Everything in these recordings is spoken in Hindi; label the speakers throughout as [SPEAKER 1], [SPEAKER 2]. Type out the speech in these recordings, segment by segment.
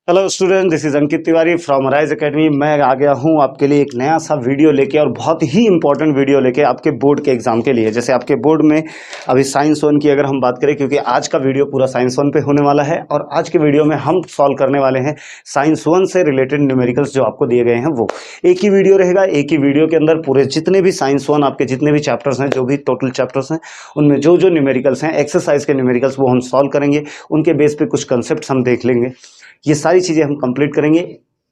[SPEAKER 1] Hello student, this is Ankit Tiwari from rise academy. मैं आ गया हूं आपके लिए एक नया सा वीडियो लेके और बहुत ही इंपॉर्टेंट वीडियो लेके आपके बोर्ड के एग्जाम के लिए। जैसे आपके बोर्ड में अभी साइंस 1 की अगर हम बात करें, क्योंकि आज का वीडियो पूरा साइंस 1 पे होने वाला है और आज के वीडियो में हम सॉल्व करने वाले हैं साइंस 1 से रिलेटेड न्यूमेरिकल्स जो आपको दिए गए हैं। वो एक ही वीडियो रहेगा, एक ही वीडियो के अंदर पूरे जितने भी साइंस 1 आपके जितने भी चैप्टर्स हैं, जो भी टोटल चैप्टर्स हैं, उनमें जो जो न्यूमेरिकल्स हैं, एक्सरसाइज के न्यूमेरिकल्स, वो हम सॉल्व करेंगे। उनके बेस पे कुछ कंसेप्ट हम देख लेंगे। ये सारी चीज़ें हम कंप्लीट करेंगे।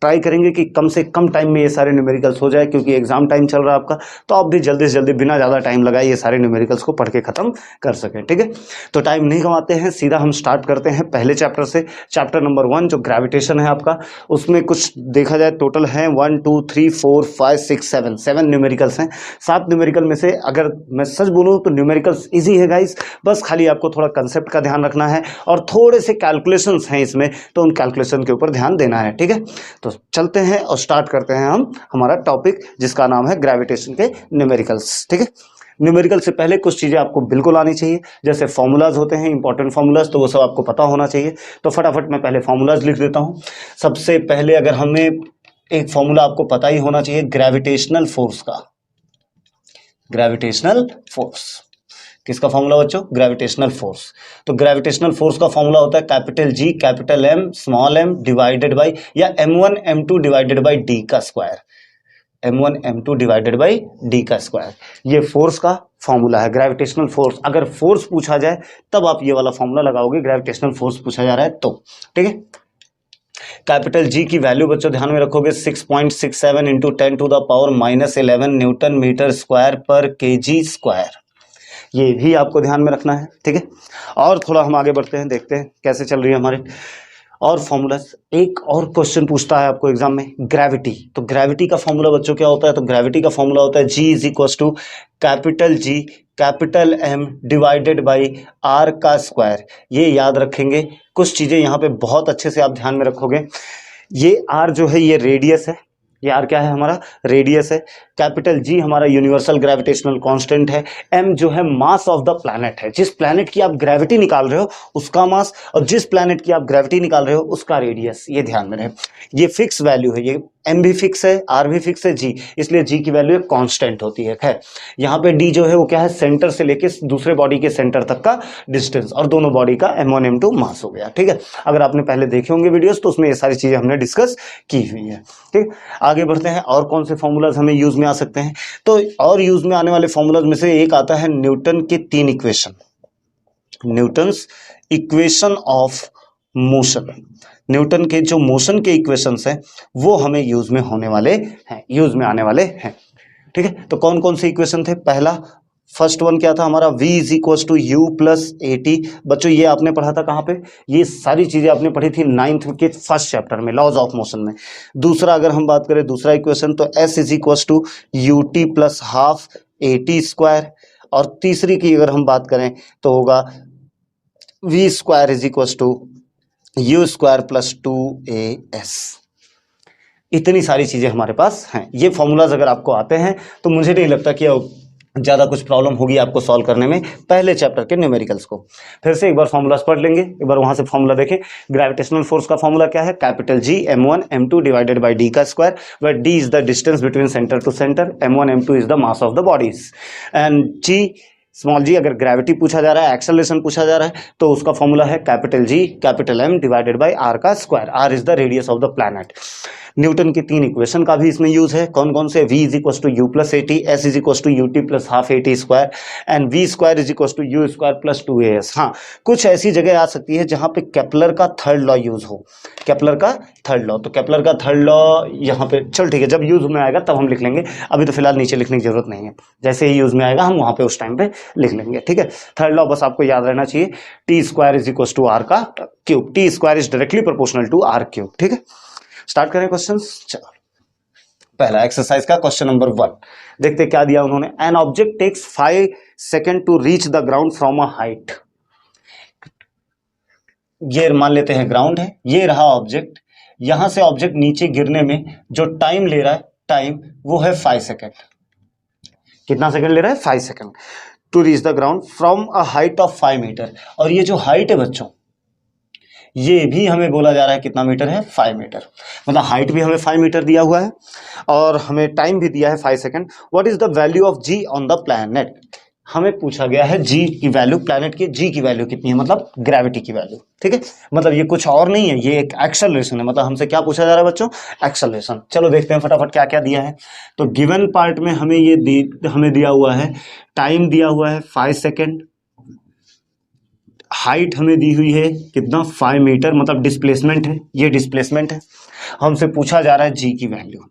[SPEAKER 1] ट्राई करेंगे कि कम से कम टाइम में ये सारे न्यूमेरिकल्स हो जाए, क्योंकि एग्जाम टाइम चल रहा है आपका, तो आप भी जल्दी से जल्दी बिना ज़्यादा टाइम लगाए ये सारे न्यूमेरिकल्स को पढ़ के खत्म कर सकें। ठीक है, तो टाइम नहीं गंवाते हैं, सीधा हम स्टार्ट करते हैं पहले चैप्टर से। चैप्टर नंबर 1 जो ग्रेविटेशन है आपका, उसमें कुछ देखा जाए टोटल है 1 2 3 4 5 6 7 न्यूमेरिकल्स हैं। 7 न्यूमेरिकल में से अगर मैं सच बोलूँ तो न्यूमेरिकल्स ईजी है गाइस, बस खाली आपको थोड़ा कंसेप्ट का ध्यान रखना है और थोड़े से कैलकुलेशंस हैं इसमें, तो उन कैलकुलेशन के ऊपर ध्यान देना है। ठीक है, तो चलते हैं और स्टार्ट करते हैं हम हमारा टॉपिक, जिसका नाम है ग्रेविटेशन के न्यूमेरिकल्स। ठीक है, न्यूमेरिकल से पहले कुछ चीज़ें आपको बिल्कुल आनी चाहिए, जैसे फॉर्मूलाज होते हैं, इंपॉर्टेंट फॉर्मूलाज, तो वो सब आपको पता होना चाहिए। तो फटाफट मैं पहले फॉर्मूलाज लिख देता हूँ। सबसे पहले अगर हमें एक फॉर्मूला आपको पता ही होना चाहिए ग्रेविटेशनल फोर्स का। ग्रेविटेशनल फोर्स किसका फॉर्मूला बच्चों? Gravitational force. तो ग्रेविटेशनल फोर्स का फॉर्मूला होता है capital G capital M small m divided by, या m1 m2 divided by D का square. m1 m2 divided by D का स्क्वायर, ये फोर्स का फॉर्मूला है। ग्रेविटेशनल फोर्स, अगर फोर्स पूछा जाए तब आप ये वाला फॉर्मूला लगाओगे, ग्रेविटेशनल फोर्स पूछा जा रहा है तो। ठीक है, कैपिटल जी की वैल्यू बच्चों ध्यान में रखोगे 6.67 इंटू 10⁻⁻11 न्यूटन मीटर स्क्वायर पर केजी स्क्वायर। ये भी आपको ध्यान में रखना है। ठीक है, और थोड़ा हम आगे बढ़ते हैं, देखते हैं कैसे चल रही है हमारे और फॉर्मूलाज। एक और क्वेश्चन पूछता है आपको एग्जाम में, ग्रेविटी। तो ग्रेविटी का फॉर्मूला बच्चों क्या होता है? तो ग्रेविटी का फॉर्मूला होता है g is equal to capital G capital M divided by R का स्क्वायर। ये याद रखेंगे, कुछ चीज़ें यहाँ पे बहुत अच्छे से आप ध्यान में रखोगे। ये आर जो है ये रेडियस है, ये आर क्या है? हमारा रेडियस है। कैपिटल जी हमारा यूनिवर्सल ग्रेविटेशनल कांस्टेंट है। एम जो है मास ऑफ द प्लैनेट है, जिस प्लैनेट की आप ग्रेविटी निकाल रहे हो उसका मास, और जिस प्लैनेट की आप ग्रेविटी निकाल रहे हो उसका रेडियस। ये ध्यान में रहे, ये फिक्स वैल्यू है। ये एम भी फिक्स है, आर भी फिक्स है, जी, इसलिए जी की वैल्यू कांस्टेंट होती है। खैर, यहाँ पे डी जो है वो क्या है? सेंटर से लेके दूसरे बॉडी के सेंटर तक का डिस्टेंस, और दोनों बॉडी का m1 m2 मास हो गया। ठीक है, अगर आपने पहले देखे होंगे वीडियोस तो उसमें ये सारी चीजें हमने डिस्कस की हुई है। ठीक, आगे बढ़ते हैं। और कौन से फॉर्मूलाज हमें यूज में आ सकते हैं? तो और यूज में आने वाले फॉर्मूलाज में से एक आता है न्यूटन के 3 equation, Newton's equation of motion. Newton के जो मोशन के इक्वेशंस हैं वो हमें यूज में होने वाले हैं, यूज में आने वाले हैं। ठीक है, तो कौन कौन से इक्वेशन थे? पहला फर्स्ट वन क्या था हमारा? v is equal to u plus a t. बच्चों ये आपने पढ़ा था कहाँ पे? ये सारी चीजें आपने पढ़ी थी 9th के फर्स्ट चैप्टर में, लॉज ऑफ मोशन में। दूसरा अगर हम बात करें दूसरा इक्वेशन, तो s is equal to u t plus half a t square. और तीसरी की अगर हम बात करें तो होगा v square is equal to u square plus 2as। इतनी सारी चीजें हमारे पास हैं। ये फॉर्मूलाज अगर आपको आते हैं तो मुझे नहीं लगता कि ज़्यादा कुछ प्रॉब्लम होगी आपको सॉल्व करने में पहले चैप्टर के न्यूमेरिकल्स को। फिर से एक बार फॉर्मूलाज पढ़ लेंगे, एक बार वहां से फॉर्मूला देखें। ग्रेविटेशनल फोर्स का फॉर्मूला क्या है? Capital G m1 m2 divided by D का square, where D is the distance between centre to centre, m1 m2 is the mass of the bodies, and g small g अगर ग्रेविटी पूछा जा रहा है, एक्सेलरेशन पूछा जा रहा है, तो उसका फॉर्मूला है capital G capital M divided by R का square. R is the radius of the planet. Newton की 3 इक्वेशन का भी इसमें यूज है। कौन कौन से? v is equal to u plus a t, s is equal to u t plus half a t square, and v square is equal to u square plus 2as। हाँ, कुछ ऐसी जगह आ सकती है जहां पे केपलर का थर्ड लॉ यूज हो। केपलर का थर्ड लॉ, तो केपलर का थर्ड लॉ यहाँ पे, चल ठीक है, जब यूज में आएगा तब हम लिख लेंगे, अभी तो फिलहाल नीचे लिखने की जरूरत नहीं है। जैसे ही यूज में आएगा हम वहां पे उस टाइम पे लिख लेंगे। ठीक है, थर्ड लॉ बस आपको याद रहना चाहिए, T square is equal to R का cube. T square is directly proportional to R cube. ठीक है, स्टार्ट करें क्वेश्चन। चलो, पहला एक्सरसाइज का क्वेश्चन नंबर 1 देखते क्या दिया उन्होंने। An object takes 5 second to reach the ground from a height. ये मान लेते हैं ग्राउंड है, ये रहा ऑब्जेक्ट, यहां से ऑब्जेक्ट नीचे गिरने में जो टाइम ले रहा है, टाइम वो है 5 सेकेंड। कितना सेकेंड ले रहा है? 5 second to reach the ground from a height of 5 metre. और ये जो हाइट है बच्चों, ये भी हमें बोला जा रहा है कितना मीटर है, 5 मीटर। मतलब हाइट भी हमें 5 मीटर दिया हुआ है और हमें टाइम भी दिया है 5 second. What is the value of ji on the planet? हमें पूछा गया है जी की वैल्यू, प्लैनेट की जी की वैल्यू कितनी है, मतलब ग्रेविटी की वैल्यू। ठीक है, मतलब ये कुछ और नहीं है, ये एक एक्सेलरेशन है। मतलब हमसे क्या पूछा जा रहा है बच्चों, एक्सेलरेशन। चलो देखते हैं फटाफट क्या क्या दिया है। तो गिवन पार्ट में हमें हमें दिया हुआ है, टाइम दिया हुआ है 5 सेकेंड, हाइट हमें दी हुई है कितना, 5 मीटर, मतलब डिस्प्लेसमेंट है, ये डिस्प्लेसमेंट है। हमसे पूछा जा रहा है जी की वैल्यू,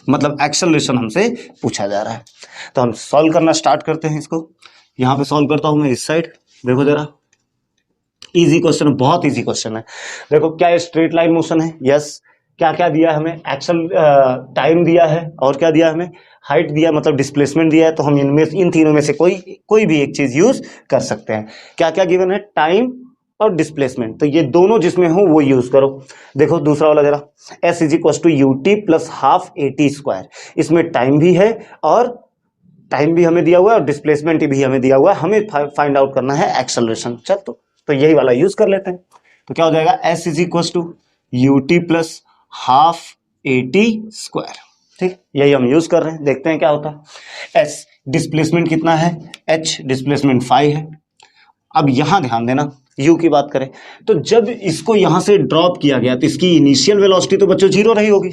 [SPEAKER 1] मतलब एक्सेलरेशन हमसे पूछा जा रहा है। तो हम सॉल्व करना स्टार्ट करते हैं इसको। यहां पे सॉल्व करता हूं मैं इस साइड, देखो जरा, इजी क्वेश्चन है, बहुत इजी क्वेश्चन है। देखो क्या स्ट्रेट लाइन मोशन है, यस। क्या क्या दिया है हमें, एक्सल टाइम दिया है, और क्या दिया है हमें, हाइट दिया, मतलब डिस्प्लेसमेंट दिया है। तो हम इनमें इन तीनों में से कोई भी एक चीज यूज कर सकते हैं। क्या क्या गिवन है, टाइम और डिस्प्लेसमेंट, तो ये दोनों जिसमें हो वो यूज करो। देखो दूसरा वाला जरा, s is equal to u t plus half a t square. इसमें टाइम भी है और टाइम भी हमें दिया हुआ है और डिस्प्लेसमेंट भी हमें दिया हुआ है, हमें फाइंड आउट करना है एक्सेलरेशन। चल तो यही वाला यूज कर लेते हैं। तो क्या हो जाएगा, s is equal to u t plus half a t square. ठीक, यही हम यूज कर रहे हैं, देखते हैं क्या होता है। एस डिस्प्लेसमेंट कितना है, एच डिस्प्लेसमेंट 5 है। अब यहां ध्यान देना, यू की बात करें तो जब इसको यहां से ड्रॉप किया गया तो इसकी इनिशियल वेलोसिटी तो बच्चों जीरो रही होगी।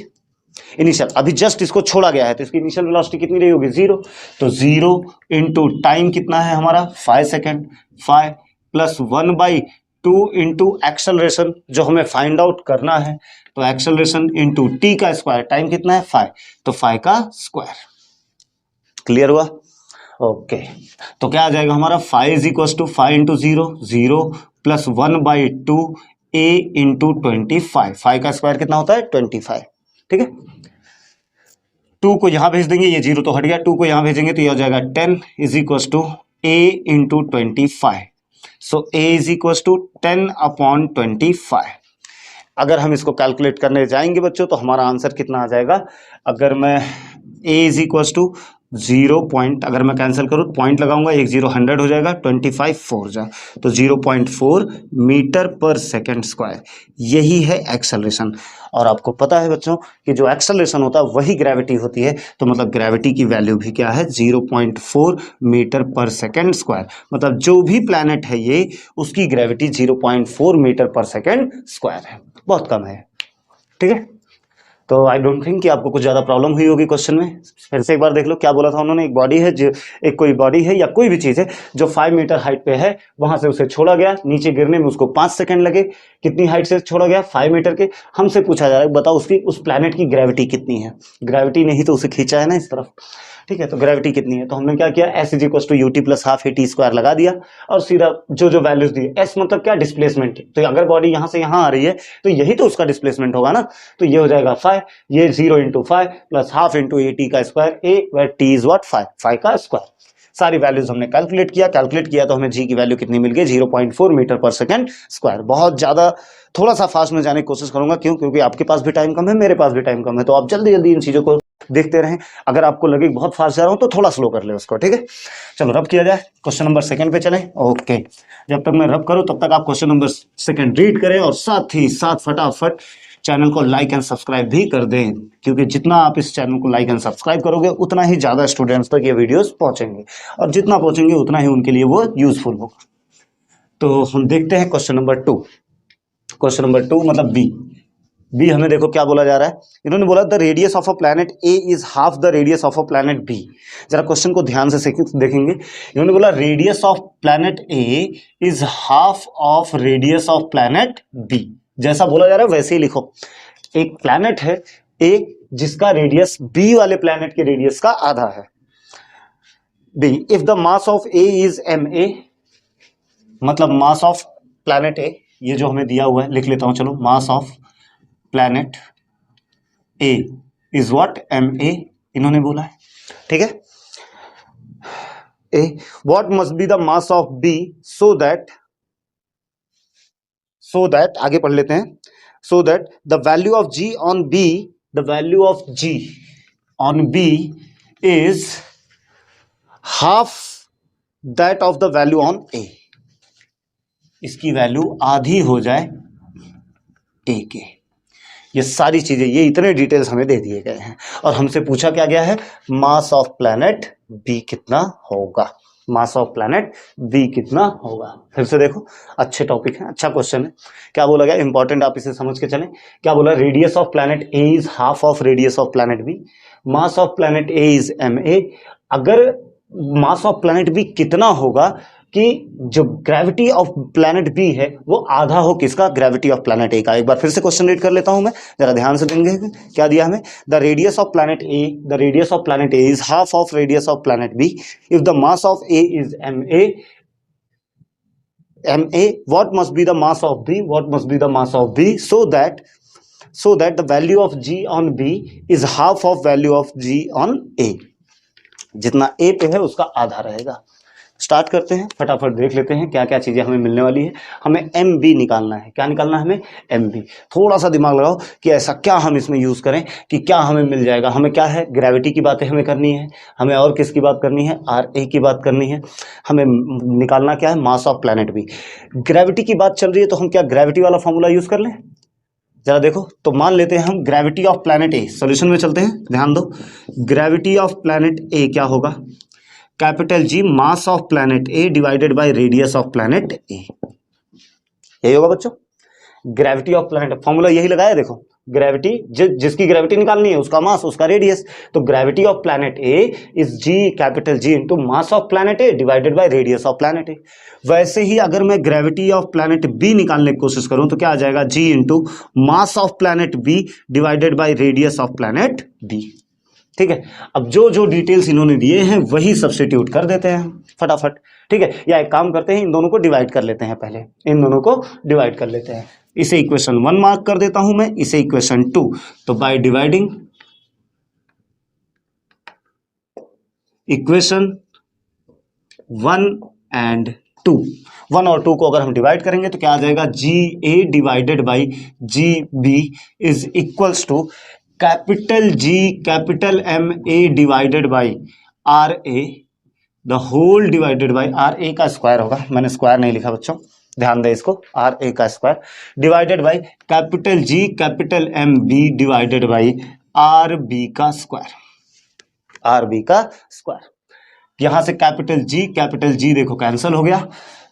[SPEAKER 1] इनिशियल, अभी जस्ट इसको छोड़ा गया है तो इसकी इनिशियल वेलोसिटी कितनी रही होगी, जीरो। तो जीरो इंटू टाइम कितना है हमारा, 5 सेकेंड, 5 प्लस 1/2 इंटू एक्सेलरेशन जो हमें फाइंड आउट करना है। तो एक्सेलरेशन इंटू टी का स्क्वायर, टाइम कितना है 5, तो 5 का स्क्वायर। क्लियर हुआ, ओके। तो क्या आ जाएगा हमारा, 5 is equal to 5 into zero, zero plus 1/2 a into 25। 5 का स्क्वायर कितना होता है, 25। ठीक है, 2 को यहां भेज देंगे, ये जीरो तो हट गया, 2 को यहां भेजेंगे तो ये हो जाएगा 10 is equal to a into 25। So a is equal to 10/25। अगर हम इसको कैलकुलेट करने जाएंगे बच्चों तो हमारा आंसर कितना आ जाएगा, अगर मैं ए इज इक्वल टू 0 पॉइंट, अगर मैं कैंसिल करूँ पॉइंट लगाऊंगा, 1 0 100 हो जाएगा, 25 4 जा तो 0.4 मीटर पर सेकेंड स्क्वायर। यही है एक्सेलरेशन। और आपको पता है बच्चों कि जो एक्सेलरेशन होता है वही ग्रेविटी होती है, तो मतलब ग्रेविटी की वैल्यू भी क्या है, 0.4 मीटर पर सेकेंड स्क्वायर। मतलब जो भी प्लैनेट है ये, उसकी gravity 0.4 metre per second square है, बहुत कम है। ठीक है, तो आई डोंट थिंक कि आपको कुछ ज्यादा प्रॉब्लम हुई होगी क्वेश्चन में। फिर से एक बार देख लो क्या बोला था उन्होंने, एक बॉडी है जो, एक कोई बॉडी है या कोई भी चीज है जो 5 मीटर हाइट पे है, वहां से उसे छोड़ा गया, नीचे गिरने में उसको 5 सेकंड लगे। कितनी हाइट से छोड़ा गया, 5 मीटर के। हमसे पूछा जा रहा है बताओ उसकी, उस प्लैनेट की ग्रेविटी कितनी है। ग्रेविटी ने ही तो उसे खींचा है ना इस तरफ। ठीक है, तो ग्रेविटी कितनी है, तो हमने क्या किया, s is equal to u t plus half a t square लगा दिया और सीधा जो जो वैल्यूज दी, एस मतलब क्या, डिस्प्लेसमेंट। तो अगर बॉडी यहां से यहां आ रही है तो यही तो उसका डिस्प्लेसमेंट होगा ना। तो ये हो जाएगा 5, ये 0 into 5 plus half into A T का square, A where T is what, 5 का स्क्वायर। सारी वैल्यूज हमने कैलकुलेट किया तो हमें जी की वैल्यू कितनी मिल गई, 0.4 मीटर पर सेकेंड स्क्वायर। बहुत ज्यादा, थोड़ा सा फास्ट में जाने की कोशिश करूंगा, क्यों, क्योंकि आपके पास भी टाइम कम है, मेरे पास भी टाइम कम है, तो आप जल्दी जल्दी इन चीजों को देखते रहें। अगर आपको लगे बहुत फास्ट जा रहा हूं तो थोड़ा स्लो कर ले उसको। ठीक है, चलो रब किया जाए, क्वेश्चन नंबर सेकंड पे चलें। ओके, जब तक मैं रब करूं तब तक आप क्वेश्चन नंबर सेकंड रीड करें और साथ ही साथ फटाफट चैनल को लाइक एंड सब्सक्राइब भी कर दें, क्योंकि जितना आप इस चैनल को लाइक एंड सब्सक्राइब करोगे उतना ही ज्यादा स्टूडेंट्स तक ये वीडियोस पहुंचेंगे, और जितना पहुंचेंगे उतना ही उनके लिए वो यूजफुल होगा। तो हम देखते हैं क्वेश्चन नंबर 2। क्वेश्चन नंबर 2 मतलब बी हमें देखो क्या बोला जा रहा है। इन्होंने बोला the radius of a planet A is half the radius of a planet B. जरा क्वेश्चन को ध्यान से देखेंगे। इन्होंने बोला radius of planet A is half of radius of planet B. जैसा बोला जा रहा है वैसे ही लिखो। एक प्लैनेट है ए जिसका रेडियस बी वाले प्लैनेट के रेडियस का आधा है। B, if the mass of A is M A, मतलब मास ऑफ प्लैनेट ए, ये जो हमें दिया हुआ है लिख लेता हूं, चलो, mass of planet A is what, M A इन्होंने बोला है। ठीक है, A, what must be the mass of B so that आगे पढ़ लेते हैं, so that the value of ji on B, the value of ji on B is half that of the value on A. इसकी वैल्यू आधी हो जाए ए के। ये सारी चीजें, ये इतने डिटेल्स हमें दे दिए गए हैं और हमसे पूछा क्या गया है, मास ऑफ प्लैनेट बी कितना होगा, मास ऑफ प्लैनेट बी कितना होगा। फिर से देखो, अच्छे टॉपिक है, अच्छा क्वेश्चन है। क्या बोला गया, इंपॉर्टेंट, आप इसे समझ के चलें। क्या बोला, radius of planet A is half of radius of planet B, mass of planet A is M A. अगर मास ऑफ प्लैनेट बी कितना होगा कि जो ग्रेविटी ऑफ प्लैनेट बी है वो आधा हो किसका, ग्रेविटी ऑफ प्लैनेट ए का। एक बार फिर से क्वेश्चन रीड कर लेता हूं मैं, जरा ध्यान से देंगे। क्या दिया हमें, the radius of planet A, the radius of planet A is half of radius of planet B if the mass of A is M A, what must be the mass of B, what must be the mass of B, so that the value of ji on B is half of value of ji on A. जितना ए पे है उसका आधा रहेगा। स्टार्ट करते हैं, फटाफट देख लेते हैं क्या क्या चीजें हमें मिलने वाली है। हमें एम बी निकालना है। क्या निकालना है हमें, एम बी। थोड़ा सा दिमाग लगाओ कि ऐसा क्या हम इसमें यूज करें कि क्या हमें मिल जाएगा। हमें क्या है, ग्रेविटी की बातें हमें करनी है, हमें और किसकी बात करनी है, आर ए की बात करनी है। हमें निकालना क्या है, mass of planet B. Gravity की बात चल रही है तो हम क्या ग्रेविटी वाला फॉर्मूला यूज कर लें, जरा देखो। तो मान लेते हैं हम gravity of planet A, solution में चलते हैं, ध्यान दो। ग्रेविटी ऑफ प्लैनेट ए क्या होगा, capital G mass of planet A divided by radius of planet A. यही होगा बच्चों, ग्रेविटी ऑफ प्लैनेट, फॉर्मूला यही लगाया। देखो, ग्रेविटी जिसकी ग्रेविटी निकालनी है उसका मास, उसका रेडियस। तो gravity of planet A is G, capital G into mass of planet A divided by radius of planet A. वैसे ही अगर मैं ग्रेविटी ऑफ प्लैनेट बी निकालने की कोशिश करूं तो क्या आ जाएगा, G into mass of planet B divided by radius of planet B. ठीक है, अब जो जो डिटेल्स इन्होंने दिए हैं वही सब्स्टिट्यूट कर देते हैं फटाफट। ठीक है, या एक काम करते हैं, इन दोनों को डिवाइड कर लेते हैं, पहले इन दोनों को डिवाइड कर लेते हैं। इसे इक्वेशन 1 मार्क कर देता हूं मैं, इसे इक्वेशन 2। तो बाय डिवाइडिंग इक्वेशन 1 एंड 2, 1 और 2 को अगर हम डिवाइड करेंगे तो क्या आ जाएगा, G A divided by G B is equals to capital G capital M A divided by R A the whole divided by R A का स्क्वायर होगा। मैंने स्क्वायर नहीं लिखा बच्चों, ध्यान दें इसको, आर ए का square divided by capital G capital M B divided by R B का स्क्वायर, आर बी का स्क्वायर। यहां से कैपिटल जी देखो कैंसिल हो गया,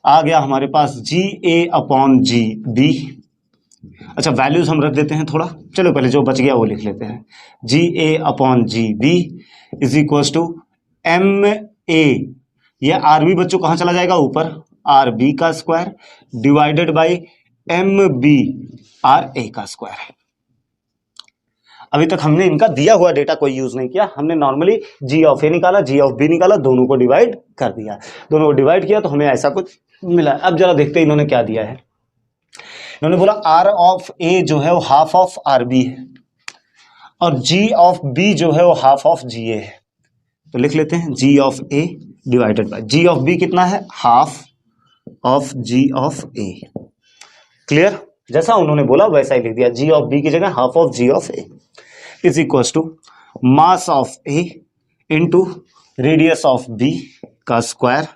[SPEAKER 1] आ गया हमारे पास जी ए अपॉन जी बी। अच्छा, वैल्यूज हम रख देते हैं थोड़ा, चलो पहले जो बच गया वो लिख लेते हैं। G A upon G B is equal to M A, ये आर बी बच्चों कहाँ चला जाएगा, ऊपर, आर बी का square divided by M B R A का स्क्वायर। अभी तक हमने इनका दिया हुआ डेटा कोई यूज नहीं किया, हमने नॉर्मली जी ऑफ ए निकाला, जी ऑफ बी निकाला, दोनों को डिवाइड कर दिया, दोनों को डिवाइड किया तो हमें ऐसा कुछ मिला। अब जरा देखते हैं इन्होंने क्या दिया है। इन्होंने बोला आर ऑफ ए जो है वो हाफ ऑफ आर बी है और जी ऑफ बी जो है वो हाफ ऑफ जी ए है। तो लिख लेते हैं G of A divided by G of B कितना है, half of G of A. Clear, जैसा उन्होंने बोला वैसा ही लिख दिया, जी ऑफ बी की जगह half of G of A is equal to mass of A into radius of B का square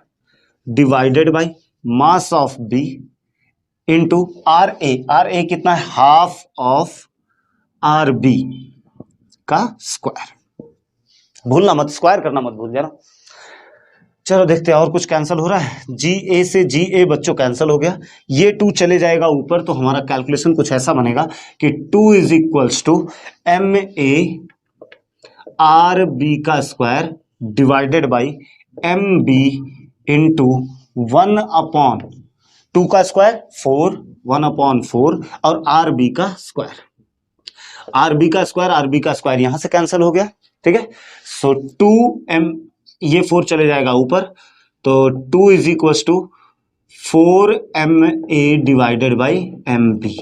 [SPEAKER 1] divided by mass of B into R A कितना है, हाफ ऑफ आर बी का स्क्वायर। भूलना मत, स्क्वायर करना मत भूल जाना। चलो देखते हैं और कुछ कैंसिल हो रहा है। जी ए से जी ए बच्चों कैंसिल हो गया, ये 2 चले जाएगा ऊपर, तो हमारा कैलकुलेशन कुछ ऐसा बनेगा कि 2 is equals to M A R B का square divided by M B into 1 upon 2 का स्क्वायर 4, 1 अपॉन 4 और आर बी का स्क्वायर, आर बी का स्क्वायर यहां से कैंसिल हो गया। ठीक है, सो 2m, ये 4 चले जाएगा ऊपर, तो 2 is equal to 4ma divided by M B.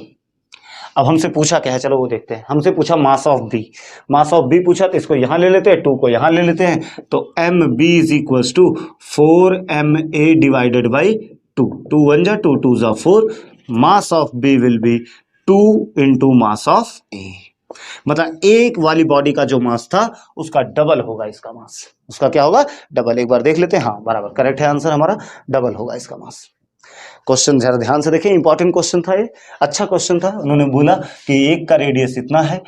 [SPEAKER 1] अब हमसे पूछा क्या है, चलो वो देखते हैं। हमसे पूछा mass of B, mass of B पूछा तो इसको यहां ले लेते हैं, 2 को यहां ले लेते हैं, तो M B is equal to 4ma divided by 2, 2 1 जा 2, 2 जा 4, mass of B will be 2 into mass of A. मतलब एक वाली बॉडी का जो मास था उसका डबल होगा इसका मास, उसका क्या होगा, डबल। एक बार देख लेते हैं, हाँ बराबर करेक्ट है आंसर हमारा, डबल होगा इसका मास। क्वेश्चन जरा ध्यान से देखें, इंपॉर्टेंट क्वेश्चन था ये, अच्छा क्वेश्चन था। उन्होंने बोला कि एक का रेडियस इतना है,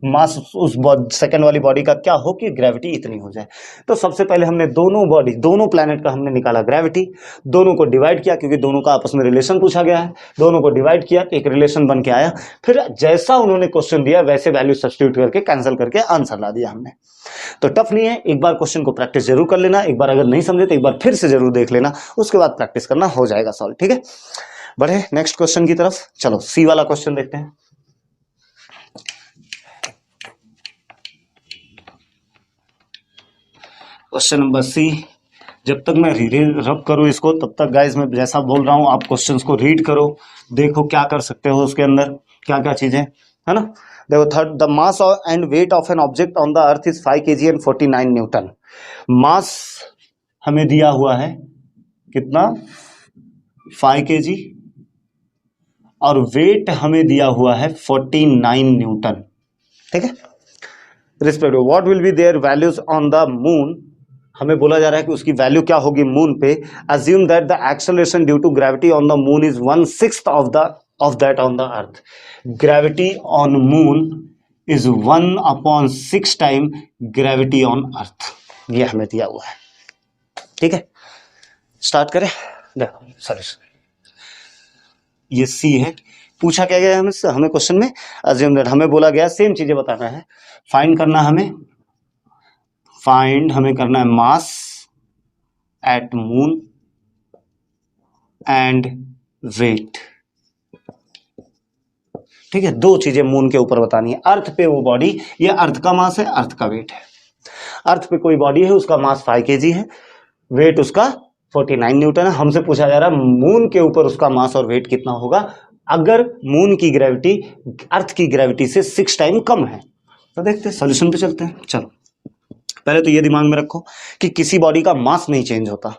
[SPEAKER 1] मास उस सेकंड वाली बॉडी का क्या हो कि ग्रेविटी इतनी हो जाए। तो सबसे पहले हमने दोनों प्लैनेट का हमने निकाला ग्रेविटी, दोनों को डिवाइड किया क्योंकि दोनों का आपस में रिलेशन पूछा गया है, दोनों को डिवाइड किया, एक रिलेशन बन के आया। फिर जैसा उन्होंने क्वेश्चन दिया वैसे वैल्यू सब्स्टिट्यूट करके कैंसिल करके आंसर ला दिया हमने। तो टफ नहीं है, एक बार क्वेश्चन को प्रैक्टिस जरूर कर लेना, एक बार अगर नहीं समझे तो एक बार फिर से जरूर देख लेना, उसके बाद प्रैक्टिस करना, हो जाएगा सॉल्व। ठीक है, बढ़े नेक्स्ट क्वेश्चन की तरफ। चलो सी वाला क्वेश्चन देखते हैं। Question number C. जब तक मैं रब करूं इसको तब तक गाइस मैं जैसा बोल रहा हूं आप क्वेश्चंस को रीड करो, देखो क्या कर सकते हो उसके अंदर, क्या क्या चीजें, है ना। देखो third, the mass and weight of an object on the earth is 5 kg and 49 newton. Mass हमें दिया हुआ है कितना, 5 kg, और वेट हमें दिया हुआ है 49 न्यूटन। ठीक है, respective what will be there values on the moon, हमें बोला जा रहा है कि उसकी वैल्यू क्या होगी मून पे। Assume that the acceleration due to gravity on the moon is 1/6 of that on the earth. Gravity on moon is 1/6 time gravity on earth, ये हमें दिया हुआ है। ठीक है, स्टार्ट करें। देखो सॉल्यूशन, ये सी है। पूछा क्या गया हमें क्वेश्चन में, अज्यूम दैट, हमें बोला गया सेम चीजें बताना है, फाइंड करना हमें करना है mass at moon and weight. ठीक है, दो चीजें मून के ऊपर बतानी है। अर्थ पे वो बॉडी, ये अर्थ का मास है, अर्थ का वेट है। अर्थ पे कोई बॉडी है, उसका मास 5 kg है, वेट उसका 49 न्यूटन है। हमसे पूछा जा रहा है मून के ऊपर उसका मास और वेट कितना होगा अगर मून की ग्रेविटी अर्थ की ग्रेविटी से 6 टाइम कम है। तो देखते हैं, सॉल्यूशन पे चलते हैं। चलो पहले तो ये दिमाग में रखो कि किसी बॉडी का मास नहीं चेंज होता,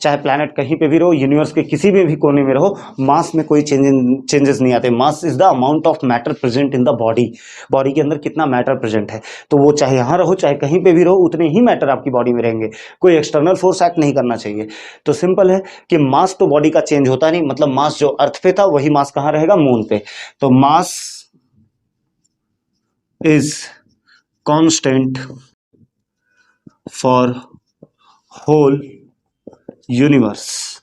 [SPEAKER 1] चाहे प्लैनेट कहीं पे भी रहो, यूनिवर्स के किसी भी कोने में रहो, मास में कोई चेंजेस नहीं आते। Mass is the amount of matter present in the body के अंदर कितना मैटर प्रेजेंट है। तो वो चाहे यहाँ रहो चाहे कहीं पे भी रहो, उतने ही मैटर आपकी बॉडी में रहेंगे, कोई एक्सटर्नल फोर्स एक्ट नहीं करना चाहिए। तो सिंपल है कि मास तो बॉडी का चेंज होता नहीं, मतलब मास जो अर्थ पे था वही मास कहाँ रहेगा, मून पे। तो mass is constant for whole universe,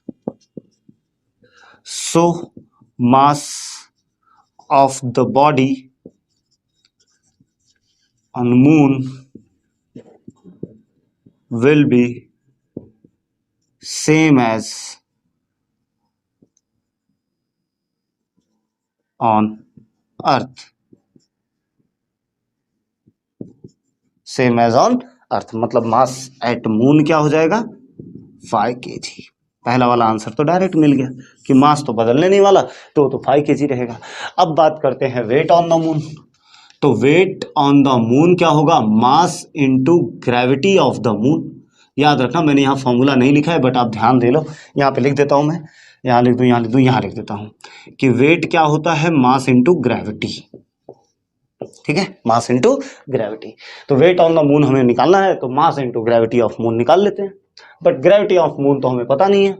[SPEAKER 1] so mass of the body on moon will be same as on earth, same as on earth, मतलब मास एट मून क्या हो जाएगा, 5 kg। पहला वाला आंसर तो डायरेक्ट मिल गया कि मास तो बदलने नहीं वाला, तो 5 kg रहेगा। अब बात करते हैं वेट ऑन द मून। तो वेट ऑन द मून क्या होगा, मास into gravity of the moon. याद रखना मैंने यहाँ फॉर्मूला नहीं लिखा है, बट आप ध्यान दे लो, यहाँ पे लिख देता हूँ मैं, यहाँ लिख दूँ, यहाँ लिख दूँ, यहाँ लिख देता हूँ कि वेट क्या होता है, मास इनटू ग्रेविटी। ठीक है, मास इनटू ग्रेविटी। तो वेट ऑन द मून हमें निकालना है, तो मास इनटू ग्रेविटी ऑफ मून निकाल लेते हैं, बट ग्रेविटी ऑफ मून तो हमें पता नहीं है,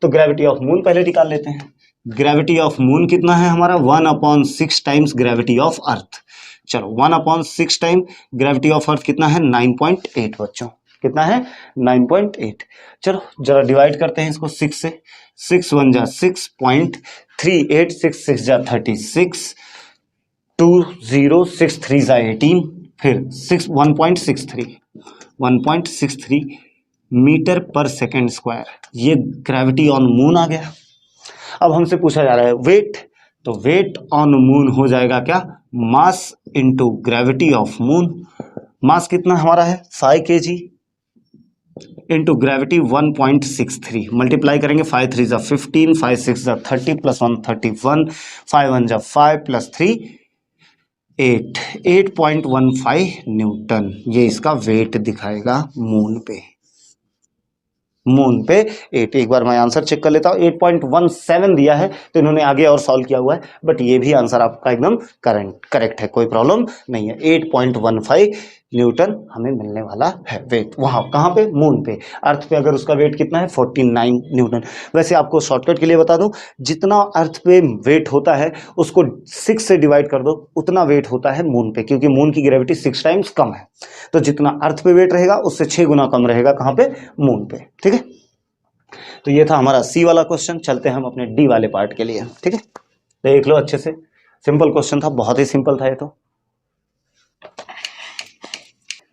[SPEAKER 1] तो ग्रेविटी ऑफ मून पहले निकाल लेते हैं। ग्रेविटी ऑफ मून कितना है हमारा, 1/6 टाइम्स ग्रेविटी ऑफ अर्थ। चलो 1/6 टाइम ग्रेविटी ऑफ अर्थ कितना है, 9.8 बच्चों, कितना है 9.8। चलो जरा डिवाइड करते हैं इसको 6 से, 6 1 जा 6.38, 6 6 जा 36, 2 0 6 3 जा 18, फिर 1.63 मीटर पर सेकेंड स्क्वायर, ये ग्रेविटी ऑन मून आ गया। अब हमसे पूछा जा रहा है वेट, तो वेट ऑन मून हो जाएगा क्या, mass into gravity of moon. Mass कितना हमारा है 5 kg इनटू ग्रेविटी 1.63, मल्टीप्लाई करेंगे 5 3 जा 15, 5 6 जा 30 प्लस 1 31, 5 1 जा 5 प्लस 3 8.15 न्यूटन, ये इसका वेट दिखाएगा मून पे। 8, एक बार मैं आंसर चेक कर लेता हूँ, 8.17 दिया है, तो इन्होंने आगे और सॉल्व किया हुआ है, बट ये भी आंसर आपका एकदम करेक्ट है, कोई प्रॉब्लम नहीं है। 8.15 न्यूटन हमें मिलने वाला है वेट। वहाँ कहाँ पे? मून पे। अर्थ पे अगर उसका वेट कितना है? 49 न्यूटन। वैसे आपको शॉर्टकट के लिए बता दूं, जितना अर्थ पे वेट होता है उसको 6 से डिवाइड कर दो, उतना वेट होता है मून पे, क्योंकि मून की ग्रेविटी 6 टाइम्स कम है। तो जितना अर्थ पे वेट रहेगा उससे 6 गुना कम रहेगा कहाँ पे? मून पे। ठीक है, तो ये था हमारा सी वाला क्वेश्चन। चलते हैं हम अपने डी वाले पार्ट के लिए। ठीक है, देख लो अच्छे से, सिंपल क्वेश्चन था, बहुत ही सिंपल था ये तो।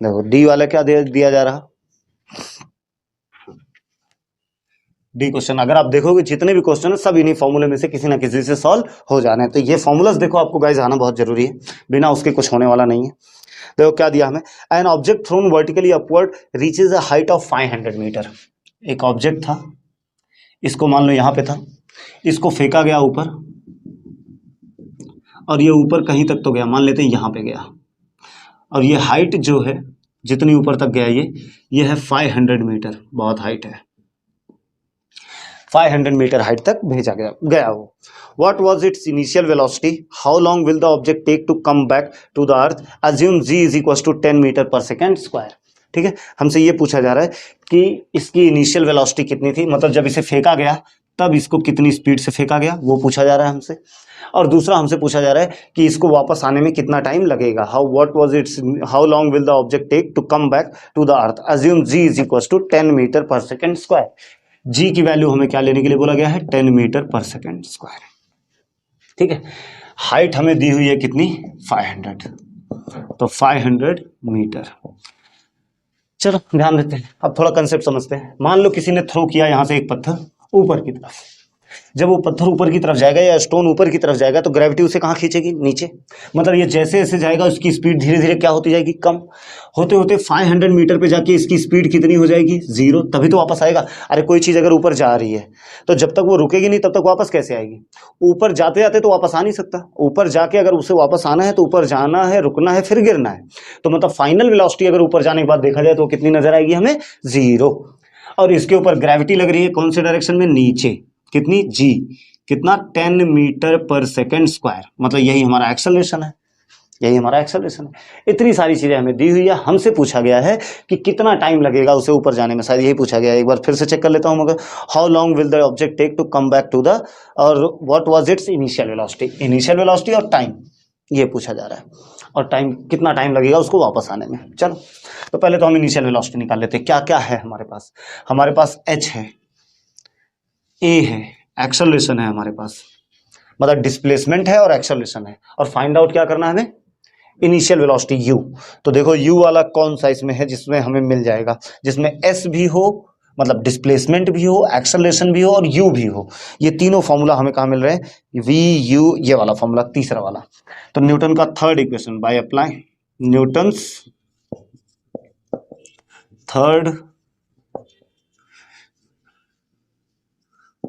[SPEAKER 1] देखो डी वाला क्या दिया जा रहा, डी क्वेश्चन अगर आप देखोगे जितने भी क्वेश्चन है सब इन्हीं फॉर्मूले में से किसी ना किसी से सॉल्व हो जाने हैं। तो ये फॉर्मूलाज देखो आपको गाइस आना बहुत जरूरी है, बिना उसके कुछ होने वाला नहीं है। देखो क्या दिया हमें, an object thrown vertically upward reaches a height of 500 metre. एक ऑब्जेक्ट था, इसको मान लो यहां पे था, इसको फेंका गया ऊपर, और ये ऊपर कहीं तक तो गया, मान लेते हैं यहां पे गया, और ये हाइट जो है जितनी ऊपर तक गया ये है 500 मीटर, बहुत हाइट है, 500 मीटर हाइट तक भेजा गया वो। What was its initial velocity? How long will the object take to come back to the earth? Assume g is equals to 10 metre per second square. ठीक है, हमसे ये पूछा जा रहा है कि इसकी इनिशियल वेलोसिटी कितनी थी, मतलब जब इसे फेंका गया तब इसको कितनी स्पीड से फेंका गया, वो पूछा जा रहा है हमसे। और दूसरा हमसे पूछा जा रहा है कि इसको वापस आने में कितना टाइम लगेगा। How long will the object take to come back to the earth? Assume g is equals to 10 metre per second square. जी की वैल्यू हमें क्या लेने के लिए बोला गया है? 10 मीटर पर सेकेंड स्क्वायर। ठीक है, हाइट हमें दी हुई है कितनी? 500, तो 500 मीटर। चलो ध्यान देते हैं, अब थोड़ा कंसेप्ट समझते हैं। मान लो किसी ने थ्रो किया यहां से एक पत्थर ऊपर की तरफ, जब वो पत्थर ऊपर की तरफ जाएगा या स्टोन ऊपर की तरफ जाएगा तो ग्रेविटी उसे कहाँ खींचेगी? नीचे। मतलब ये जैसे जैसे जाएगा उसकी स्पीड धीरे धीरे क्या होती जाएगी? कम होते होते 500 मीटर पे जाके इसकी स्पीड कितनी हो जाएगी? 0, तभी तो वापस आएगा। अरे कोई चीज अगर ऊपर जा रही है तो जब तक वो रुकेगी नहीं तब तक वापस कैसे आएगी? ऊपर जाते जाते तो वापस आ नहीं सकता, ऊपर जाके अगर उसे वापस आना है तो ऊपर जाना है, रुकना है, फिर गिरना है। तो मतलब फाइनल वेलोसिटी अगर ऊपर जाने के बाद देखा जाए तो कितनी नजर आएगी हमें? 0। और इसके ऊपर ग्रेविटी लग रही है कौन से डायरेक्शन में? नीचे। कितनी? जी। कितना? 10 मीटर पर सेकेंड स्क्वायर, मतलब यही हमारा एक्सेलरेशन है, यही हमारा एक्सेलरेशन है। इतनी सारी चीजें हमें दी हुई है, हमसे पूछा गया है कि कितना टाइम लगेगा उसे ऊपर जाने में, शायद यही पूछा गया है। एक बार फिर से चेक कर लेता हूं मगर, how long will the object take to come back to the, और what was its initial velocity, initial velocity और टाइम ये पूछा जा रहा है, और टाइम कितना टाइम लगेगा उसको वापस आने में। चलो तो पहले तो हम इनिशियल वेलोसिटी निकाल लेते हैं। क्या क्या है हमारे पास? हमारे पास h है, a है, एक्सेलरेशन है हमारे पास, मतलब डिस्प्लेसमेंट है और एक्सेलरेशन है, और फाइंड आउट क्या करना है हमें? Initial velocity u। तो देखो u वाला कौन सा इसमें है जिसमें हमें मिल जाएगा, जिसमें s भी हो, मतलब डिस्प्लेसमेंट भी हो, एक्सेलरेशन भी हो और u भी हो। ये तीनों फॉर्मूला हमें कहाँ मिल रहे हैं? v u, ये वाला फॉर्मूला तीसरा वाला। तो न्यूटन का third equation, by apply Newton's third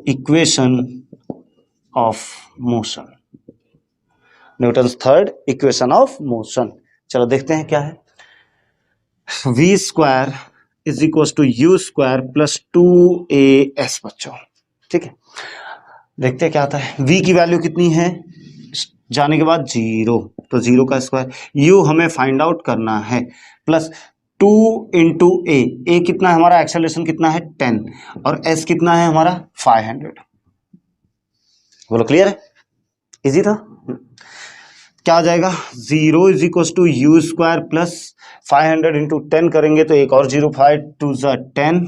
[SPEAKER 1] equation of motion, Newton's third equation of motion. चलो देखते हैं क्या है। v square is equal to u square plus 2as बच्चों। ठीक है, देखते हैं क्या आता है। v की वैल्यू कितनी है जाने के बाद? 0, तो 0 का स्क्वायर, u हमें फाइंड आउट करना है, प्लस 2 इंटू a कितना है हमारा? एक्सेलरेशन कितना है? 10, और s कितना है हमारा? 500। बोलो क्लियर है? इजी था। क्या आ जाएगा? 0 is equal to u square plus 500 into 10 करेंगे तो एक और 0, 5 टू ज़ 10,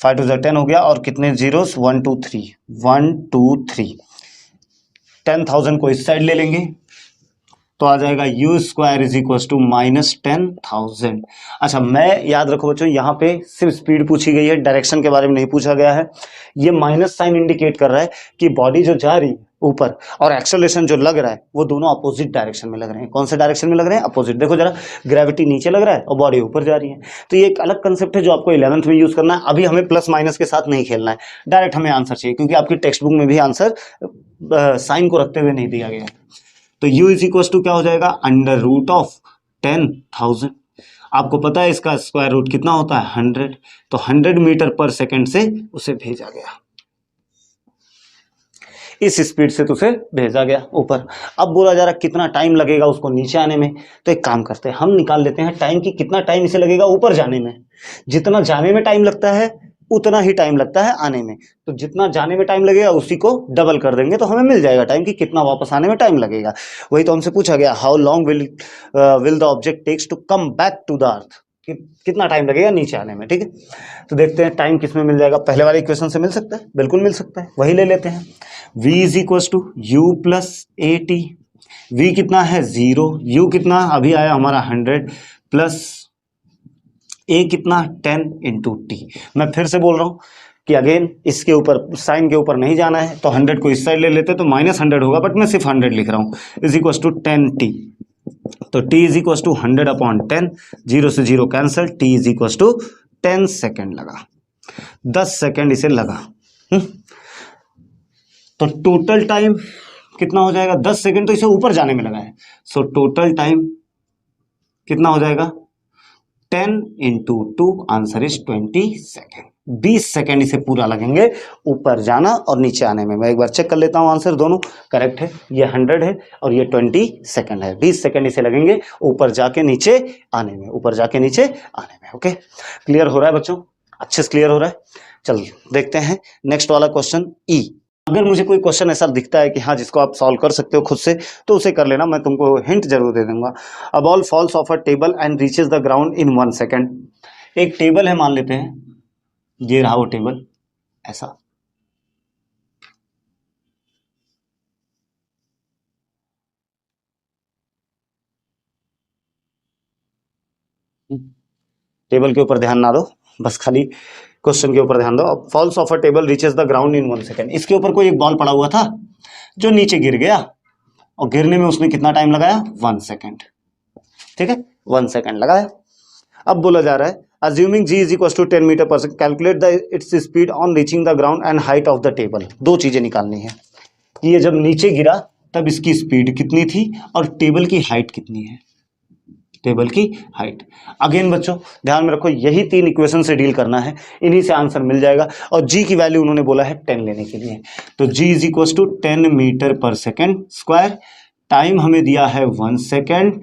[SPEAKER 1] 5 टू ज़ 10 हो गया, और कितने जीरोस? 1 2 3, 1 2 3, 10,000 को इस साइड ले लेंगे तो आ जाएगा u square is equal to minus 10,000। अच्छा, मैं याद रखो बच्चों, यहाँ पे सिर्फ स्पीड पूछी गई है, डायरेक्शन के बारे में नहीं पूछा गया है। ये माइनस साइन इंडिकेट कर रहा है कि बॉडी जो जा रही है ऊपर और एक्सेलरेशन जो लग रहा है वो दोनों अपोजिट डायरेक्शन में लग रहे हैं। कौन से डायरेक्शन में लग रहे हैं? अपोजिट। देखो जरा, ग्रेविटी नीचे लग रहा है और बॉडी ऊपर जा रही है। तो ये एक अलग कंसेप्ट है जो आपको 11th में यूज करना है। अभी हमें प्लस माइनस के साथ नहीं खेलना है, डायरेक्ट हमें आंसर चाहिए, क्योंकि आपकी टेक्स्ट बुक में भी आंसर साइन को रखते हुए नहीं दिया गया है। तो u इज इक्वल टू क्या हो जाएगा? Under root of 10,000। आपको पता है इसका स्क्वायर रूट कितना होता है? 100। तो 100 मीटर पर सेकेंड से उसे भेजा गया। इस स्पीड से तुझे भेजा गया ऊपर। अब बोला जा रहा कितना टाइम लगेगा उसको नीचे आने में, तो एक काम करते हैं हम निकाल लेते हैं टाइम की, कितना टाइम इसे लगेगा ऊपर जाने में। जितना जाने में टाइम लगता है उतना ही टाइम लगता है आने में, तो जितना जाने में टाइम लगेगा उसी को डबल कर देंगे तो हमें मिल जाएगा टाइम कि कितना वापस आने में टाइम लगेगा। वही तो हमसे पूछा गया, how long will the object takes to come back to the earth, कितना टाइम लगेगा नीचे आने में। ठीक है, तो देखते हैं टाइम किस में मिल जाएगा। पहले वाले इक्वेशन से मिल सकता है, बिल्कुल मिल सकता है, वही ले लेते हैं। v is equal to u plus a t. v कितना है 0, u कितना अभी आया हमारा 100 प्लस a कितना 10 इंटू टी। मैं फिर से बोल रहा हूं कि अगेन इसके ऊपर साइन के ऊपर नहीं जाना है, तो 100 को इस साइड ले लेते तो -100 होगा, बट मैं सिर्फ 100 लिख रहा हूं। इज इक्वल टू 10t, तो t इज इक्वल टू 100/10, 0 से 0 cancel, t is equal to 10 second लगा, 10 सेकेंड इसे लगा। तो टोटल टाइम कितना हो जाएगा, 10 सेकेंड तो इसे ऊपर जाने में लगा है, सो टोटल टाइम कितना हो जाएगा 10 into 2, answer is 20 second. 20 second इसे पूरा लगेंगे ऊपर जाना और नीचे आने में। मैं एक बार चेक कर लेता हूं, आंसर दोनों करेक्ट है, ये 100 है और ये 20 सेकेंड है। 20 सेकेंड इसे लगेंगे ऊपर जाके नीचे आने में, ऊपर जाके नीचे आने में। ओके, क्लियर हो रहा है बच्चों, अच्छे से क्लियर हो रहा है। चल देखते हैं नेक्स्ट वाला क्वेश्चन ई। अगर मुझे कोई क्वेश्चन ऐसा दिखता है कि हाँ जिसको आप सॉल्व कर सकते हो खुद से, तो उसे कर लेना, मैं तुमको हिंट जरूर दे दूंगा। A ball falls off a table and reaches the ground in 1 second. एक टेबल है, मान लेते हैं ये रहा वो टेबल, ऐसा टेबल के ऊपर ध्यान ना दो, बस खाली क्वेश्चन के ऊपर ध्यान दो। Falls off a table reaches the ground in 1 second. इसके ऊपर कोई एक बॉल पड़ा हुआ था जो नीचे गिर गया, और गिरने में उसने कितना टाइम लगाया 1 सेकेंड। ठीक है, 1 सेकेंड लगाया। अब बोला जा रहा है assuming g is equals to 10 metre per second, calculate the its speed on reaching the ground and height of the table. दो चीजें निकालनी है कि ये जब नीचे गिरा तब इसकी स्पीड कितनी थी और टेबल की हाइट कितनी है, टेबल की हाइट। अगेन बच्चों ध्यान में रखो, यही 3 इक्वेशन से डील करना है, इन्हीं से आंसर मिल जाएगा। और g की वैल्यू उन्होंने बोला है 10 लेने के लिए, तो g is equal to 10 metre per second square. Time हमें दिया है 1 सेकेंड।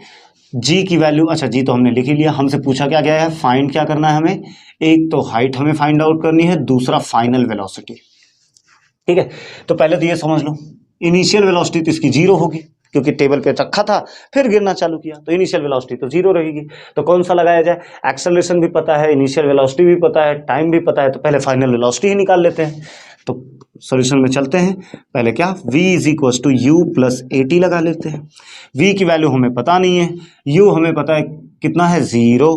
[SPEAKER 1] जी की वैल्यू, अच्छा जी तो हमने लिख ही लिया, हमसे पूछा क्या गया है, फाइंड क्या करना है हमें, एक तो हाइट हमें फाइंड आउट करनी है, दूसरा फाइनल वेलोसिटी। ठीक है, तो पहले तो ये समझ लो इनिशियल वेलोसिटी तो इसकी 0 होगी, क्योंकि टेबल पे रखा था फिर गिरना चालू किया, तो इनिशियल वेलोसिटी तो 0 रहेगी। तो कौन सा लगाया जाए, एक्सेलरेशन भी पता है, इनिशियल वेलोसिटी भी पता है, टाइम भी पता है, तो पहले फाइनल वेलोसिटी ही निकाल लेते हैं। तो सॉल्यूशन में चलते हैं, पहले क्या v is equal to u plus a t लगा लेते हैं। v की वैल्यू हमें पता नहीं है, u हमें पता है कितना है 0,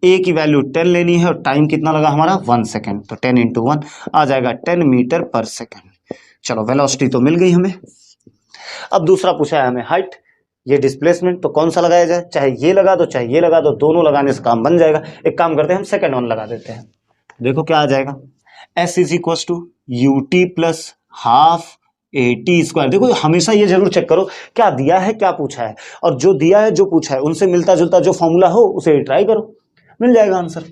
[SPEAKER 1] a की वैल्यू 10 लेनी है और टाइम कितना लगा हमारा 1 सेकेंड, तो 10 इंटू 1 आ जाएगा 10 मीटर पर सेकेंड। चलो वेलोसिटी तो मिल गई हमें। अब दूसरा पूछा है हमें हाइट, ये डिस्प्लेसमेंट, तो कौन सा लगाया जाए, चाहे ये लगा दो चाहे ये लगा दो, दोनों लगाने से काम बन जाएगा। एक काम करते हैं हम सेकेंड वन लगा देते हैं, देखो क्या आ जाएगा, s is equal to u t plus half a t square. देखो हमेशा ये जरूर चेक करो क्या दिया है क्या पूछा है, और जो दिया है जो पूछा है उनसे मिलता जुलता जो फॉर्मूला हो उसे ट्राई करो, मिल जाएगा आंसर।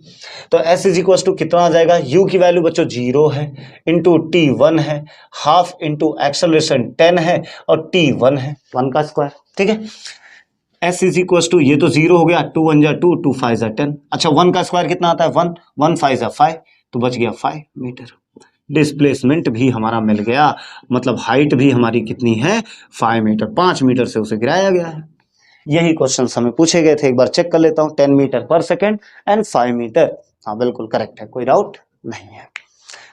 [SPEAKER 1] तो s इज इक्वल टू कितना आ जाएगा, u की वैल्यू बच्चों 0 है, इंटू टी 1 है, हाफ इंटू एक्सेलरेशन 10 है और t 1 है, 1 का स्क्वायर। ठीक है, s इज इक्वल टू ये तो 0 हो गया, 2 1 जा 2, 2 5 जा 10। अच्छा 1 का स्क्वायर कितना आता है 1, 1 5 जा 5, तो बच गया 5 मीटर। डिस्प्लेसमेंट भी हमारा मिल गया, मतलब हाइट भी हमारी कितनी है 5 मीटर, 5 मीटर से उसे गिराया गया है। यही क्वेश्चन हमें पूछे गए थे, एक बार चेक कर लेता हूं, 10 metre per second and 5 metre. हाँ बिल्कुल करेक्ट है, कोई डाउट नहीं है,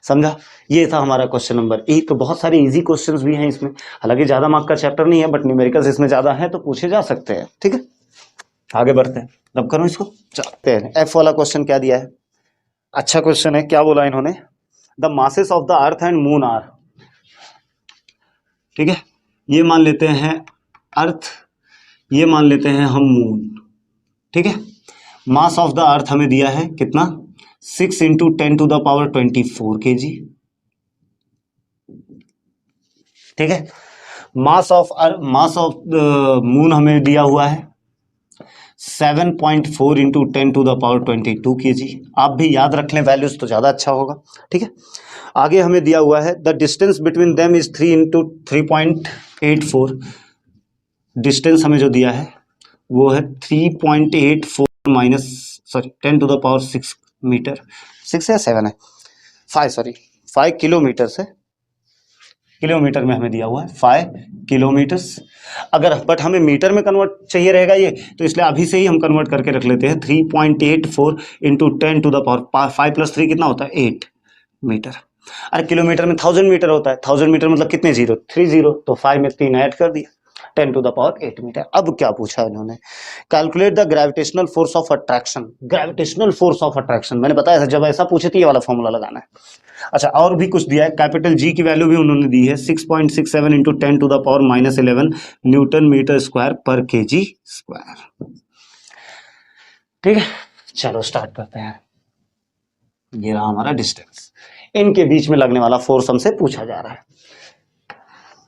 [SPEAKER 1] समझा। ये था हमारा क्वेश्चन नंबर ई। तो बहुत सारे इजी क्वेश्चंस भी हैं इसमें, हालांकि ज्यादा मार्क का चैप्टर नहीं है, बट न्यूमेरिकल्स इसमें ज्यादा है तो पूछे जा सकते हैं। ठीक है, आगे बढ़ते हैं, रब करूं इसको, चलते हैं। एफ वाला क्वेश्चन क्या दिया है, अच्छा क्वेश्चन है, क्या बोला इन्होंने, the masses of the earth and moon are. ठीक है, ये मान लेते हैं अर्थ, ये मान लेते हैं हम मून। ठीक है, मास ऑफ द अर्थ हमें दिया है कितना 6 into 10 to the power 24 kg। ठीक है, मास ऑफ द मून हमें दिया हुआ है 7.4 इंटू 10⁻22 kg। आप भी याद रख लें वैल्यूज तो ज़्यादा अच्छा होगा, ठीक है। आगे हमें दिया हुआ है the distance between them is 3 into 3.84। Distance हमें जो दिया है वो है 3.84 माइनस 10⁻6 मीटर, 6 या 7 है, 5 किलोमीटर से, किलोमीटर में हमें दिया हुआ है 5 किलोमीटर्स। अगर बट हमें मीटर में कन्वर्ट चाहिए रहेगा ये, तो इसलिए अभी से ही हम कन्वर्ट करके रख लेते हैं 3.84 इंटू 10⁻5 प्लस 3 कितना होता है 8 मीटर। अरे किलोमीटर में 1000 मीटर होता है, 1000 मीटर मतलब कितने जीरो, 3 जीरो, तो 5 में 3 ऐड कर दिया, 10⁸ मीटर। अब क्या पूछा इन्होंने, calculate the gravitational force of attraction. Gravitational force of attraction मैंने बताया था, जब ऐसा पूछे तो ये वाला फॉर्मूला लगाना है। अच्छा और भी कुछ दिया है, कैपिटल जी की वैल्यू भी उन्होंने दी है 6.67 इंटू 10⁻11 न्यूटन मीटर स्क्वायर पर केजी स्क्वायर। ठीक है, चलो स्टार्ट करते हैं। ये रहा हमारा डिस्टेंस, इनके बीच में लगने वाला फोर्स हमसे पूछा जा रहा है।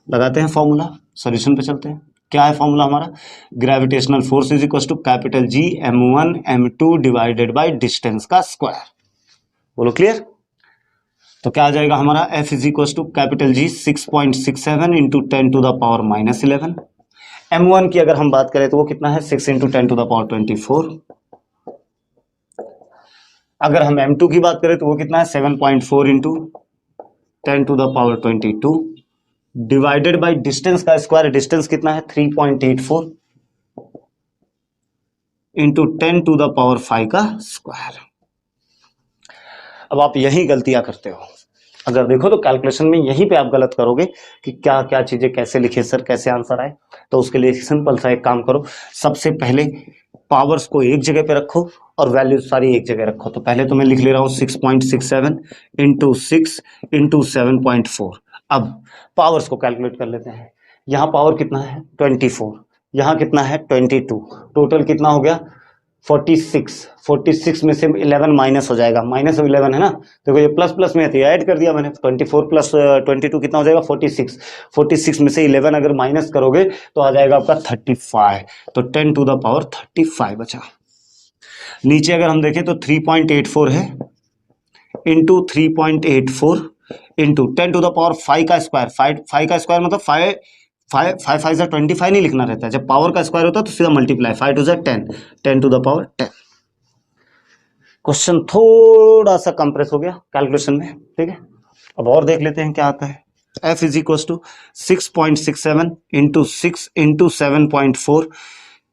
[SPEAKER 1] लगाते हैं फॉर्मूला, सॉल्यूशन पे चलते हैं। क्या है फॉर्मूला हमारा, gravitational force is equal to capital G m1 m2 divided by distance का स्क्वायर। बोलो क्लियर। तो क्या आ जाएगा हमारा F is equal to capital G 6.67 into 10⁻11। m1 की अगर हम बात करें तो वो कितना है 6 इंटू 10⁻24। अगर हम m2 की बात करें तो वो कितना है 7.4 इंटू 10⁻22 डिवाइडेड बाय डिस्टेंस का स्क्वायर। डिस्टेंस कितना है 3.84 इंटू 10⁻5 का स्क्वायर। अब आप यही गलतियां करते हो, अगर देखो तो कैलकुलेशन में यहीं पे आप गलत करोगे कि क्या क्या चीजें कैसे लिखे सर, कैसे आंसर आए। तो उसके लिए सिंपल सा एक काम करो, सबसे पहले पावर्स को एक जगह पे रखो और वैल्यूज सारी एक जगह रखो। तो पहले तो मैं लिख ले रहा हूँ 6.67 इंटू 6 इंटू 7.4। अब पावर्स को कैलकुलेट कर लेते हैं। यहाँ पावर कितना है 24, यहाँ कितना है 22, टोटल कितना हो गया 46 में से 11 माइनस हो जाएगा, -11 है ना। देखो ये प्लस प्लस में थी, ऐड कर दिया मैंने, 24 प्लस 22 कितना हो जाएगा 46 में से 11 अगर माइनस करोगे तो आ जाएगा आपका 35, तो 10⁻35 बचा। नीचे अगर हम देखें तो 3.84 है इंटू 3.84 इंटू 10⁻5 का स्क्वायर, 5 का स्क्वायर मतलब 5 25 नहीं लिखना रहता है, जब पावर का स्क्वायर होता है तो सीधा मल्टीप्लाई, 5 टू 10, 10⁻10। क्वेश्चन थोड़ा सा कंप्रेस हो गया कैलकुलेशन में, ठीक है। अब और देख लेते हैं क्या आता है। F is equal to 6.67 into 6 into 7.4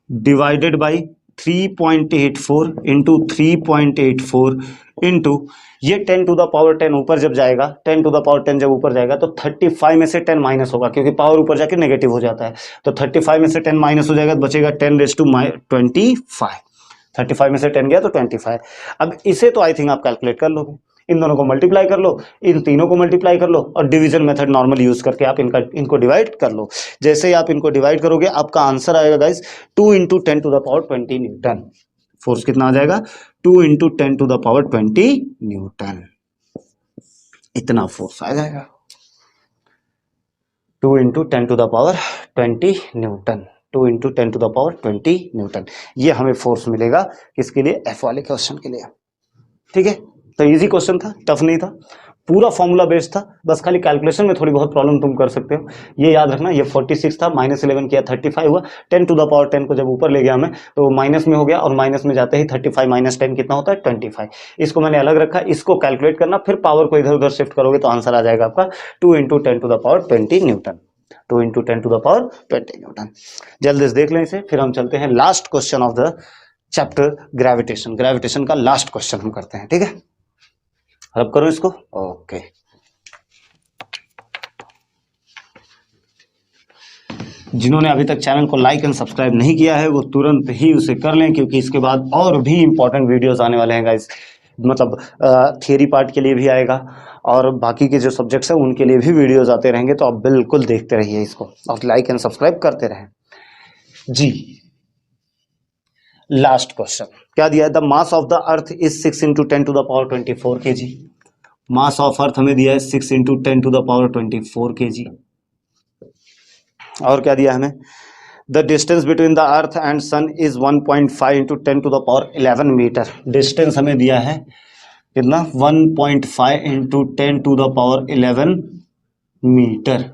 [SPEAKER 1] divided by 3.84 into 3.84 into ये 10⁻10 ऊपर जब जाएगा, 10⁻10 जब ऊपर जाएगा तो 35 में से 10 माइनस होगा, क्योंकि पावर ऊपर जाके नेगेटिव हो जाता है। तो 35 में से 10 माइनस हो जाएगा तो बचेगा 10⁻25। 35 में से 10 गया तो 25। अब इसे तो आई थिंक आप कैलकुलेट कर लोगे, इन दोनों को मल्टीप्लाई कर लो, इन तीनों को मल्टीप्लाई कर लो और डिवीजन मेथड नॉर्मल यूज करके आप इनको डिवाइड कर लो। जैसे ही आप इनको डिवाइड करोगे आपका आंसर आएगा गाइस 2 इंटू 10⁻20 न्यूटन। फोर्स कितना आ जाएगा 2 इंटू 10⁻20 न्यूटन, इतना फोर्स आ जाएगा 2 इंटू 10⁻20 न्यूटन, 2 इंटू 10⁻20 न्यूटन। ये हमें फोर्स मिलेगा किसके लिए, एफ वाले क्वेश्चन के लिए। ठीक है, तो इजी क्वेश्चन था, टफ नहीं था, पूरा फॉर्मूला बेस्ड था, बस खाली कैलकुलेशन में थोड़ी बहुत प्रॉब्लम तुम कर सकते हो। ये याद रखना, ये 46 था, -11 किया 35 हुआ, 10⁻10 को जब ऊपर ले गया मैं तो माइनस में हो गया, और माइनस में जाते ही 35 माइनस 10 कितना होता है 25। इसको मैंने अलग रखा, इसको कैलकुलेट करना, फिर पावर को इधर उधर शिफ्ट करोगे तो आंसर आ जाएगा आपका 2 इंटू 10⁻20 न्यूटन, 2 इंटू 10⁻20 न्यूटन। जल्दी से देख लें इसे, फिर हम चलते हैं last question of the chapter gravitation. Gravitation का लास्ट क्वेश्चन हम करते हैं, ठीक है। अब करो इसको, ओके। जिन्होंने अभी तक चैनल को लाइक एंड सब्सक्राइब नहीं किया है वो तुरंत ही उसे कर लें, क्योंकि इसके बाद और भी इंपॉर्टेंट वीडियोस आने वाले हैं गाइस। मतलब थियरी पार्ट के लिए भी आएगा और बाकी के जो सब्जेक्ट्स हैं उनके लिए भी वीडियोस आते रहेंगे, तो आप बिल्कुल देखते रहिए इसको और लाइक एंड सब्सक्राइब करते रहें जी। लास्ट क्वेश्चन क्या दिया है, the mass of the earth is 6 into 10⁻24 kg। Mass of अर्थ हमें दिया है 6 इंटू 10⁻24 kg। और क्या दिया हमें, the distance between the earth and sun is 1.5 into 10⁻11 metre. Distance हमें दिया है कितना, 1.5 into 10⁻11 metre.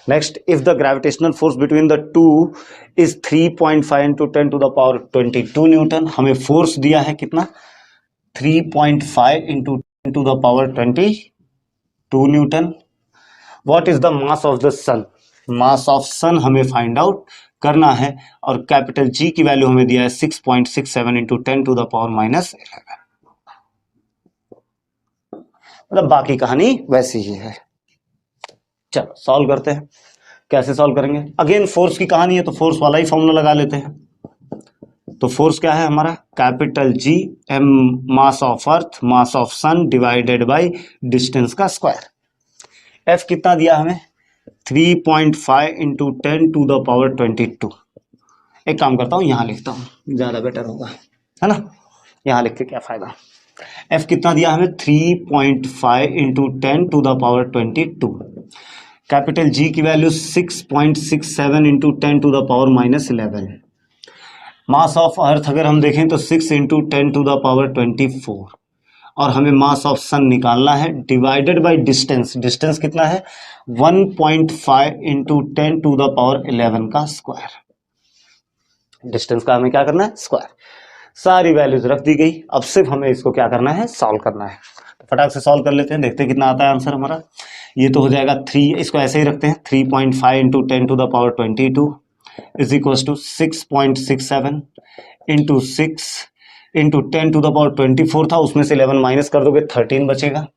[SPEAKER 1] Next, if the gravitational force between the two is 3.5 into 10⁻22 newton. हमें फोर्स दिया है कितना, 3.5 into 10⁻22 newton. What is the mass of the sun, mass of sun हमें फाइंड आउट करना है और कैपिटल जी की वैल्यू हमें दिया है 6.67 इंटू 10⁻11। मतलब बाकी कहानी वैसी ही है। चलो सॉल्व करते हैं। कैसे सॉल्व करेंगे, अगेन फोर्स की कहानी है तो फोर्स वाला ही फॉर्मूला लगा लेते हैं। तो फोर्स क्या है हमारा, capital G M mass of earth mass of sun divided by distance का स्क्वायर। एफ कितना दिया हमें, 3.5 इंटू 10⁻22। एक काम करता हूं यहां लिखता हूं, ज्यादा बेटर होगा, है ना, यहां लिख के क्या फायदा। एफ कितना दिया हमें, 3.5 इंटू 10⁻22। कैपिटल जी की वैल्यू 6.67 इंटू 10⁻11। मास ऑफ अर्थ अगर हम देखें तो 6 इंटू 10⁻24 और हमें मास ऑफ सन निकालना है डिवाइडेड बाय डिस्टेंस। डिस्टेंस कितना है, 1.5 इंटू 10⁻11 का स्क्वायर। डिस्टेंस का हमें क्या करना है, स्क्वायर। सारी वैल्यूज रख दी गई, अब सिर्फ हमें इसको क्या करना है, सॉल्व करना है। तो फटाक से सॉल्व कर लेते हैं, देखते हैं कितना आता है आंसर हमारा। ये तो हो जाएगा 3, इसको ऐसे ही रखते हैं, 3.5 into 10⁻22 is equal to 6.67 into 6 into 10⁻24 था, उसमें से 11 माइनस कर दोगे 13 बचेगा,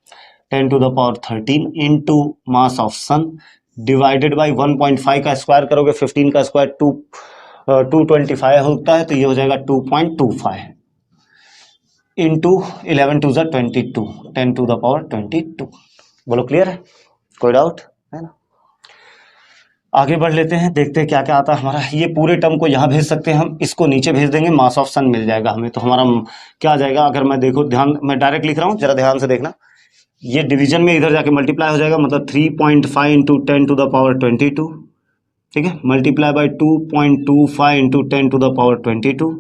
[SPEAKER 1] 10⁻13 into mass of sun divided by 1.5 का स्क्वायर करोगे, 15 का स्क्वायर 225 होता है, तो ये हो जाएगा 2.25 इंटू 11 टू ज़ा 22, 10⁻22। बोलो क्लियर है, कोई डाउट है ना। आगे बढ़ लेते हैं, देखते हैं क्या क्या आता है हमारा। ये पूरे टर्म को यहाँ भेज सकते हैं हम, इसको नीचे भेज देंगे, मास ऑफ सन मिल जाएगा हमें। तो हमारा क्या आ जाएगा, अगर मैं देखो ध्यान, मैं डायरेक्ट लिख रहा हूँ, जरा ध्यान से देखना। ये डिवीजन में इधर जाके मल्टीप्लाई हो जाएगा, मतलब 3.5 इंटू 10⁻22, ठीक है, multiply by 2.25 into 10⁻22,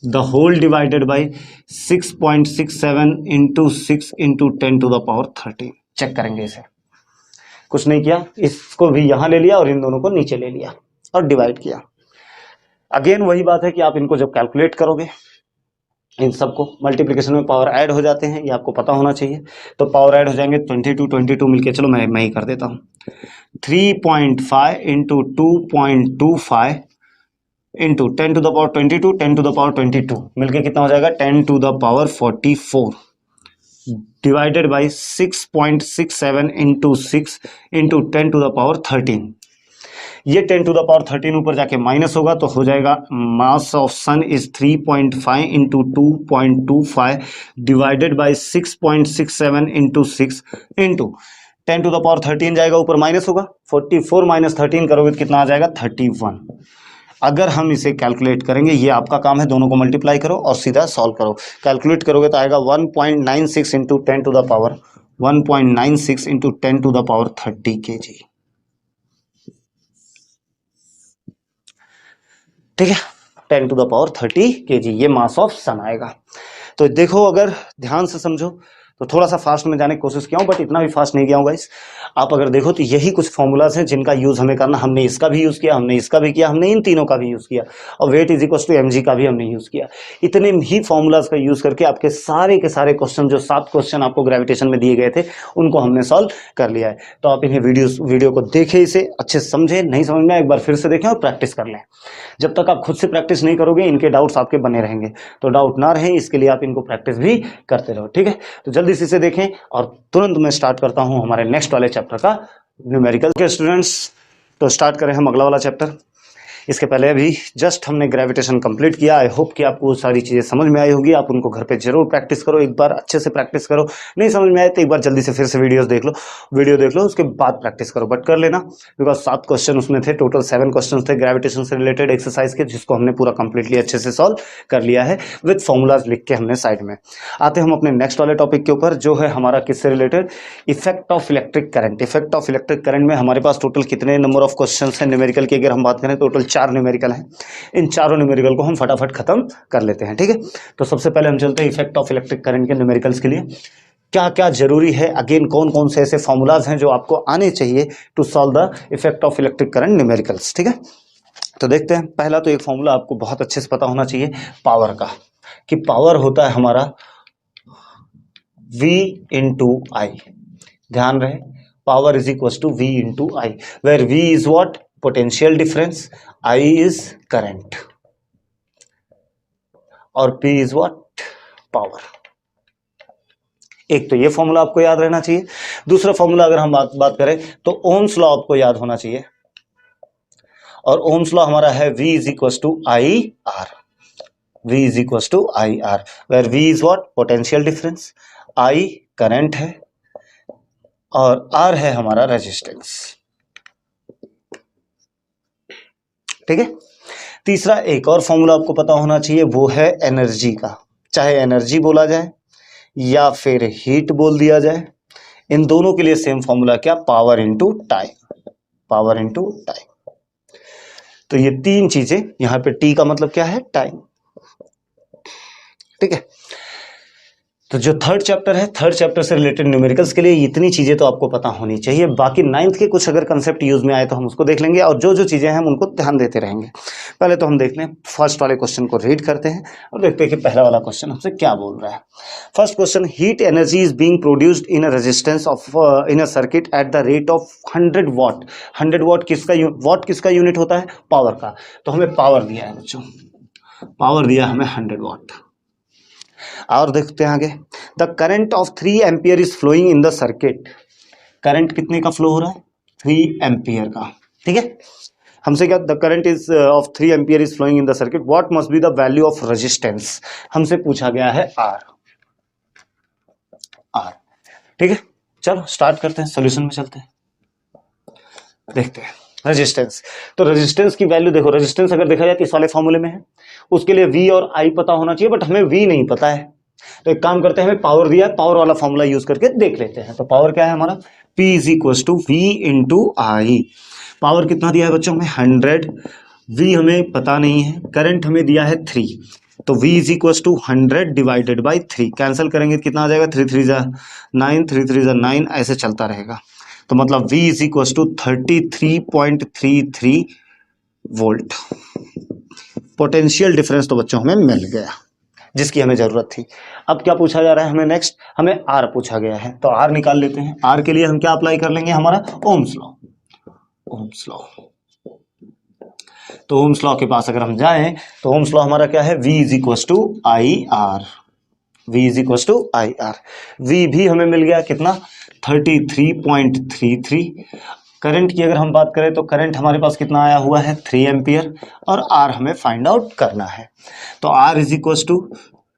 [SPEAKER 1] the whole divided by 6.67 into 6 into 10⁻13। Check करेंगे इसे, कुछ नहीं किया, इसको भी यहां ले लिया और इन दोनों को नीचे ले लिया और डिवाइड किया। अगेन वही बात है कि आप इनको जब कैलकुलेट करोगे, इन सबको मल्टीप्लिकेशन में पावर ऐड हो जाते हैं, ये आपको पता होना चाहिए। तो पावर ऐड हो जाएंगे 22 मिलके, चलो मैं ही कर देता हूँ, 3.5 इंटू 2.25 इंटू 10⁻22 10⁻22 मिलके कितना हो जाएगा, 10⁻44 डिवाइडेड बाई 6.67 इंटू 6 इंटू 10⁻13। ये 10⁻13 ऊपर जाके माइनस होगा तो हो जाएगा mass of sun is 3.5 into 2.25 divided by 6.67 into 6 into 10⁻13 जाएगा, ऊपर माइनस होगा, 44 माइनस 13 करोगे तो कितना आ जाएगा, 31। अगर हम इसे कैलकुलेट करेंगे, ये आपका काम है, दोनों को मल्टीप्लाई करो और सीधा सॉल्व करो। कैलकुलेट करोगे तो आएगा 1.96 इंटू 1.96 इंटू 10⁻30 kg। ठीक है, 10⁻30 kg ये मास ऑफ सन आएगा। तो देखो, अगर ध्यान से समझो तो थोड़ा सा फास्ट में जाने की कोशिश किया हूँ, बट इतना भी फास्ट नहीं गया हूँ गाइस। आप अगर देखो तो यही कुछ फॉर्मूलाज हैं जिनका यूज हमें करना। हमने इसका भी यूज किया, हमने इसका भी किया, हमने इन तीनों का भी यूज किया और weight is equal to mg का भी हमने यूज किया। इतने ही फॉर्मूलाज का यूज करके आपके सारे के सारे क्वेश्चन, जो 7 क्वेश्चन आपको ग्रेविटेशन में दिए गए थे, उनको हमने सॉल्व कर लिया है। तो आप इन्हें वीडियो को देखें, इसे अच्छे से समझे, नहीं समझ में एक बार फिर से देखें और प्रैक्टिस कर लें। जब तक आप खुद से प्रैक्टिस नहीं करोगे, इनके डाउट्स आपके बने रहेंगे। तो डाउट ना रहे, इसके लिए आप इनको प्रैक्टिस भी करते रहो। ठीक है, तो जल्दी से इसे देखें और तुरंत मैं स्टार्ट करता हूं हमारे नेक्स्ट वाले चैप्टर का, न्यूमेरिकल के स्टूडेंट्स। तो स्टार्ट करें हम अगला वाला चैप्टर। इसके पहले अभी जस्ट हमने ग्रेविटेशन कंप्लीट किया। आई होप कि आपको सारी चीज़ें समझ में आई होगी। आप उनको घर पे जरूर प्रैक्टिस करो, एक बार अच्छे से प्रैक्टिस करो। नहीं समझ में आए तो एक बार जल्दी से फिर से वीडियो देख लो, उसके बाद प्रैक्टिस करो, बट कर लेना, बिकॉज 7 क्वेश्चन उसमें थे, टोटल 7 क्वेश्चन थे ग्रेविटेशन से रिलेटेड एक्सरसाइज के, जिसको हमने पूरा कंप्लीटली अच्छे से सॉल्व कर लिया है विद फॉर्मूलाज लिख के हमने साइड में। आते हम अपने नेक्स्ट वाले टॉपिक के ऊपर, जो है हमारा किससे related, effect of electric current. Effect of electric current में हमारे पास टोटल कितने नंबर ऑफ क्वेश्चन है न्यूमेरिकल की, अगर हम बात करें टोटल चार न्यूमेरिकल हैं, इन चारों न्यूमेरिकल को हम फटाफट खत्म कर लेते हैं, ठीक है। तो सबसे पहले हम चलते हैं इफेक्ट ऑफ इलेक्ट्रिक करंट के न्यूमेरिकल्स के लिए क्या क्या जरूरी है, अगेन कौन कौन से ऐसे फॉर्मूलाज हैं जो आपको आने चाहिए to solve the effect of electric current numericals, ठीक है। तो देखते हैं, पहला तो एक फॉर्मूला आपको बहुत अच्छे से पता होना चाहिए पावर का, कि पावर होता है हमारा V इंटू आई, ध्यान रहे power is equal to V into I, where V is what, potential difference, I is current और P इज व्हाट, पावर। एक तो ये फॉर्मूला आपको याद रहना चाहिए। दूसरा फॉर्मूला अगर हम बात करें तो ओम्स लॉ आपको याद होना चाहिए, और ओम्स लॉ हमारा है V is equal to I R, V is equal to I R, where V is what, potential difference, I current है और R है हमारा रेजिस्टेंस, ठीक है। तीसरा एक और फॉर्मूला आपको पता होना चाहिए, वो है एनर्जी का, चाहे एनर्जी बोला जाए या फिर हीट बोल दिया जाए, इन दोनों के लिए सेम फॉर्मूला क्या, power into time, power into time. तो ये तीन चीजें, यहां पे टी का मतलब क्या है, टाइम, ठीक है। तो जो थर्ड चैप्टर है, थर्ड चैप्टर से रिलेटेड न्यूमेरिकल्स के लिए इतनी चीजें तो आपको पता होनी चाहिए। बाकी नाइन्थ के कुछ अगर कंसेप्ट यूज में आए तो हम उसको देख लेंगे, और जो जो चीजें हैं हम उनको ध्यान देते रहेंगे। पहले तो हम देख लें, फर्स्ट वाले क्वेश्चन को रीड करते हैं और देखते हैं कि पहला वाला क्वेश्चन हमसे क्या बोल रहा है। First question, heat energy is being produced in a resistance of in a circuit at the rate of 100 what. 100 what किसका यूनिट होता है, पावर का। तो हमें पावर दिया है बच्चों, पावर दिया हमें 100 वॉट। और देखते हैं आगे, the current of 3 ampere is flowing in the circuit. Current कितने का फ्लो हो रहा है, 3 एम्पियर का, ठीक है। हमसे क्या, the current is of 3 ampere is flowing in the circuit, what must be the value of resistance. हमसे पूछा गया है आर, ठीक है। चलो स्टार्ट करते हैं, सोल्यूशन में चलते हैं, देखते हैं रेजिस्टेंस। तो रेजिस्टेंस की वैल्यू देखो, रेजिस्टेंस अगर देखा जाए तो इस वाले फॉर्मूले में है, उसके लिए V और I पता होना चाहिए, बट हमें V नहीं पता है। तो एक काम करते हैं, हमें पावर दिया है, पावर वाला फॉर्मूला यूज करके देख लेते हैं। तो पावर क्या है हमारा, P is equal to V into I. Power कितना दिया है बच्चों हमें, 100, V हमें पता नहीं है, करंट हमें दिया है 3, तो V is equal to 100 divided by 3, cancel करेंगे कितना आ जाएगा, 3 3 जा 9, 3 3 जा 9, ऐसे चलता रहेगा। तो मतलब V is equal to 33.33 volt. Potential difference तो बच्चों हमें मिल गया जिसकी हमें जरूरत थी। अब क्या पूछा जा रहा है हमें, नेक्स्ट हमें R पूछा गया है, तो R निकाल लेते हैं। R के लिए हम क्या अप्लाई कर लेंगे, हमारा ओम्स लॉ, ओम्स लॉ। तो ओम्स लॉ के पास अगर हम जाएं तो ओम्स लॉ हमारा क्या है, V is equal to I R, V is equal to I R. V भी हमें मिल गया कितना, 33.33। करंट की अगर हम बात करें तो करंट हमारे पास कितना आया हुआ है, 3 एम्पियर, और R हमें फाइंड आउट करना है। तो R is equal to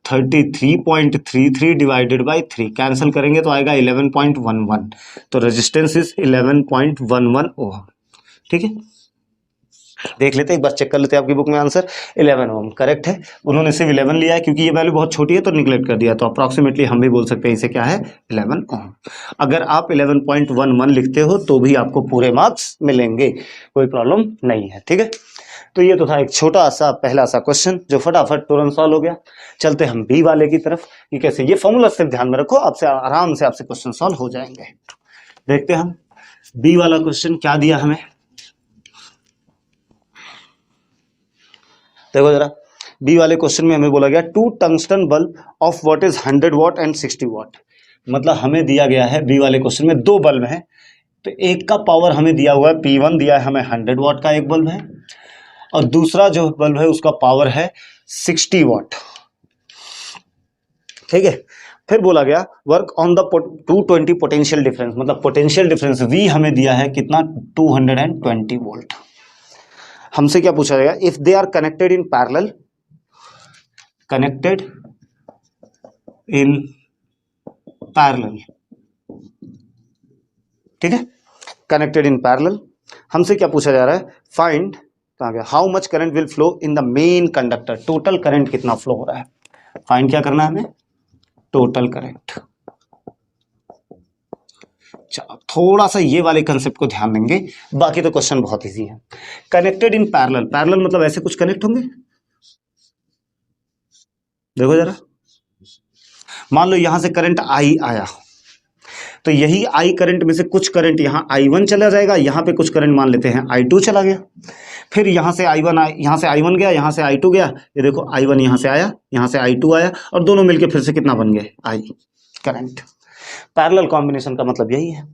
[SPEAKER 1] 33.33 divided by 3, cancel करेंगे तो आएगा 11.11। तो रेजिस्टेंस इज 11.11 ओम, ठीक है। देख लेते हैं, एक बार चेक कर लेते हैं आपकी बुक में, आंसर 11 ओम करेक्ट है। उन्होंने सिर्फ 11 लिया है क्योंकि ये वैल्यू बहुत छोटी है तो निगलेक्ट कर दिया, तो अप्रॉक्सीमेटली हम भी बोल सकते हैं इसे क्या है, 11 ओम। अगर आप 11.11 लिखते हो तो भी आपको पूरे मार्क्स मिलेंगे, कोई प्रॉब्लम नहीं है, ठीक है। तो ये तो था एक छोटा सा पहला सा क्वेश्चन जो फटाफट तुरंत सॉल्व हो गया। चलते हम बी वाले की तरफ कि कैसे, ये फॉर्मूला सिर्फ ध्यान में रखो, आपसे आराम से आपसे क्वेश्चन सॉल्व हो जाएंगे। देखते हैं हम बी वाला क्वेश्चन क्या दिया हमें, देखो जरा। बी वाले क्वेश्चन में हमें बोला गया 2 tungsten bulb of what is 100 what and 60 what. मतलब हमें दिया गया है बी वाले क्वेश्चन में 2 बल्ब हैं, तो एक का पावर हमें दिया हुआ है P1 दिया है हमें 100 वॉट का एक बल्ब है, और दूसरा जो बल्ब है उसका पावर है 60 वॉट, ठीक है। फिर बोला गया work on the 220 potential difference, मतलब पोटेंशियल डिफरेंस V हमें दिया है कितना, 220 वोल्ट। हमसे क्या पूछा जाएगा, if they are connected in parallel, connected in parallel, ठीक है, कनेक्टेड इन पैरेलल। हमसे क्या पूछा जा रहा है, find how much current will flow in the main conductor, total current कितना फ्लो हो रहा है, फाइंड क्या करना है हमें, टोटल करंट। थोड़ा सा ये वाले कंसेप्ट को ध्यान देंगे, बाकी तो क्वेश्चन बहुत इजी है। कनेक्टेड इन पैरेलल, पैरेलल मतलब ऐसे कुछ कनेक्ट होंगे, देखो जरा, मान लो यहां से करंट आई आया, तो यही आई करंट में से कुछ करंट यहां I1 चला जाएगा, यहां पे कुछ करंट मान लेते हैं I2 चला गया, फिर यहां से I1 गया, यहां से I2 गया, ये देखो I1 यहां से आया, यहां से I2 आया, और दोनों मिलके फिर से कितना बन गए, I करंट। पैरेलल कॉम्बिनेशन का मतलब यही है।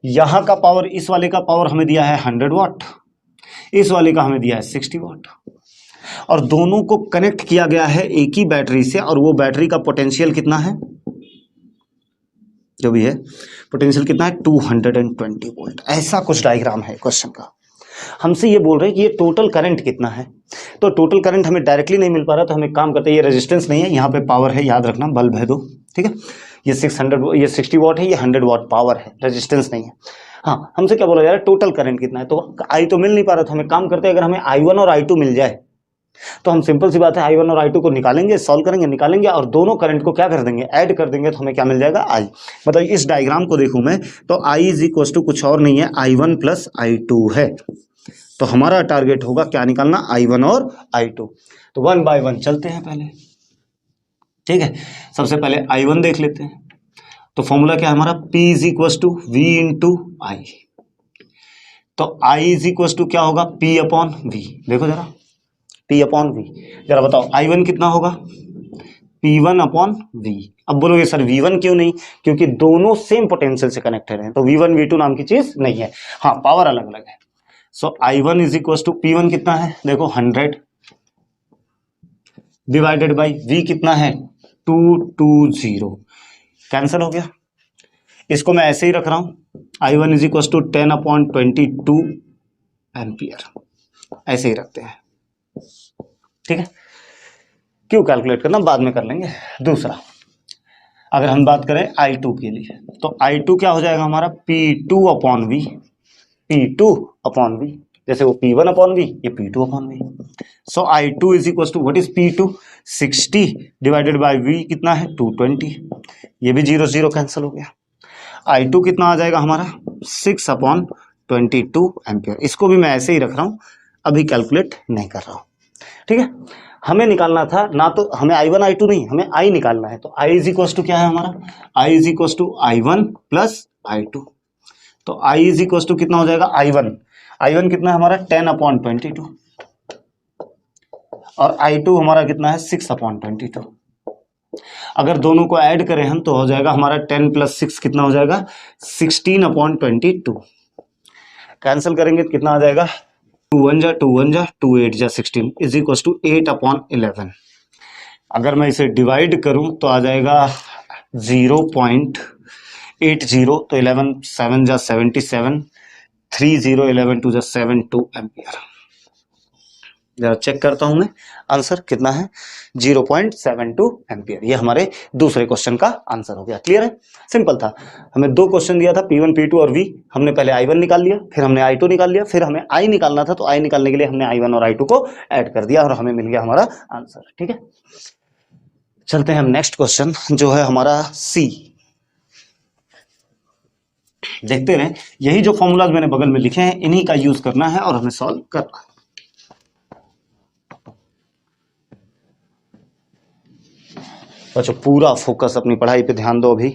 [SPEAKER 1] यहां का पावर, इस वाले का पावर हमें दिया है 100 वाट, इस वाले का हमें दिया है 60 वाट, और दोनों को कनेक्ट किया गया है एक ही बैटरी से, और वो बैटरी का पोटेंशियल कितना है, जो भी है पोटेंशियल कितना है, 220 वोल्ट। ऐसा कुछ डायग्राम है क्वेश्चन का। हमसे ये बोल रहे हैं कि ये टोटल करंट कितना है, तो टोटल करंट हमें डायरेक्टली नहीं मिल पा रहा, तो हम एक काम करते हैं, ये रेजिस्टेंस नहीं है, यहाँ पे पावर है, याद रखना, बल्ब है दो, ठीक है, ये 60 वाट है, ये 100 वाट पावर है, रेजिस्टेंस नहीं है। हाँ, हमसे क्या बोला जा रहा है, टोटल करंट कितना है, तो आई तो मिल नहीं पा रहा, तो हमें काम करते हैं, अगर हमें I1 और I2 मिल जाए तो हम सिंपल सी बात है I1 और I2 को निकालेंगे, सॉल्व करेंगे, निकालेंगे, और दोनों करंट को क्या कर देंगे, ऐड कर देंगे, तो हमें क्या मिल जाएगा, I। मतलब इस डायग्राम को देखूं मैं तो I इज इक्वल टू कुछ और नहीं है, I1 प्लस I2 है। तो हमारा टारगेट होगा क्या निकालना, I1 और I2। तो 1 बाय 1 चलते हैं पहले, ठीक है। सबसे पहले I1 देख लेते हैं, तो फॉर्मूला क्या है हमारा, P is equal to V into I। तो I इज इक्वल टू क्या होगा, P अपॉन V। देखो जरा, P अपॉन V, जरा बताओ I1 कितना होगा, P1 अपॉन V। अब बोलोगे सर V1 क्यों नहीं, क्योंकि दोनों सेम पोटेंशियल से कनेक्टेड हैं, तो V1 V2 नाम की चीज नहीं है, हाँ पावर अलग अलग है। सो I1 is equal to P1 कितना है, देखो 100 डिवाइडेड बाई V कितना है 220, कैंसिल हो गया। इसको मैं ऐसे ही रख रहा हूं, I1 is equal to 10 upon 22 ampere, ऐसे ही रखते हैं, ठीक है। क्यों कैलकुलेट करना, बाद में कर लेंगे। दूसरा, अगर हम बात करें I2 के लिए, तो I2 क्या हो जाएगा हमारा, P2 upon V, P2 upon V, जैसे वो P1 अपॉन V, ये P2 upon V। So I2 is equal to what is P2, 60 divided by V कितना है 220, ये भी 0 0 कैंसिल हो गया। I2 कितना आ जाएगा हमारा 6 अपॉन 22 एम्पियर। इसको भी मैं ऐसे ही रख रहा हूं, अभी कैलकुलेट नहीं कर रहा हूं, ठीक है। हमें निकालना था ना, तो हमें I1 I2 नहीं, हमें I निकालना है, तो I इज इक्वल टू क्या है हमारा, I is equal to I1 plus I2। तो I इज इक्वल टू कितना हो जाएगा, I1 कितना है हमारा 10 अपॉन 22, और I2 हमारा कितना है 6 अपॉन 22। अगर दोनों को ऐड करें हम तो हो जाएगा हमारा 10 प्लस 6 कितना हो जाएगा 16 अपॉन 22। कैंसिल करेंगे तो कितना आ जाएगा, 2 1 जा 2 1 जा 2 8 जा 16 इज इक्वल टू 8 अपॉन 11। अगर मैं इसे डिवाइड करूं तो आ जाएगा 0.80, तो 11 7 जा 77, 3 0 11 2 जा 72 एम्पियर। जरा चेक करता हूं मैं, आंसर कितना है 0.72 एम्पियर। ये हमारे दूसरे क्वेश्चन का आंसर हो गया। क्लियर है, सिंपल था। हमें दो क्वेश्चन दिया था P1 P2 और V, हमने पहले I1 निकाल लिया, फिर हमने I2 निकाल लिया, फिर हमें I निकालना था, तो I निकालने के लिए हमने I1 और I2 को ऐड कर दिया और हमें मिल गया हमारा आंसर। ठीक है, चलते हैं हम नेक्स्ट क्वेश्चन जो है हमारा C। देखते रहे, यही जो फॉर्मूलाज मैंने बगल में लिखे हैं इन्हीं का यूज करना है और हमें सॉल्व करना है। बच्चों पूरा फोकस अपनी पढ़ाई पे ध्यान दो अभी।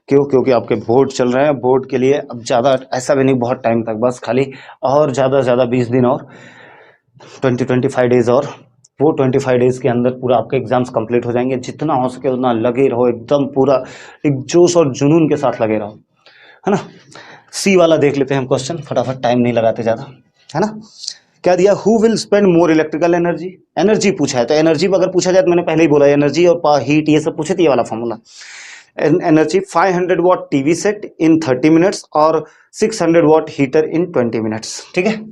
[SPEAKER 1] क्यों? क्योंकि आपके बोर्ड चल रहे हैं। बोर्ड के लिए अब ज़्यादा ऐसा भी नहीं बहुत टाइम तक, बस खाली और ज़्यादा से ज़्यादा 20 दिन और 25 डेज, और वो 25 डेज के अंदर पूरा आपके एग्जाम्स कंप्लीट हो जाएंगे। जितना हो सके उतना लगे रहो, एकदम पूरा एक जोश और जुनून के साथ लगे रहो, है ना। सी वाला देख लेते हैं हम क्वेश्चन, फटाफट, टाइम नहीं लगाते ज़्यादा, है ना। क्या दिया, who will spend more electrical energy. Energy पूछा है, तो एनर्जी अगर पूछा जाए तो मैंने पहले ही बोला एनर्जी और हीट ये सब पूछे थे, ये वाला formula. Energy 500 what TV set in 30 minutes और 600 वॉट हीटर इन 20 मिनट्स। ठीक है,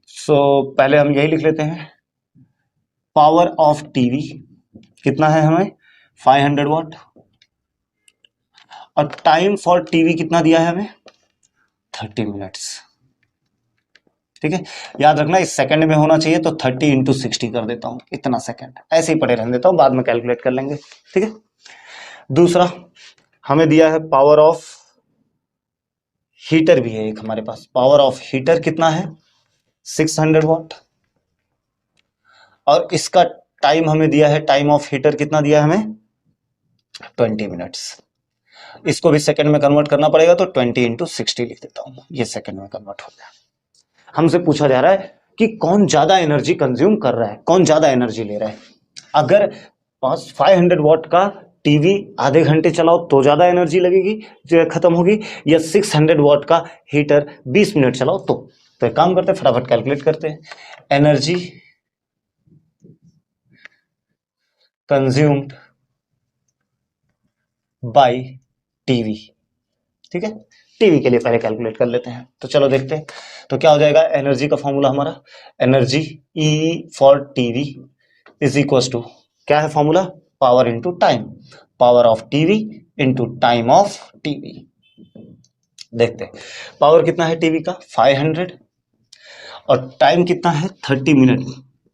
[SPEAKER 1] सो पहले हम यही लिख लेते हैं, पावर ऑफ टीवी कितना है हमें 500 वॉट, और टाइम फॉर टीवी कितना दिया है हमें 30 मिनट्स। ठीक है, याद रखना इस सेकंड में होना चाहिए, तो 30 इंटू 60 कर देता हूं, इतना सेकंड ऐसे ही पड़े रहने देता हूं, बाद में कैलकुलेट कर लेंगे। ठीक है, दूसरा हमें दिया है पावर ऑफ हीटर भी है एक हमारे पास, पावर ऑफ हीटर कितना है 600 वॉट, और इसका टाइम हमें दिया है, टाइम ऑफ हीटर कितना दिया है हमें 20 मिनट्स। इसको भी सेकंड में कन्वर्ट करना पड़ेगा, तो 20 इंटू 60 लिख देता हूं, ये सेकंड में कन्वर्ट हो गया। हमसे पूछा जा रहा है कि कौन ज्यादा एनर्जी कंज्यूम कर रहा है, कौन ज्यादा एनर्जी ले रहा है। अगर 500 वॉट का टीवी आधे घंटे चलाओ तो ज्यादा एनर्जी लगेगी, जो खत्म होगी, या 600 वॉट का हीटर 20 मिनट चलाओ तो एक काम करते हैं, फटाफट कैलकुलेट करते हैं। एनर्जी कंज्यूम्ड बाय टीवी, ठीक है, टीवी के लिए पहले कैलकुलेट कर लेते हैं। तो चलो देखते हैं, तो क्या हो जाएगा एनर्जी का फॉर्मूला हमारा, energy E for TV is equal to, क्या है formula, power into time, power of TV into time of TV. देखते हैं पावर कितना है टीवी का 500, और टाइम कितना है 30 मिनट,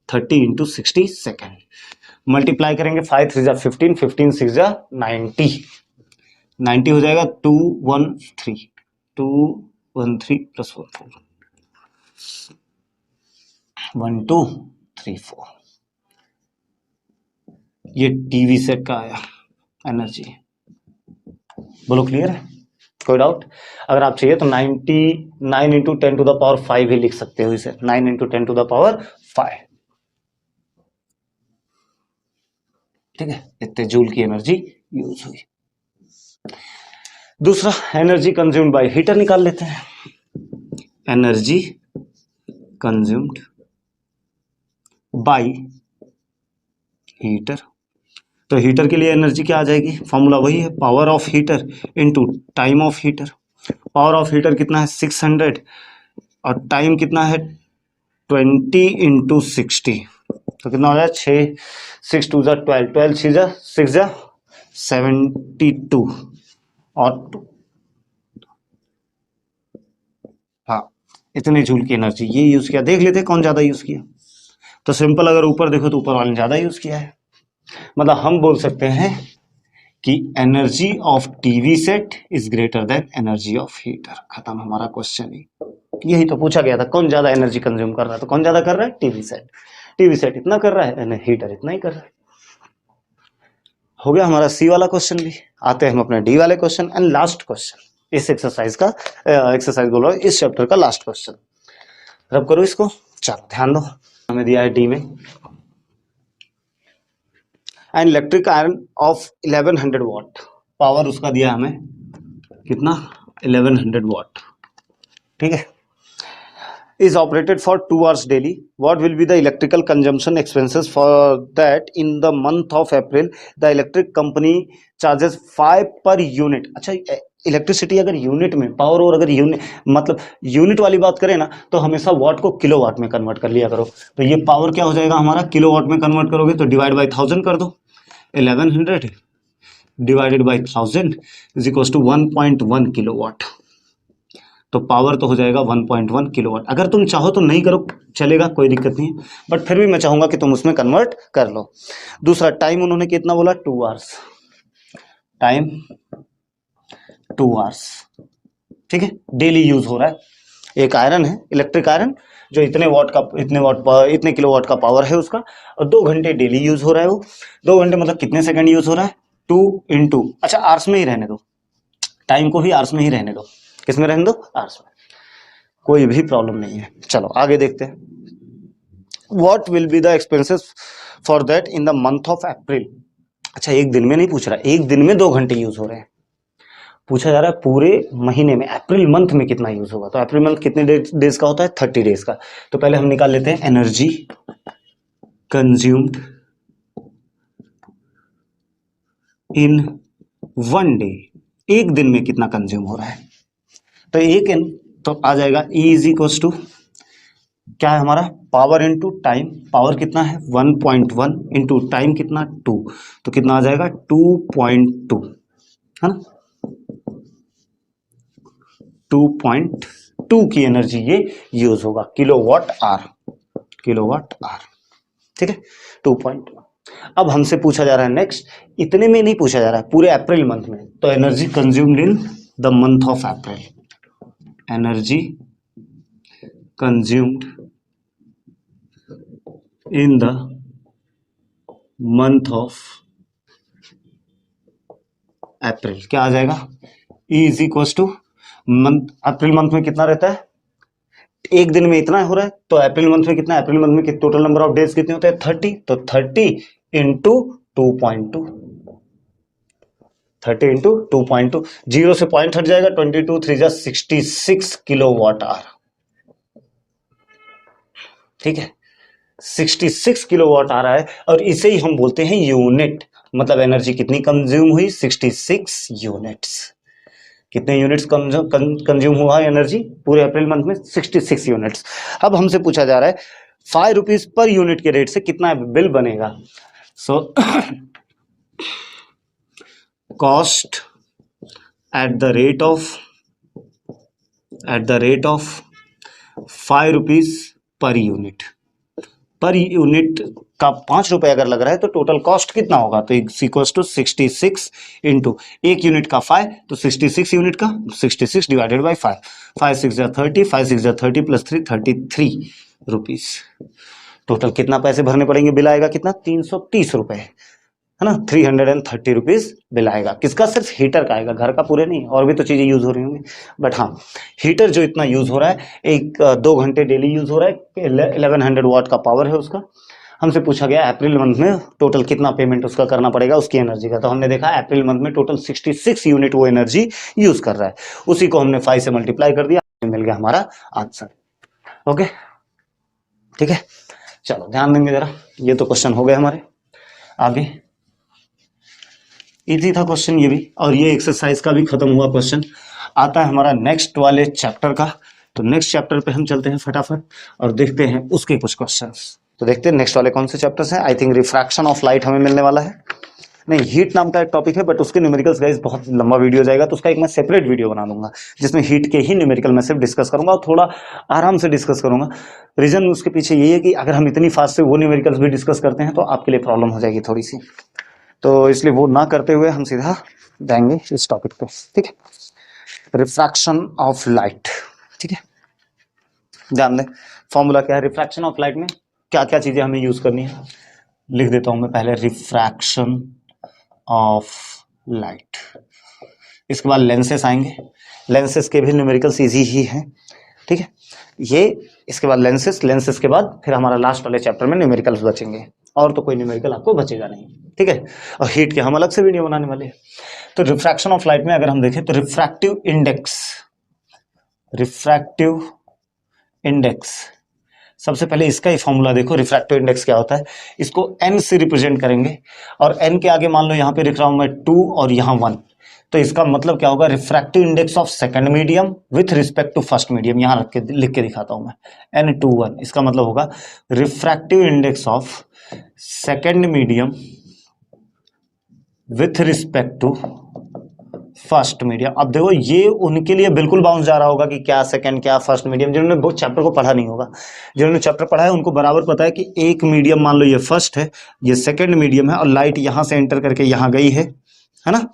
[SPEAKER 1] 30 इंटू 60 सेकेंड, मल्टीप्लाई करेंगे 5 3 जा 15, 15 6 जा 90, 90 हो जाएगा 213, 213 प्लस 4 1234, ये टीवी सेट का आया एनर्जी। बोलो क्लियर है, कोई डाउट? अगर आप चाहिए तो 99 इंटू 10 टू द पावर 5 ही लिख सकते हो इसे, 9 इंटू 10 टू द पावर 5, ठीक है, इतने जूल की एनर्जी यूज हुई। दूसरा एनर्जी कंज्यूम्ड बाय हीटर निकाल लेते हैं, एनर्जी कंज्यूम्ड बाय हीटर। तो हीटर के लिए एनर्जी क्या आ जाएगी, फॉर्मूला वही है, power of heater into time of heater. Power of heater कितना है 600, और टाइम कितना है 20 इंटू 60, तो कितना हो जाए 6 6 2 जा 12, 12 6 जा 6 जा 72, और 2, हाँ इतने जूल की एनर्जी ये यूज किया। देख लेते कौन ज्यादा यूज किया, तो सिंपल अगर ऊपर देखो तो ऊपर वाले ने ज्यादा यूज किया है, मतलब हम बोल सकते हैं कि energy of TV set is greater than energy of heater. खत्म हमारा क्वेश्चन ही, यही तो पूछा गया था, कौन ज्यादा एनर्जी कंज्यूम कर रहा है, तो कौन ज्यादा कर रहा है टीवी सेट, टीवी सेट इतना कर रहा है, हीटर इतना ही कर रहा है। हो गया हमारा सी वाला क्वेश्चन भी। आते हैं हम अपने डी वाले क्वेश्चन एंड लास्ट क्वेश्चन इस एक्सरसाइज का, एक्सरसाइज बोलो इस चैप्टर का लास्ट क्वेश्चन। रब करो इसको, चलो ध्यान दो, हमें दिया है डी में an electric iron of 1100 what, power उसका दिया हमें कितना 1100 वॉट, ठीक है, is operated for 2 hours daily. What will be the electrical consumption expenses for that in the month of April? The electric company charges 5 per unit. अच्छा इलेक्ट्रिसिटी अगर यूनिट में, पावर और अगर यूनिट मतलब यूनिट वाली बात करें ना, तो हमेशा वाट को किलोवाट में कन्वर्ट कर लिया करो। तो ये पावर क्या हो जाएगा हमारा, किलोवाट में कन्वर्ट करोगे तो डिवाइड बाई 1000 कर दो, 1100 divided by 1000 is equal to 1.1 kilowatt. तो पावर तो हो जाएगा 1.1 किलोवाट। अगर तुम चाहो तो नहीं करो चलेगा, कोई दिक्कत नहीं है, बट फिर भी मैं चाहूंगा कि तुम उसमें कन्वर्ट कर लो। दूसरा टाइम उन्होंने कितना बोला 2 आवर्स, टाइम 2 आवर्स, ठीक है, डेली यूज हो रहा है। एक आयरन है इलेक्ट्रिक आयरन जो इतने वॉट का, इतने किलोवाट का पावर है उसका, और 2 घंटे डेली यूज हो रहा है वो। 2 घंटे मतलब कितने सेकंड यूज हो रहा है 2 इंटू, अच्छा आवर्स में ही रहने दो, टाइम को भी आवर्स में ही रहने दो, किसमें रहने दो आवर्स में, कोई भी प्रॉब्लम नहीं है। चलो आगे देखते हैं, what will be the expenses for that in the month of April. अच्छा एक दिन में नहीं पूछ रहा, एक दिन में 2 घंटे यूज हो रहे हैं, पूछा जा रहा है पूरे महीने में, अप्रैल मंथ में कितना यूज होगा। तो अप्रैल मंथ कितने डेज का होता है 30 डेज का। तो पहले हम निकाल लेते हैं एनर्जी कंज्यूम्ड इन 1 डे, एक दिन में कितना कंज्यूम हो रहा है। तो एक तो आ जाएगा E इज इक्वल टू क्या है हमारा, पावर इंटू टाइम, पावर कितना है 1.1 इंटू टाइम कितना 2, तो कितना आ जाएगा 2.2, है ना, 2.2 की एनर्जी ये यूज होगा, किलोवाट आवर, किलोवाट आवर, ठीक है 2.2। अब हमसे पूछा जा रहा है नेक्स्ट, इतने में नहीं पूछा जा रहा है, पूरे अप्रैल मंथ में, तो energy consumed in the month of April, energy consumed in the month of April, क्या आ जाएगा, E is equal two month, April month में कितना रहता है, एक दिन में इतना हो रहा है, तो अप्रैल मंथ में कितना, अप्रैल मंथ में टोटल नंबर ऑफ डेज कितने होते हैं 30, तो 30 इंटू 2.2, 30 इंटू 2.2, जीरो से पॉइंट हट जाएगा, 22 3 जा 66 किलो वाट आवर, ठीक है 66 किलो वाट आ रहा है, और इसे ही हम बोलते हैं यूनिट, मतलब एनर्जी कितनी कंज्यूम हुई, 66 यूनिट्स, कितने यूनिट्स कंज्यूम हुआ एनर्जी पूरे अप्रैल मंथ में, 66 यूनिट्स। अब हमसे पूछा जा रहा है 5 रुपीज पर यूनिट के रेट से कितना बिल बनेगा, so cost at the rate of 5 rupees per unit, per unit का 5 रुपए अगर लग रहा है तो टोटल कॉस्ट कितना होगा, तो इक्वल्स टू 66 इंटू एक यूनिट का 5, तो 66 यूनिट का 66 डिवाइडेड बाई 5, 5 6 जा 30, 5 6 जा 30 प्लस 3 33 रुपीज, टोटल कितना पैसे भरने पड़ेंगे, बिल आएगा कितना 330 रुपए, है ना, 330 रुपीज बिल आएगा, किसका, सिर्फ हीटर का आएगा, घर का पूरे नहीं, और भी तो चीजें यूज हो रही होंगी, बट हाँ हीटर जो इतना यूज हो रहा है, एक 2 घंटे डेली यूज हो रहा है, 1100 वाट का पावर है उसका, हमसे पूछा गया अप्रैल मंथ में टोटल कितना पेमेंट उसका करना पड़ेगा उसकी एनर्जी का, तो हमने देखा अप्रैल मंथ में टोटल 66 यूनिट वो एनर्जी यूज कर रहा है, उसी को हमने 5 से मल्टीप्लाई कर दिया, मिल गया हमारा आंसर, ओके ठीक है, चलो ध्यान देंगे जरा, ये तो क्वेश्चन हो गए हमारे, आगे इजी था क्वेश्चन ये भी, और ये एक्सरसाइज का भी खत्म हुआ क्वेश्चन, आता है हमारा नेक्स्ट वाले चैप्टर का, तो नेक्स्ट चैप्टर पे हम चलते हैं फटाफट और देखते हैं उसके कुछ क्वेश्चंस, तो देखते हैं नेक्स्ट वाले कौन से चैप्टर्स हैं, I think refraction of light हमें मिलने वाला है, नहीं हीट नाम का एक टॉपिक है, बट उसके न्यूमेरिकल्स गाइस बहुत लंबा वीडियो जाएगा, तो उसका एक मैं सेपरेट वीडियो बना दूंगा जिसमें हीट के ही न्यूमेरिकल मैं सिर्फ डिस्कस करूंगा और थोड़ा आराम से डिस्कस करूंगा, रीजन उसके पीछे यही है कि अगर हम इतनी फास्ट से वो न्यूमेरिकल्स भी डिस्कस करते हैं तो आपके लिए प्रॉब्लम हो जाएगी थोड़ी सी, तो इसलिए वो ना करते हुए हम सीधा जाएंगे इस टॉपिक पे, ठीक है, रिफ्रैक्शन ऑफ लाइट, ठीक है, ध्यान दें फॉर्मूला क्या है, रिफ्रैक्शन ऑफ लाइट में क्या क्या चीजें हमें यूज करनी है, लिख देता हूं मैं पहले, रिफ्रैक्शन ऑफ लाइट, इसके बाद लेंसेस आएंगे, लेंसेस के भी न्यूमेरिकल्स इजी ही हैं, ठीक है, ये इसके बाद लेंसेस के बाद फिर हमारा लास्ट वाले चैप्टर में न्यूमेरिकल्स बचेंगे, और तो कोई न्यूमेरिकल आपको बचेगा नहीं, ठीक है, और हीट के हम अलग से वीडियो बनाने वाले हैं, तो रिफ्रैक्शन ऑफ लाइट में अगर हम देखें तो रिफ्रैक्टिव इंडेक्स, सबसे पहले इसका ही फॉर्मूला देखो, रिफ्रैक्टिव इंडेक्स क्या होता है, इसको n से रिप्रेजेंट करेंगे, और n के आगे मान लो यहाँ पे लिख रहा हूं मैं 2 और यहाँ 1, तो इसका मतलब क्या होगा, refractive index of second medium with respect to first medium, यहां रख के लिख के दिखाता हूं मैं, N21, इसका मतलब होगा refractive index of second medium with respect to first medium. अब देखो ये उनके लिए बिल्कुल बाउंस जा रहा होगा कि क्या सेकंड क्या फर्स्ट मीडियम, जिन्होंने वो चैप्टर को पढ़ा नहीं होगा, जिन्होंने चैप्टर पढ़ा है उनको बराबर पता है कि एक मीडियम मान लो ये फर्स्ट है, ये सेकंड मीडियम है, और लाइट यहां से एंटर करके यहां गई है ना,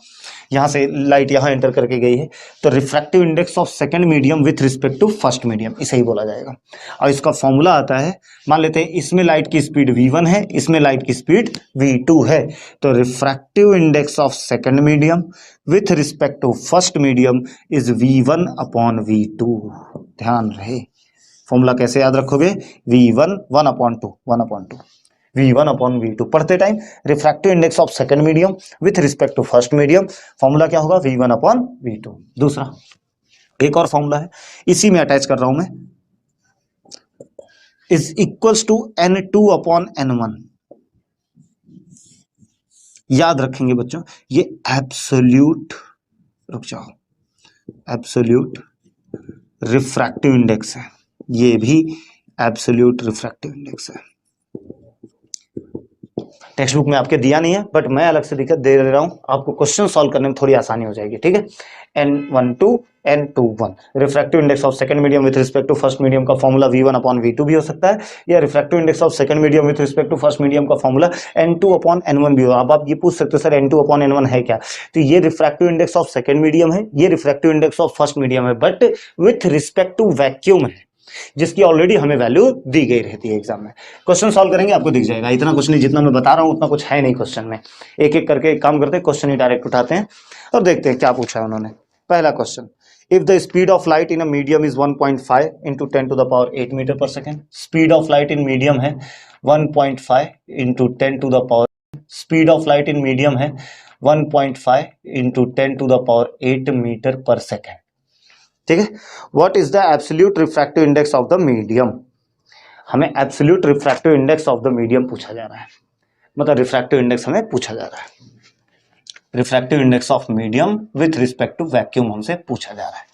[SPEAKER 1] यहां से लाइट यहां एंटर करके गई है, तो refractive index of second medium with respect to first medium, इसे ही बोला जाएगा। और इसका फॉर्मूला आता है, मान लेते हैं इसमें लाइट की स्पीड v1 है, इसमें लाइट की स्पीड v2 है, तो refractive index of second medium with respect to first medium is v1 upon v2। ध्यान रहे फॉर्मूला कैसे याद रखोगे, v1 1/2 v1 अपॉन v2, पढ़ते time refractive index of second medium with respect to first medium, formula क्या होगा, v1 अपॉन v2। दूसरा एक और फॉर्मूला है, इसी में अटैच कर रहा हूं मैं, is equals to n2 upon n1। याद रखेंगे बच्चों, ये एब्सोल्यूट, रुक जाओ, एब्सोल्यूट रिफ्रैक्टिव इंडेक्स है, ये भी एब्सोल्यूट रिफ्रैक्टिव इंडेक्स है। टेक्स्ट बुक में आपके दिया नहीं है, बट मैं अलग से दे रहा हूं आपको, क्वेश्चन सॉल्व करने में थोड़ी आसानी हो जाएगी, ठीक है। n12 N21। Refractive index of second medium with respect to first medium का फॉर्मूला V1 अपॉन V2 भी हो सकता है, या refractive index of second medium with respect to first medium का फॉर्मूला N2 अपॉन N1 भी हो। अब आप ये पूछ सकते हो सर N2 अपॉन N1 है क्या, तो ये refractive index of second medium है, ये refractive index of first medium है, but with respect to vacuum है, जिसकी ऑलरेडी हमें वैल्यू दी गई रहती है एग्जाम में। क्वेश्चन सॉल्व करेंगे आपको दिख जाएगा, इतना कुछ नहीं, जितना मैं बता रहा हूं उतना कुछ है नहीं क्वेश्चन में। एक एक करके काम करते हैं, क्वेश्चन ही डायरेक्ट उठाते हैं और देखते हैं क्या पूछा है उन्होंने। पहला question, if the speed of light in a medium is 1.5 into 10 to the power 8 metre per second. Speed of light in medium है 1.5 into 10 to the power, speed of light in medium है 1.5 into 10 to the power 8 metre per second. ठीक है, what is the absolute refractive index of the medium. हमें absolute refractive index of the medium पूछा जा रहा है, मतलब रिफ्रैक्टिव इंडेक्स हमें पूछा जा रहा है, refractive index of medium with respect to vacuum हमसे पूछा जा रहा है।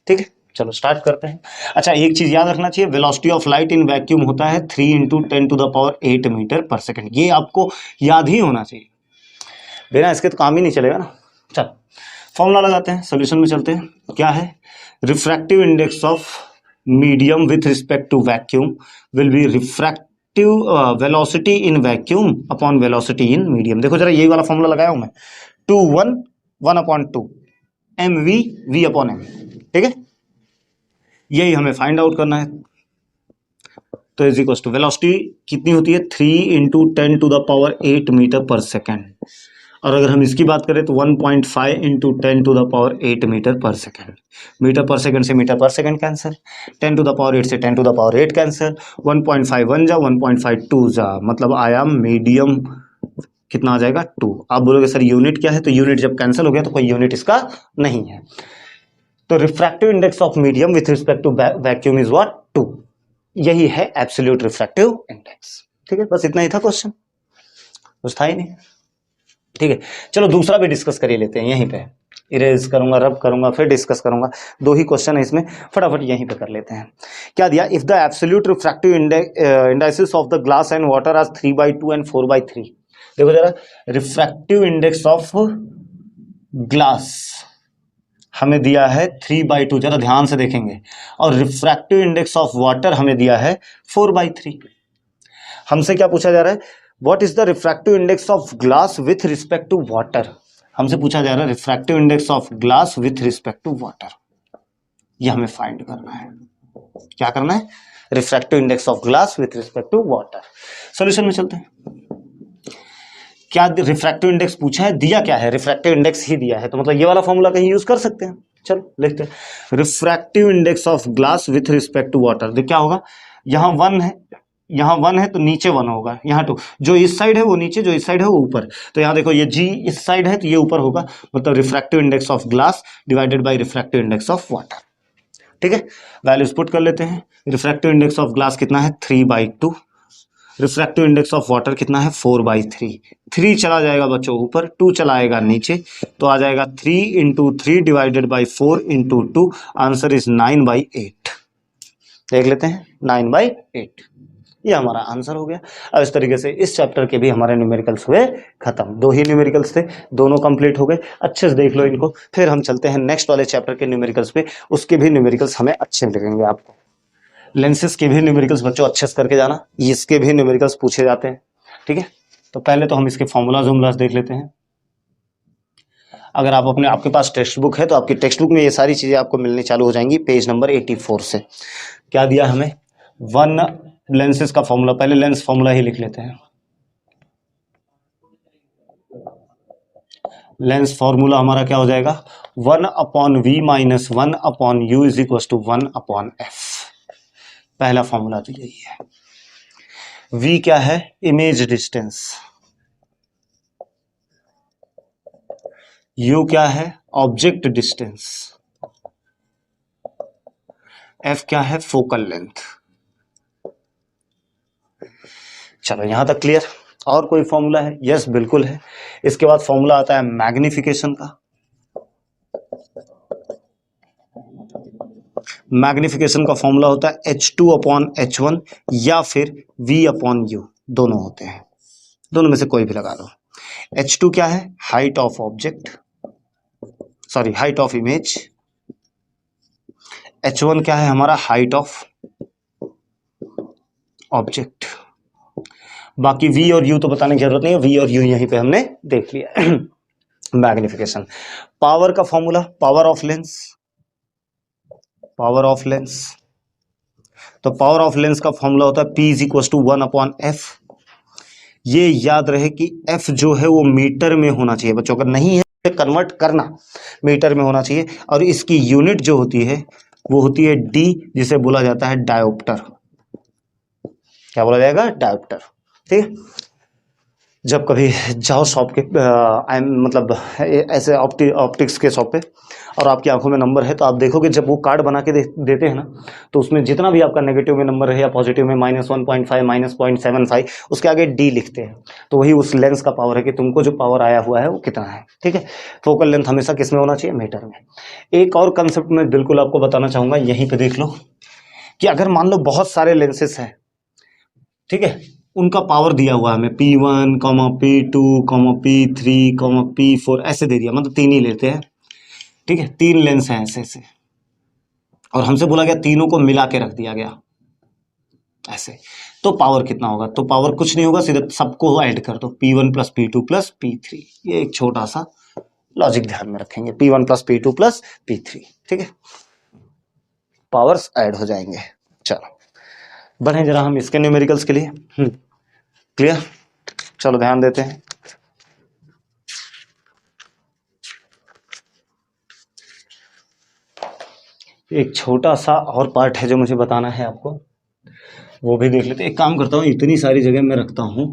[SPEAKER 1] ठीक है, चलो स्टार्ट करते हैं। अच्छा, एक चीज याद रखना चाहिए, velocity of light in vacuum होता है 3 into 10 to the power 8 metre per second. ये आपको याद ही होना चाहिए, बिना इसके तो काम ही नहीं चलेगा ना। चल फॉर्मूला लगाते हैं, सोल्यूशन में चलते हैं। क्या है, refractive index of medium with respect to vacuum will be refractive velocity in vacuum upon velocity in medium. देखो जरा, यही वाला फॉर्मूला लगाया हूं मैं, 2 1 1 upon 2 mv v upon m। ठीक है, यही हमें फाइंड आउट करना है। तो इज इक्वल टू वेलोसिटी कितनी होती है 3 into 10 to the power 8 metre per second, और अगर हम इसकी बात करें तो 1.5 into 10 to the power 8 metre per second. Metre per second से metre per second cancel, 10 to the power 8 से 10 टू द पावर 8 कैंसिल, 1.5 1 जा 1.5 2 जा, मतलब आया मीडियम कितना आ जाएगा 2। आप बोलोगे सर यूनिट क्या है, तो यूनिट जब कैंसिल हो गया तो कोई यूनिट इसका नहीं है। तो refractive index of medium with respect to vacuum is what 2। यही है एब्सोल्यूट रिफ्रैक्टिव इंडेक्स। ठीक है, बस इतना ही था क्वेश्चन, कुछ था ही नहीं। ठीक है, चलो दूसरा भी डिस्कस कर लेते हैं, यहीं पे इरेज करूंगा, रब करूंगा, फिर डिस्कस करूंगा। 2 ही क्वेश्चन है इसमें, फटाफट यहीं पे कर लेते हैं। क्या दिया, if the absolute refractive indexes of the glass and water are 3/2 and 4/3। देखो जरा, रिफ्रैक्टिव इंडेक्स ऑफ ग्लास हमें दिया है 3/2, जरा ध्यान से देखेंगे, और रिफ्रैक्टिव इंडेक्स ऑफ वाटर हमें दिया है 4/3। हमसे क्या पूछा जा रहा है, what is the refractive index of glass with respect to water. हमसे पूछा जा रहा है refractive index of glass with respect to water, ये हमें फाइंड करना है। क्या करना है, refractive index of glass with respect to water. Solution में चलते हैं। क्या रिफ्रैक्टिव इंडेक्स पूछा है, दिया क्या है, रिफ्रैक्टिव इंडेक्स ही दिया है, तो मतलब ये वाला फॉर्मूला कहीं यूज कर सकते हैं। चलो लिखते हैं, refractive index of glass with respect to water. देख क्या होगा, यहाँ 1 है, यहाँ 1 है तो नीचे 1 होगा, यहाँ 2, जो इस साइड है वो नीचे, जो इस साइड है वो ऊपर। तो यहाँ देखो, ये G इस साइड है तो ये ऊपर होगा, मतलब refractive index of glass divided by refractive index of water. ठीक है, वैल्यूज पुट कर लेते हैं। रिफ्रैक्टिव इंडेक्स ऑफ ग्लास कितना है 3/2, रिफ्रैक्टिव इंडेक्स ऑफ वाटर कितना है 4/3। 3 चला जाएगा बच्चों ऊपर, 2 चला आएगा नीचे, तो आ जाएगा 3 into 3 divided by 4 into 2, answer is 9/8। देख लेते हैं, 9/8 ये हमारा आंसर हो गया। अब इस तरीके से इस चैप्टर के भी हमारे न्यूमेरिकल्स हुए खत्म। 2 ही न्यूमेरिकल्स थे, दोनों कंप्लीट हो गए। अच्छे से देख लो इनको, फिर हम चलते हैं नेक्स्ट वाले चैप्टर के न्यूमेरिकल्स पे, उसके भी न्यूमेरिकल्स हमें अच्छे लगेंगे आपको। लेंसेज के भी न्यूमेरिकल्स बच्चों अच्छे से करके जाना, इसके भी न्यूमेरिकल्स पूछे जाते हैं। ठीक है, तो पहले तो हम इसके फॉर्मूलाज देख लेते हैं। अगर आप आपके पास टेक्स्ट बुक है तो आपकी टेक्स्ट बुक में ये सारी चीजें आपको मिलनी चालू हो जाएंगी पेज नंबर 84 से। क्या दिया हमें, 1 लेंसेज का फॉर्मूला, पहले लेंस फॉर्मूला ही लिख लेते हैं। लेंस फॉर्मूला हमारा क्या हो जाएगा, 1/v minus 1/u is equal to 1/f। पहला फॉर्मूला तो यही है। v क्या है, इमेज डिस्टेंस, u क्या है, ऑब्जेक्ट डिस्टेंस, f क्या है, फोकल लेंथ। चलो यहां तक क्लियर। और कोई फॉर्मूला है, यस बिल्कुल है। इसके बाद फॉर्मूला आता है मैग्निफिकेशन का। मैग्निफिकेशन का फॉर्मूला होता है h2/h1 या फिर v/u, दोनों होते हैं, दोनों में से कोई भी लगा लो। h2 क्या है, height of object, sorry height of image, h1 क्या है हमारा, हाइट ऑफ ऑब्जेक्ट। बाकी v और u तो बताने की जरूरत नहीं है, v और u यहीं पे हमने देख लिया। मैग्निफिकेशन। पावर का formula, power of lens, power of lens. तो पावर ऑफ लेंस का फॉर्मूला होता है P is equal to 1/f। ये याद रहे कि f जो है वो मीटर में होना चाहिए बच्चों, अगर नहीं है कन्वर्ट करना, मीटर में होना चाहिए। और इसकी यूनिट जो होती है वो होती है d, जिसे बोला जाता है डायोप्टर। क्या बोला जाएगा, डायोप्टर। ठीक है, जब कभी जाओ शॉप के मतलब ऐसे ऑप्टिक्स के शॉप पे और आपकी आंखों में नंबर है, तो आप देखोगे जब वो कार्ड बना के देते हैं ना, तो उसमें जितना भी आपका नेगेटिव में नंबर है या पॉजिटिव में -1.5 -0.75 उसके आगे डी लिखते हैं। तो वही उस लेंस का पावर है कि तुमको जो पावर आया हुआ है वो कितना है। ठीक है, फोकल लेंथ हमेशा किस में होना चाहिए, मीटर में। एक और कंसेप्ट मैं बिल्कुल आपको बताना चाहूंगा, यहीं पे देख लो कि अगर मान लो बहुत सारे लेंसेस हैं, ठीक है, उनका पावर दिया हुआ है हमें P1, P2, P3, P4 ऐसे दे दिया, मतलब 3 ही लेते हैं। ठीक है, 3 लेंस हैं ऐसे ऐसे, और हमसे बोला गया तीनों को मिला के रख दिया गया ऐसे, तो पावर कितना होगा? तो पावर कुछ नहीं होगा, सीधे सबको ऐड कर दो, P1 + P2 + P3। ये एक छोटा सा लॉजिक ध्यान में रखेंगे, P1 + P2 + P3। ठीक है, पावर्स ऐड हो जाएंगे। चलो बढ़े जरा हम इसके न्यूमेरिकल्स के लिए। क्लियर, चलो ध्यान देते हैं। एक छोटा सा और पार्ट है जो मुझे बताना है आपको, वो भी देख लेते हैं। एक काम करता हूँ, इतनी सारी जगह मैं रखता हूँ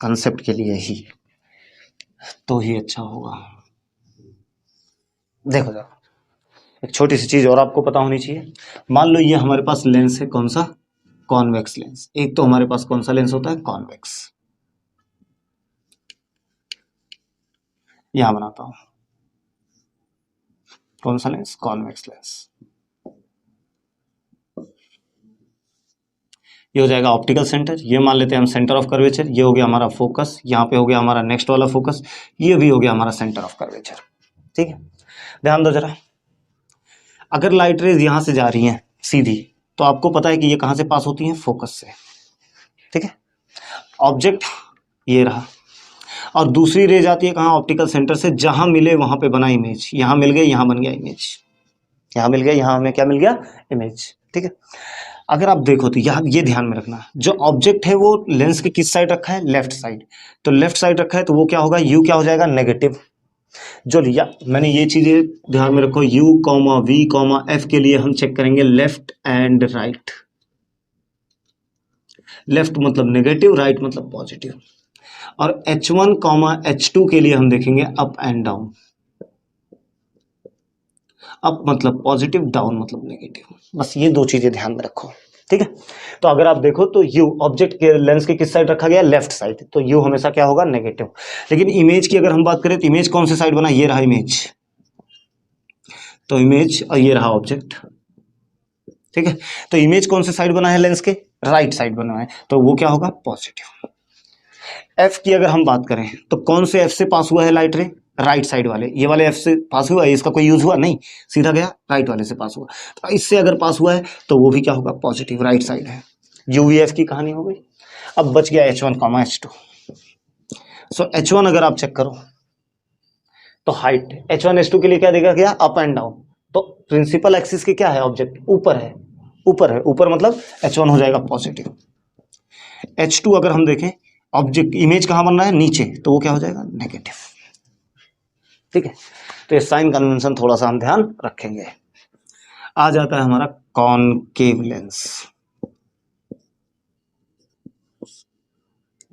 [SPEAKER 1] कंसेप्ट के लिए ही, तो ही अच्छा होगा। देखो जरा, एक छोटी सी चीज और आपको पता होनी चाहिए। मान लो ये हमारे पास लेंस है, कौन सा, कॉन्वेक्स लेंस। एक तो हमारे पास कौन सा लेंस होता है, कॉन्वेक्स। यहां बनाता हूं, कौन सा लेंस, कॉन्वेक्स लेंस। ये हो जाएगा ऑप्टिकल सेंटर, ये मान लेते हैं हम सेंटर ऑफ कर्वेचर। ये हो गया हमारा फोकस, यहाँ पे हो गया हमारा नेक्स्ट वाला फोकस, ये भी हो गया हमारा सेंटर ऑफ कर्वेचर। ठीक है, ध्यान दो जरा, अगर लाइट रेज यहां से जा रही हैं सीधी, तो आपको पता है कि ये कहां से पास होती हैं, फोकस से। ठीक है, ऑब्जेक्ट ये रहा, और दूसरी रेज आती है कहाँ, ऑप्टिकल सेंटर से, जहां मिले वहां पे बना इमेज। यहां मिल गए, यहां बन गया इमेज, यहां मिल गया, यहां हमें क्या मिल गया, इमेज। ठीक है, अगर आप देखो तो यहाँ ये ध्यान में रखना, जो ऑब्जेक्ट है वो लेंस के किस साइड रखा है, लेफ्ट साइड। तो लेफ्ट साइड रखा है तो वो क्या होगा, यू क्या हो जाएगा, नेगेटिव। जो लिया मैंने ये चीजें ध्यान में रखो, U, V, F के लिए हम चेक करेंगे लेफ्ट एंड राइट। लेफ्ट मतलब नेगेटिव, राइट मतलब पॉजिटिव। और H1, H2 के लिए हम देखेंगे अप एंड डाउन। अप मतलब पॉजिटिव, डाउन मतलब नेगेटिव। बस ये दो चीजें ध्यान में रखो। ठीक है, तो अगर आप देखो तो यू ऑब्जेक्ट के लेंस के किस साइड रखा गया, लेफ्ट साइड, तो यू हमेशा क्या होगा, नेगेटिव। लेकिन इमेज की अगर हम बात करें तो इमेज कौन से साइड बना, ये रहा इमेज, तो इमेज, और ये रहा ऑब्जेक्ट। ठीक है, तो इमेज कौन से साइड बना है, लेंस के राइट साइड बना है, तो वो क्या होगा, पॉजिटिव। एफ की अगर हम बात करें तो कौन से एफ से पास हुआ है लाइट रे, राइट साइड वाले, ये वाले एफ से पास हुआ है, इसका कोई यूज हुआ नहीं, सीधा गया राइट वाले से पास हुआ। तो इससे अगर पास हुआ है तो वो भी क्या होगा, पॉजिटिव, राइट साइड है। यूवीएफ की कहानी हो गई। अब बच गया H1, H2। सो H1 अगर आप चेक करो तो हाइट, H1 H2 के लिए क्या देगा, क्या, अप एंड डाउन। तो प्रिंसिपल एक्सिस की क्या है, ऑब्जेक्ट ऊपर है, ऊपर है, ऊपर मतलब H1 हो जाएगा पॉजिटिव। H2 अगर हम देखें, ऑब्जेक्ट इमेज कहां बन रहा है, नीचे, तो वो क्या हो जाएगा, नेगेटिव। ठीक है, तो ये साइन कन्वेंशन थोड़ा सा हम ध्यान रखेंगे। आ जाता है हमारा कॉनकेव लेंस,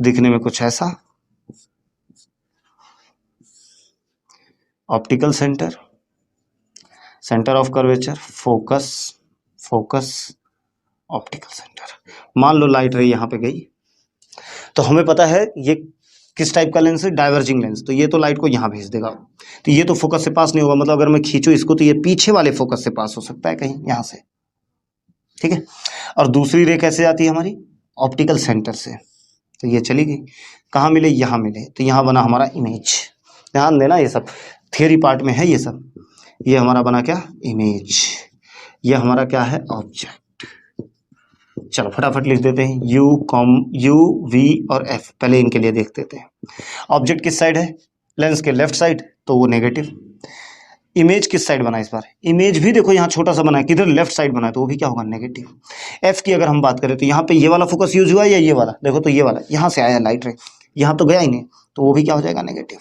[SPEAKER 1] दिखने में कुछ ऐसा, optical centre, centre of curvature, focus, focus, optical centre. मान लो लाइट रे यहां पे गई, तो हमें पता है ये किस टाइप का लेंस है, डाइवर्जिंग लेंस, तो ये तो लाइट को यहां भेज देगा, तो ये तो फोकस से पास नहीं होगा, मतलब अगर मैं खींचूं इसको तो ये पीछे वाले फोकस से पास हो सकता है कहीं यहां से। ठीक है, और दूसरी रे कैसे आती है हमारी, ऑप्टिकल सेंटर से, तो ये चली गई, कहाँ मिले, यहाँ मिले, तो यहाँ बना हमारा इमेज। ध्यान देना, ये सब थियरी पार्ट में है, ये सब, ये हमारा बना क्या, इमेज। ये हमारा क्या है, ऑब्जेक्ट। चलो फटाफट लिख देते हैं, यू वी और एफ, पहले इनके लिए देख देते हैं। ऑब्जेक्ट किस साइड है, लेंस के लेफ्ट साइड, तो वो नेगेटिव। इमेज किस साइड बना है इस बार, इमेज भी देखो यहाँ छोटा सा बना है, किधर, लेफ्ट साइड बना है, तो वो भी क्या होगा, नेगेटिव। एफ की अगर हम बात करें तो यहाँ पे ये वाला फोकस यूज हुआ या ये वाला, देखो तो ये वाला यहाँ से आया लाइट रे, यहाँ तो गया ही नहीं, तो वो भी क्या हो जाएगा, नेगेटिव।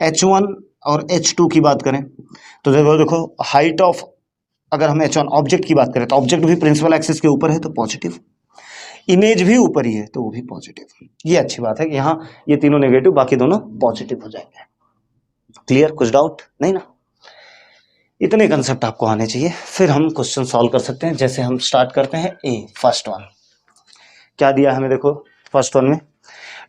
[SPEAKER 1] H1 और H2 की बात करें तो देखो हाइट ऑफ, अगर हम H1 ऑब्जेक्ट की बात करें तो ऑब्जेक्ट भी प्रिंसिपल एक्सिस के ऊपर है तो पॉजिटिव, इमेज भी ऊपर ही है तो वो भी पॉजिटिव। ये अच्छी बात है कि यहाँ ये तीनों नेगेटिव, बाकी दोनों पॉजिटिव हो जाएंगे। क्लियर, कुछ डाउट नहीं ना? इतने कंसेप्ट आपको आने चाहिए, फिर हम क्वेश्चन सॉल्व कर सकते हैं। जैसे हम स्टार्ट करते हैं ए, फर्स्ट वन क्या दिया हमें, देखो फर्स्ट वन में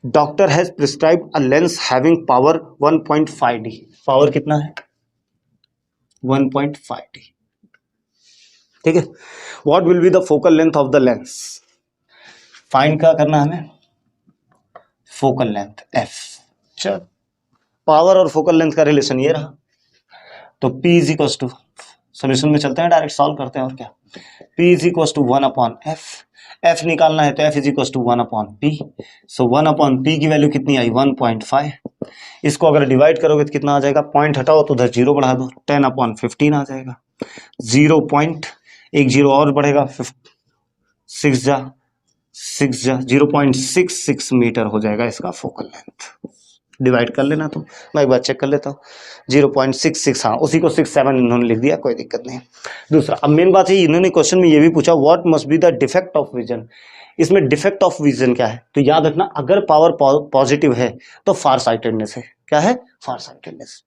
[SPEAKER 1] doctor has prescribed a lens having power 1.5D, power कितना है, 1.5D, ठीक है। What will be the focal length of the lens, find क्या करना है हमें, फोकल लेंथ एफ। चल पावर और फोकल लेंथ का रिलेशन ये रहा, तो P is equal to, solution में चलते हैं डायरेक्ट सॉल्व करते हैं, और क्या, P is equal to 1/f, f निकालना है तो f is equal to 1/p, so 1/p की वैल्यू कितनी आई, 1.5। इसको अगर डिवाइड करोगे तो कितना आ जाएगा, पॉइंट हटाओ तो उधर जीरो बढ़ा दो, 10/15 आ जाएगा, 0.10 और बढ़ेगा, 6 जा 0.66 मीटर हो जाएगा इसका फोकल लेंथ। डिवाइड कर लेना, तो मैं एक बार चेक कर लेता हूँ, 0.66, हाँ उसी को 67 इन्होंने लिख दिया, कोई दिक्कत नहीं। दूसरा, अब मेन बात है इन्होंने क्वेश्चन में ये भी पूछा what must be the defect of vision, इसमें डिफेक्ट ऑफ विजन क्या है, तो याद रखना अगर पावर पॉजिटिव है तो फार साइटेडनेस है, क्या है, फार साइटेडनेस।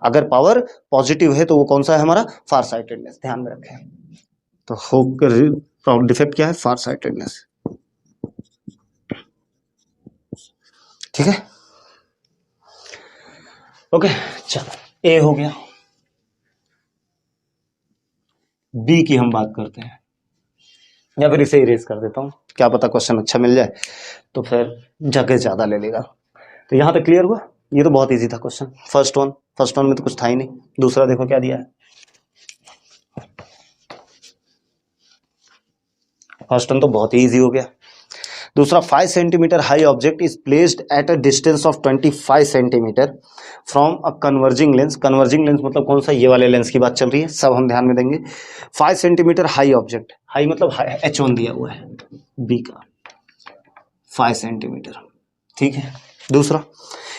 [SPEAKER 1] अगर पावर पॉजिटिव है तो वो कौन सा है हमारा, फार साइटेडनेस, ध्यान में रखें। तो डिफेक्ट क्या है, फार साइटेडनेस, ठीक है। ओके चलो ए हो गया, बी की हम बात करते हैं, या फिर इसे इरेज कर देता हूं, क्या पता क्वेश्चन अच्छा मिल जाए तो फिर जगह ज्यादा ले लेगा। तो यहां तक क्लियर हुआ, ये तो बहुत इजी था क्वेश्चन, फर्स्ट वन में तो कुछ था ही नहीं। दूसरा देखो क्या दिया है, फर्स्ट वन तो बहुत ही इजी हो गया। दूसरा, 5 centimetre high object is placed at a distance of 25 centimetre from a converging lens, converging lens मतलब कौन सा, ये वाले लेंस की बात चल रही है, सब हम ध्यान में देंगे। 5 सेंटीमीटर हाई ऑब्जेक्ट, हाई मतलब H1 दिया हुआ है बी का, 5 सेंटीमीटर, ठीक है। दूसरा,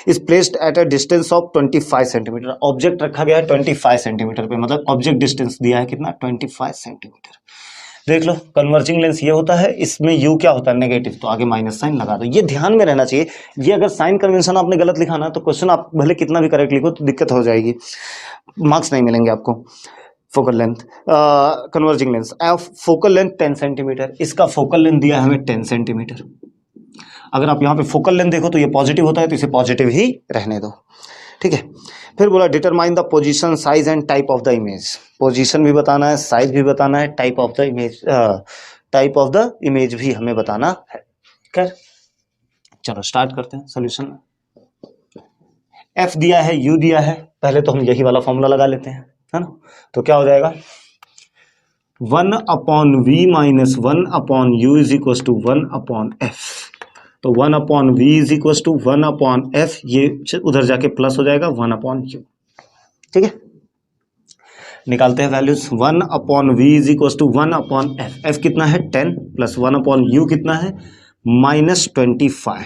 [SPEAKER 1] is placed at a distance of 25 centimetre, object रखा गया है 25 सेंटीमीटर पे, मतलब ऑब्जेक्ट डिस्टेंस दिया है कितना, 25 सेंटीमीटर। देख लो कन्वर्जिंग लेंस ये होता है, इसमें यू क्या होता है, नेगेटिव, तो आगे माइनस साइन लगा दो, ये ध्यान में रहना चाहिए। ये अगर साइन कन्वेंशन आपने गलत लिखा ना तो क्वेश्चन आप भले कितना भी करेक्ट लिखो तो दिक्कत हो जाएगी, मार्क्स नहीं मिलेंगे आपको। Focal length, converging lens, focal length 10 centimetre, इसका फोकल लेंथ दिया है हमें 10 सेंटीमीटर। अगर आप यहाँ पे फोकल लेंथ देखो तो ये पॉजिटिव होता है, तो इसे पॉजिटिव ही रहने दो, ठीक है। फिर बोला determine the position, size and type of the image, position भी बताना है, साइज भी बताना है, टाइप ऑफ द इमेज भी हमें बताना है। कर चलो स्टार्ट करते हैं सोल्यूशन में। एफ दिया है, यू दिया है, पहले तो हम यही वाला फॉर्मूला लगा लेते हैं, है ना। तो क्या हो जाएगा, 1/v minus 1/u is equal to 1/f, तो 1/v is equal to 1/f, ये उधर जाके प्लस हो जाएगा 1/u, ठीक है। निकालते हैं values, 1/v is equal to 1/f, f कितना है 10 प्लस 1/u कितना है -25,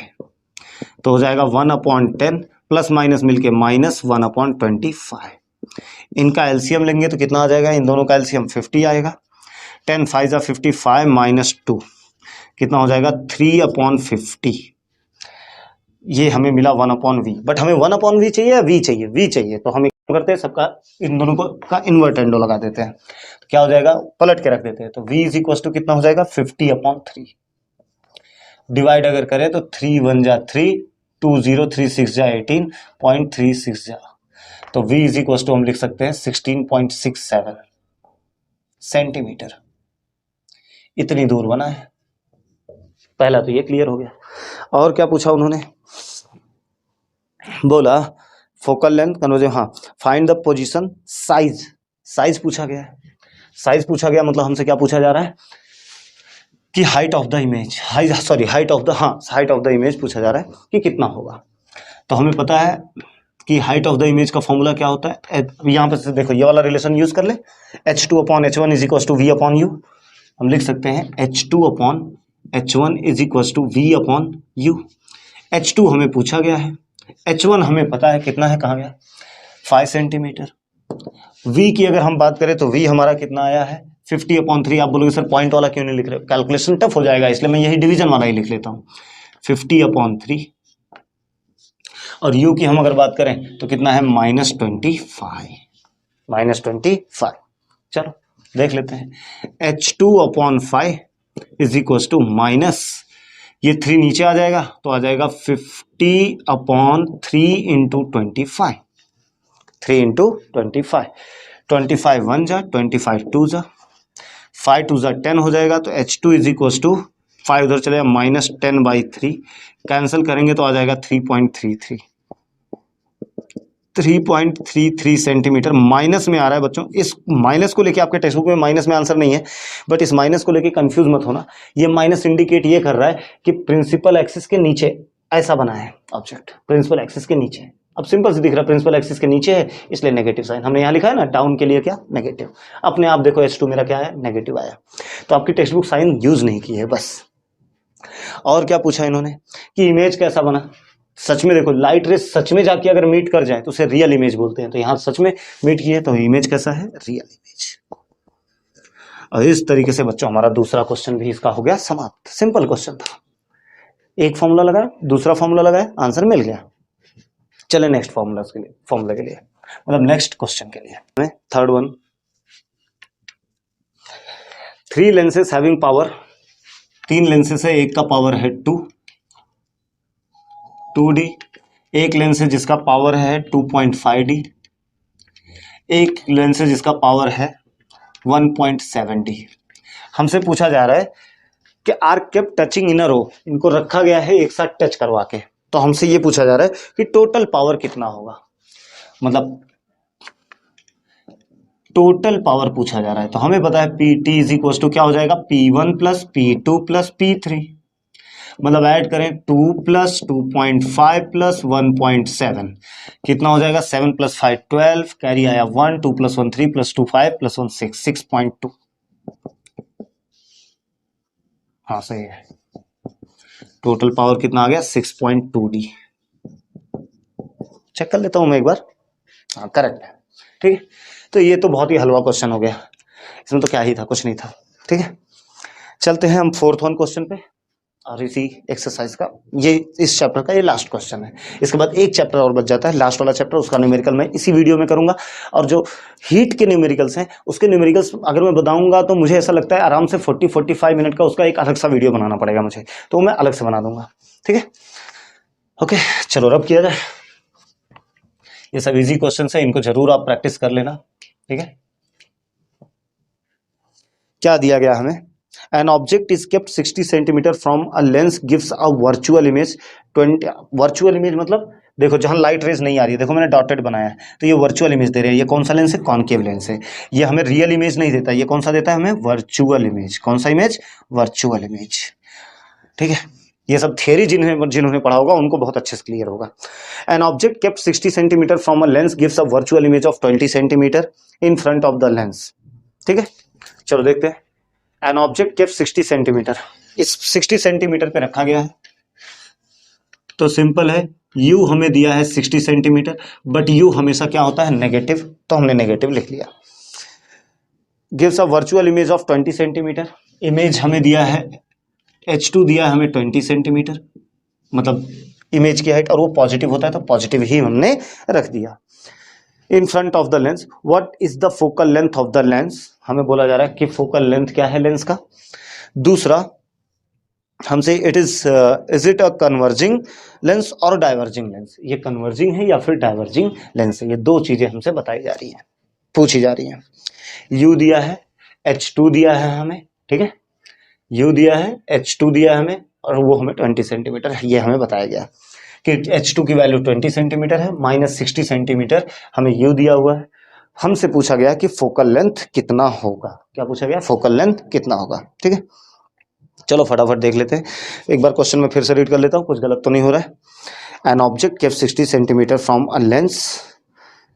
[SPEAKER 1] तो हो जाएगा 1/10 प्लस माइनस मिलके -1/25। इनका एलसीएम लेंगे तो कितना आ जाएगा, इन दोनों का एलसीएम 50 आएगा, 10 5 जा 55 -2 कितना हो जाएगा 3/50। ये हमें मिला 1/v, बट हमें 1/v चाहिए या v चाहिए, v चाहिए, तो हम क्या करते हैं सबका इन दोनों को का इन्वर्टेंडो लगा देते हैं, तो क्या हो जाएगा, पलट के रख देते हैं, तो v इज इक्वल टू कितना हो जाएगा 50/3, डिवाइड अगर करें तो 3 1 जा 3, 2 0 3 6 जा 18.36 जा, तो v इज इक्वल टू हम लिख सकते हैं 16.67 सेंटीमीटर, इतनी दूर बना है। पहला तो ये क्लियर हो गया। और क्या पूछा उन्होंने, बोला फोकल लेंथ कन्वर्जन, हाँ फाइंड द पोजीशन, साइज पूछा गया है, साइज पूछा गया मतलब हमसे क्या पूछा जा रहा है कि height of the image, height of the image पूछा जा रहा है कि कितना होगा। तो हमें पता है कि हाइट ऑफ द इमेज का फॉर्मूला क्या होता है, यहाँ पर से देखो ये वाला रिलेशन यूज कर ले, H2/H1 is equal to V/U। हम लिख सकते हैं H2/H1 is equal to V/U। H2 हमें पूछा गया है, H1 हमें पता है कितना है, कहाँ गया, 5 सेंटीमीटर। V की अगर हम बात करें तो V हमारा कितना आया है 50/3। आप बोलोगे सर पॉइंट वाला क्यों नहीं लिख रहे, कैलकुलेशन टफ हो जाएगा इसलिए मैं यही डिवीजन वाला ही लिख लेता हूँ 50/3। और U की हम अगर बात करें तो कितना है -25। चलो देख लेते हैं, H2/5 is equal to minus, ये 3 नीचे आ जाएगा तो आ जाएगा 50/3 इंटू 25, 3 इंटू 25, 25 1 जा, 25 2 जा, 5 2 जा 10 हो जाएगा। तो H2 इज इक्वल टू 5 उधर चलेगा -10/3, कैंसिल करेंगे तो आ जाएगा 3.33 सेंटीमीटर। माइनस में आ रहा है बच्चों, इस माइनस को लेके आपके टेक्स्ट बुक में माइनस में आंसर नहीं है, बट इस माइनस को लेके कंफ्यूज मत होना। ये माइनस इंडिकेट ये कर रहा है कि प्रिंसिपल एक्सिस के नीचे ऐसा बना है ऑब्जेक्ट, प्रिंसिपल एक्सिस के नीचे। अब सिंपल से दिख रहा है प्रिंसिपल एक्सिस के नीचे है इसलिए नेगेटिव साइन। हमने यहाँ लिखा है ना डाउन के लिए क्या, नेगेटिव। अपने आप देखो H2 मेरा क्या है, नेगेटिव आया। तो आपकी टेक्स्ट बुक साइन यूज नहीं की है बस। और क्या पूछा इन्होंने कि इमेज कैसा बना। सच में देखो लाइट रेस सच में जाके अगर मीट कर जाए तो उसे रियल इमेज बोलते हैं। तो यहाँ सच में मीट की है तो इमेज कैसा है, रियल इमेज। और इस तरीके से बच्चों हमारा दूसरा क्वेश्चन भी इसका हो गया समाप्त। सिंपल क्वेश्चन था, एक फॉर्मूला लगाया, दूसरा फॉर्मूला लगाया, आंसर मिल गया। चले नेक्स्ट फॉर्मूला के लिए मतलब नेक्स्ट क्वेश्चन के लिए, third one. 3 lenses having power, 3 lenses है, एक का पावर है 2D, एक लेंस है जिसका पावर है 2.5D, एक लेंस है जिसका पावर है 1.7D। हमसे पूछा जा रहा है कि आर केप्ट टचिंग इन अ रो, इनको रखा गया है एक साथ टच करवा के। तो हमसे ये पूछा जा रहा है कि टोटल पावर कितना होगा, मतलब टोटल पावर पूछा जा रहा है। तो हमें पता है PT इज इक्वल टू क्या हो जाएगा, P1 plus P2 plus P3, मतलब ऐड करें 2 प्लस 2.5 प्लस 1.7 कितना हो जाएगा, 7 प्लस 5 12, कैरी आया 1, 2 प्लस 1 3 प्लस 2 5 प्लस 1 6, 6.2। हाँ सही है, टोटल पावर कितना आ गया 6.2D। चेक कर लेता हूं मैं एक बार, हाँ करेक्ट है। ठीक है, तो ये तो बहुत ही हलवा क्वेश्चन हो गया, इसमें तो क्या ही था, कुछ नहीं था। ठीक है, चलते हैं हम 4th वन क्वेश्चन पे और इसी एक्सरसाइज का, ये इस चैप्टर का ये लास्ट क्वेश्चन है। इसके बाद एक चैप्टर और बच जाता है, लास्ट वाला चैप्टर, उसका न्यूमेरिकल मैं इसी वीडियो में करूंगा। और जो हीट के न्यूमेरिकल्स हैं उसके न्यूमेरिकल्स अगर मैं बताऊंगा तो मुझे ऐसा लगता है आराम से 40-45 मिनट का उसका एक अलग सा वीडियो बनाना पड़ेगा मुझे, तो मैं अलग से बना दूंगा। ठीक है, ओके चलो रब किया जाए। ये सब इजी क्वेश्चन है, इनको जरूर आप प्रैक्टिस कर लेना। ठीक है, क्या दिया गया हमें, An object is kept 60 centimetre from a lens gives a virtual image 20। Virtual image मतलब देखो जहां लाइट रेज नहीं आ रही है, देखो मैंने डॉटेड बनाया है तो ये वर्चुअल इमेज दे रहे हैं। ये कौन सा लेंस है, कॉनकेव लेंस है। ये हमें रियल इमेज नहीं देता, ये कौन सा देता है हमें, वर्चुअल इमेज। कौन सा इमेज, वर्चुअल इमेज। ठीक है, ये सब थियरी जिन्होंने पढ़ा होगा उनको बहुत अच्छे से क्लियर होगा। An object kept 60 centimetre from a lens gives a virtual image of 20 centimetre in front of the lens। ठीक है, चलो देखते हैं। An object kept 60 सेंटीमीटर, इस 60 सेंटीमीटर पे रखा गया है। तो सिंपल है, U हमें दिया है 60 सेंटीमीटर, बट U हमेशा क्या होता है, नेगेटिव, तो हमने नेगेटिव लिख लिया। Gives a virtual image of 20 centimetre, image हमें दिया है H2 दिया है हमें 20 सेंटीमीटर, मतलब इमेज की हाइट, और वो पॉजिटिव होता है तो पॉजिटिव ही हमने रख दिया। In front of the lens, what is the focal length of the lens, हमें बोला जा रहा है कि फोकल लेंथ क्या है लेंस का। दूसरा हमसे it is it a converging lens और डाइवर्जिंग लेंस, ये कन्वर्जिंग है या फिर डाइवर्जिंग लेंस है। ये दो चीजें हमसे बताई जा रही हैं, पूछी जा रही हैं। U दिया है, H2 दिया है हमें, ठीक है, U दिया है, H2 दिया है हमें, और वो हमें 20 सेंटीमीटर है। ये हमें बताया गया कि H2 की वैल्यू 20 सेंटीमीटर है, -60 सेंटीमीटर हमें U दिया हुआ है। हमसे पूछा गया कि फोकल लेंथ कितना होगा। क्या पूछा गया? फोकल लेंथ कितना होगा। ठीक है, चलो फटाफट देख लेते हैं। एक बार क्वेश्चन में फिर से रीड कर लेता हूँ, कुछ गलत तो नहीं हो रहा है। An object kept 60 centimetre from a lens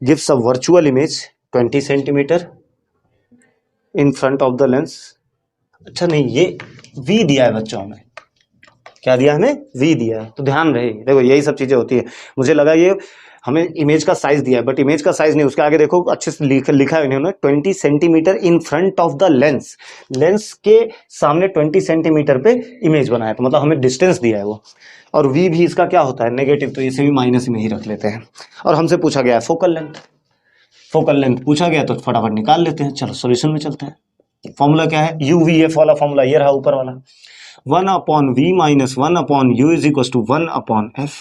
[SPEAKER 1] gives a virtual image 20 centimetre in front of the lens. अच्छा नहीं, ये वी दिया है बच्चों हमें। क्या दिया हमें? वी दिया है। तो ध्यान रहे, देखो यही सब चीजें होती है। मुझे लगा ये हमें इमेज का साइज दिया है, बट इमेज का साइज नहीं, उसके आगे देखो अच्छे से लिखा है इन्होंने 20 centimetre in front of the lens. Lens के सामने 20 सेंटीमीटर पे इमेज बनाया, तो मतलब हमें डिस्टेंस दिया है वो। और वी भी इसका क्या होता है? नेगेटिव, तो इसे भी माइनस में ही रख लेते हैं। और हमसे पूछा गया है फोकल लेंथ। फोकल लेंथ पूछा गया तो फटाफट निकाल लेते हैं। चलो सॉल्यूशन में चलते हैं। फॉर्मूला क्या है? यू वी एफ वाला फॉर्मूला ये रहा ऊपर वाला। 1/v-1/u is equal to 1/f।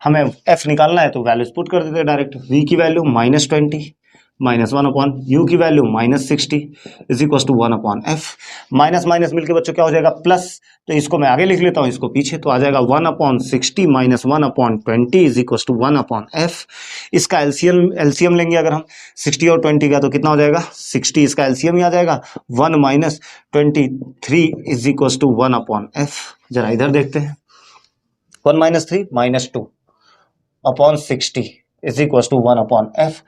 [SPEAKER 1] हमें f निकालना है तो वैल्यूज पुट कर देते हैं डायरेक्ट। v की वैल्यू -20 -1/u की value -60 is equal to 1/f। Minus minus मिलके बच्चों क्या हो जाएगा? प्लस। तो इसको मैं आगे लिख लेता हूँ, इसको पीछे, तो आ जाएगा 1/60 -1/20 इज इक्वल टू 1/f। इसका एलसीएम एलसीएम लेंगे अगर हम 60 और 20 का, तो कितना हो जाएगा? 60, इसका एलसीएम ही आ जाएगा 1 -23 इज इक्वल टू 1/f। जरा इधर देखते हैं, 1 -3 -2 upon 60 is equal to 1/f।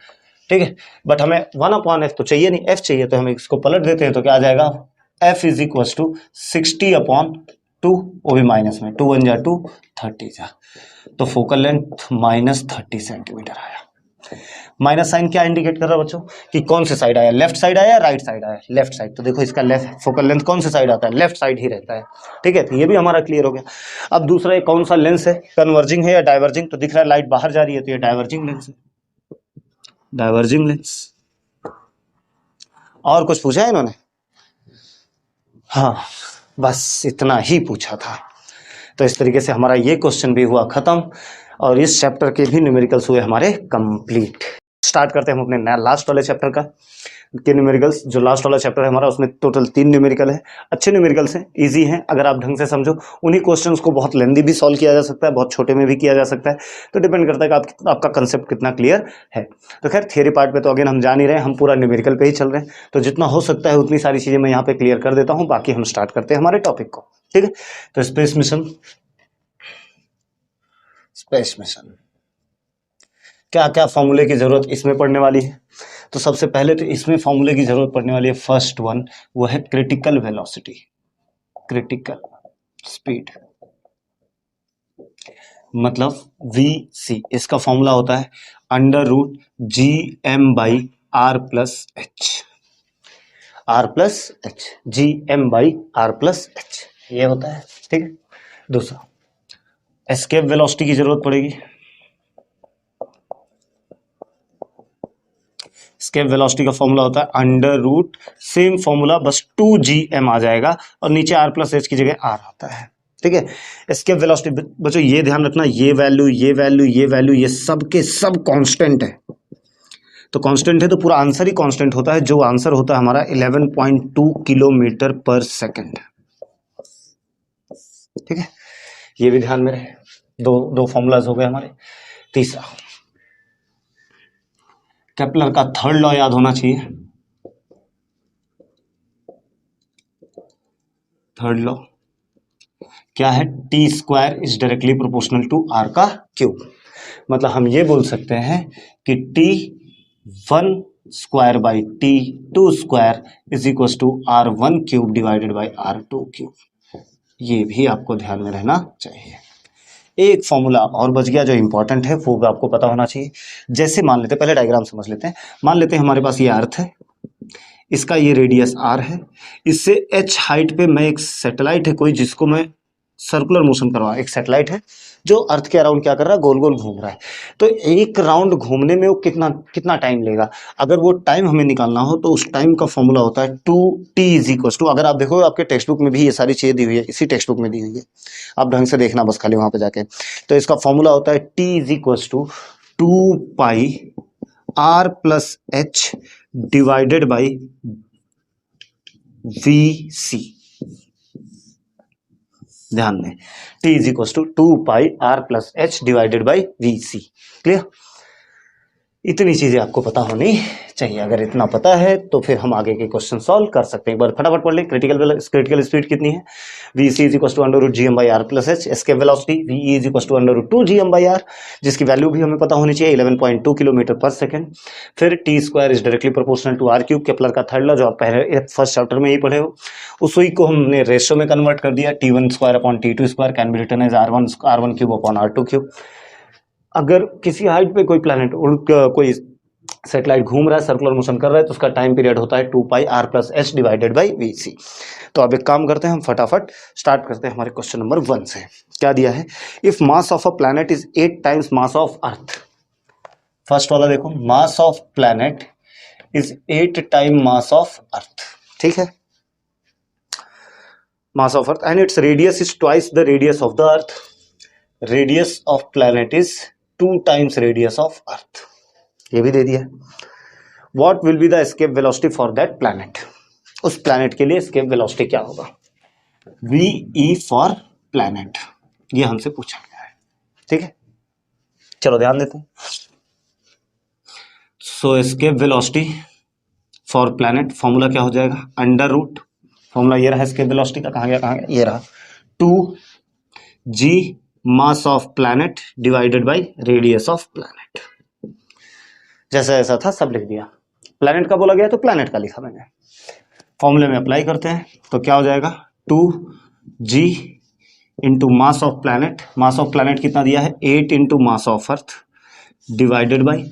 [SPEAKER 1] ठीक है, बट हमें 1/f तो चाहिए नहीं, f चाहिए, तो हम इसको पलट देते हैं, तो क्या आ जाएगा? f इज इक्वल टू 60/2, वो भी माइनस में, 2 1 जा 2, 30 जा, तो फोकल लेंथ -30 सेंटीमीटर आया। माइनस साइन क्या इंडिकेट कर रहा है बच्चों? कि कौन से साइड आया? लेफ्ट साइड आया, राइट साइड आया? Left side. तो देखो इसका लेफ्ट फोकल लेंथ कौन से साइड आता है? लेफ्ट साइड ही रहता है। ठीक है, तो ये भी हमारा क्लियर हो गया। अब दूसरा ये कौन सा लेंस है? कन्वर्जिंग है या डाइवर्जिंग? तो दिख रहा है लाइट बाहर जा रही है, तो ये डाइवर्जिंग लेंस है। Diverging lens. और कुछ पूछा है इन्होंने? हाँ, बस इतना ही पूछा था। तो इस तरीके से हमारा ये क्वेश्चन भी हुआ खत्म, और इस चैप्टर के भी न्यूमेरिकल्स हुए हमारे कंप्लीट। स्टार्ट करते हैं हम अपने नया लास्ट वाले चैप्टर का के न्यूमेरिकल्स। जो लास्ट वाला चैप्टर है हमारा, उसमें टोटल 3 न्यूमेरिकल है। अच्छे न्यूमेरिकल्स हैं, इजी हैं, अगर आप ढंग से समझो। उन्हीं क्वेश्चंस को बहुत लेंदी भी सॉल्व किया जा सकता है, बहुत छोटे में भी किया जा सकता है, तो डिपेंड करता है कि आपका कंसेप्ट कितना क्लियर है। तो खैर थियरी पार्ट पे तो अगेन हम जान ही रहे हैं, हम पूरा न्यूमेरिकल पे ही चल रहे हैं, तो जितना हो सकता है उतनी सारी चीजें मैं यहाँ पे क्लियर कर देता हूँ। बाकी हम स्टार्ट करते हैं हमारे टॉपिक को। ठीक है, तो स्पेस मिशन क्या क्या फॉर्मूले की जरूरत इसमें पड़ने वाली है? तो सबसे पहले तो इसमें फॉर्मूले की जरूरत पड़ने वाली है, फर्स्ट वन, वो है क्रिटिकल वेलोसिटी, क्रिटिकल स्पीड, मतलब वी इसका फॉर्मूला होता है √GM/R+H। R+H, GM/R+H, ये होता है। ठीक है, दूसरा एस्केप वेलोसिटी की जरूरत पड़ेगी। एस्केप वेलोसिटी का फॉर्मूला होता है √ सेम फॉर्मूला, बस 2GM आ जाएगा और नीचे R+H की जगह R आता है। ठीक है, एस्केप वेलोसिटी बच्चों ये ध्यान रखना, ये वैल्यू ये वैल्यू ये वैल्यू ये सब के सब कांस्टेंट है। तो कांस्टेंट है तो पूरा आंसर ही कांस्टेंट होता है, जो आंसर होता है हमारा 11.2 किलोमीटर पर सेकंड। ठीक है, ये भी ध्यान में रहे। दो फॉर्मूलाज हो गए हमारे। तीसरा, केपलर का थर्ड लॉ याद होना चाहिए। थर्ड लॉ क्या है? T² is directly proportional to R का क्यूब। मतलब हम ये बोल सकते हैं कि T1²/T2² is equal to R1³ divided by R2³। ये भी आपको ध्यान में रहना चाहिए। एक फॉर्मूला और बच गया जो इंपॉर्टेंट है, वो भी आपको पता होना चाहिए। जैसे मान लेते हैं, पहले डायग्राम समझ लेते हैं। मान लेते हैं हमारे पास ये अर्थ है, इसका ये रेडियस R है, इससे h हाइट पे मैं एक सैटेलाइट है कोई, जिसको मैं सर्कुलर मोशन करवा, एक सैटेलाइट है जो अर्थ के अराउंड क्या कर रहा है? गोल गोल घूम रहा है। तो एक राउंड घूमने में वो कितना कितना टाइम लेगा? अगर वो टाइम हमें निकालना हो तो उस टाइम का फॉर्मूला होता है 2t इज इक्वल टू, अगर आप देखो आपके टेक्स्ट बुक में भी ये सारी चीजें दी हुई है, इसी टेक्स्ट बुक में दी हुई है, आप ढंग से देखना बस खाली वहां पे जाके। तो इसका फॉर्मूला होता है t is equal to 2πr+h divided by VC। ध्यान दें, T is equal to 2πr+h divided by VC। Clear? इतनी चीज़ें आपको पता होनी चाहिए। अगर इतना पता है तो फिर हम आगे के क्वेश्चन सॉल्व कर सकते हैं। एक बार फटाफट पढ़ लें। क्रिटिकल स्पीड कितनी है? V C is equal to under root G M by R plus H. Escape velocity V is equal to under root 2 G M by R, जिसकी वैल्यू भी हमें पता होनी चाहिए 11.2 किलोमीटर पर सेकेंड। फिर T square is directly proportional to R cube, Kepler का थर्ड लॉ जो आप पहले फर्स्ट चैप्टर में ही पढ़े हो, उसी को हमने रेशियो में कन्वर्ट कर दिया। T one square upon T two square can be written as R one cube upon R two cube. अगर किसी हाइट पे कोई प्लैनेट कोई सैटेलाइट घूम रहा है, सर्कुलर मोशन कर रहा है, तो उसका टाइम पीरियड होता है 2 pi R plus H divided by V C. तो अब एक काम करते हैं, हम फटाफट स्टार्ट करते हैं हमारे क्वेश्चन नंबर 1 से। क्या दिया है? If mass of a planet is 8 times mass of earth. First वाला देखो, मास of planet is 8 time mass of अर्थ, ठीक है, mass of earth, and its radius is twice the radius of the earth. Radius of planet is 2 times radius of earth, ये भी दे दिया। What will be the escape velocity for that planet. उस प्लैनेट के लिए एस्केप वेलोसिटी क्या होगा? वी ई फॉर प्लैनेट, ये हमसे पूछा गया है, ठीक है। चलो ध्यान देते हैं। So escape velocity for planet formula क्या हो जाएगा? अंडर रूट, फॉर्मूला ये रहा एस्केप वेलोसिटी का, कहाँ गया, ये रहा, 2 G mass of planet divided by radius of planet. जैसा ऐसा था सब लिख दिया। प्लैनेट का बोला गया तो प्लैनेट का लिखा मैंने। फॉर्मूले में अप्लाई करते हैं तो क्या हो जाएगा? 2g into mass of planet. Mass of planet कितना दिया है? 8 into mass of earth divided by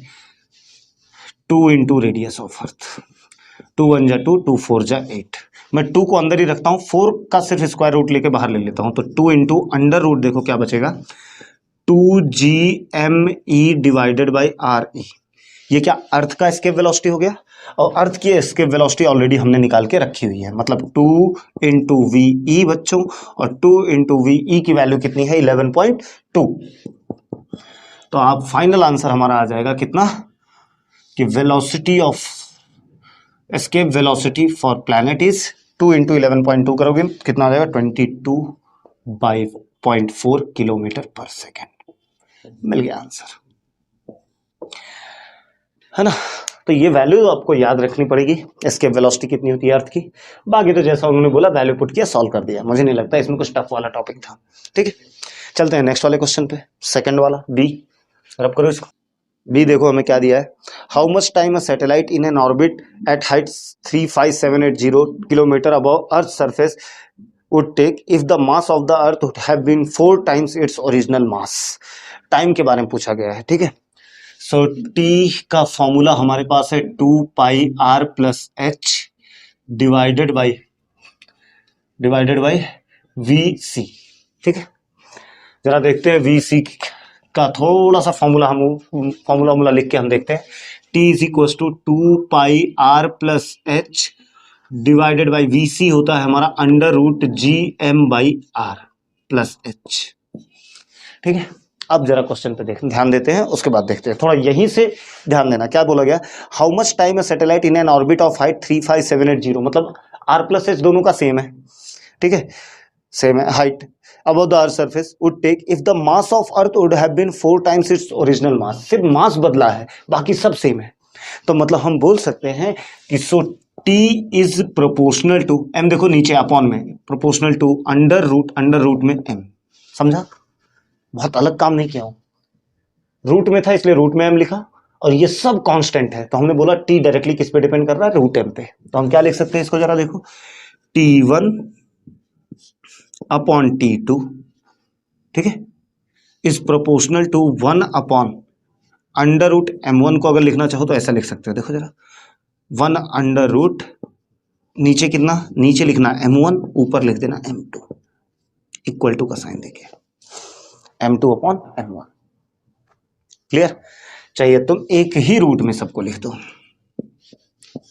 [SPEAKER 1] 2 into radius of earth. 2 1 जा 2, 2 4 जा 8। मैं 2 को अंदर ही रखता हूँ, 4 का सिर्फ स्क्वायर रूट लेके बाहर ले लेता हूँ, तो 2 इंटू अंडर रूट, देखो क्या बचेगा, 2gme divided by R E. ये क्या अर्थ का एस्केप वेलोसिटी हो गया, और अर्थ की एस्केप वेलोसिटी ऑलरेडी हमने निकाल के रखी हुई है, मतलब 2 इंटू वी ई बच्चों, और 2 इंटू वी ई की वैल्यू कितनी है? 11.2। तो आप फाइनल आंसर हमारा आ जाएगा कितना, कि velocity of escape velocity for planet is 2 into 11.2 करोगे कितना आ जाएगा? 22/0.4 किलोमीटर पर सेकेंड। मिल गया आंसर, है ना। तो ये वैल्यू आपको याद रखनी पड़ेगी, एस्केप वेलोसिटी कितनी होती है अर्थ की। बाकी तो जैसा उन्होंने बोला वैल्यू पुट किया, सॉल्व कर दिया। मुझे नहीं लगता इसमें कुछ टफ वाला टॉपिक था, ठीक है। चलते हैं नेक्स्ट वाले क्वेश्चन पे, सेकंड वाला बी। रब करो इसको। बी देखो हमें क्या दिया है। How much time a satellite in an orbit at height 35780 kilometre above earth surface would take if the mass of the earth would have been 4 times its original mass। Time के बारे में पूछा गया है, ठीक है। सो टी का फॉर्मूला हमारे पास है 2 pi R plus H divided by V C, ठीक है। जरा देखते हैं वी सी का थोड़ा सा फॉर्मूला, हम फॉर्मूला लिख के हम देखते हैं। T is equal to 2 pi R plus H divided by V C होता है हमारा under root G M by R plus H, ठीक है। अब जरा क्वेश्चन पे ध्यान देते हैं, उसके बाद देखते हैं। थोड़ा यहीं से ध्यान देना, क्या बोला गया? How much time a satellite in an orbit of height 35780, मतलब आर प्लस एच दोनों का सेम है, ठीक है, सेम है height above the earth surface would take if the mass of earth would have been 4 times its original mass। सिर्फ मास बदला है, बाकी सब सेम है। तो मतलब हम बोल सकते हैं कि so t is proportional to m, देखो नीचे अपॉन में, प्रोपोर्शनल टू अंडर रूट में m। समझा? बहुत अलग काम नहीं किया हूं, रूट में था इसलिए रूट में m लिखा, और ये सब कांस्टेंट है, तो हमने बोला t डायरेक्टली किस पे डिपेंड कर रहा है? रूट m पे। तो हम क्या लिख सकते हैं इसको, जरा देखो, t1 अपॉन t2, ठीक है, is proportional to 1 upon under root m1 को अगर लिखना चाहो तो ऐसा लिख सकते हो, देखो जरा, 1 अंडर रूट, नीचे कितना, नीचे लिखना m1, ऊपर लिख देना m2, इक्वल टू का साइन देके m2 अपॉन m1। क्लियर? चाहिए तुम एक ही रूट में सबको लिख दो,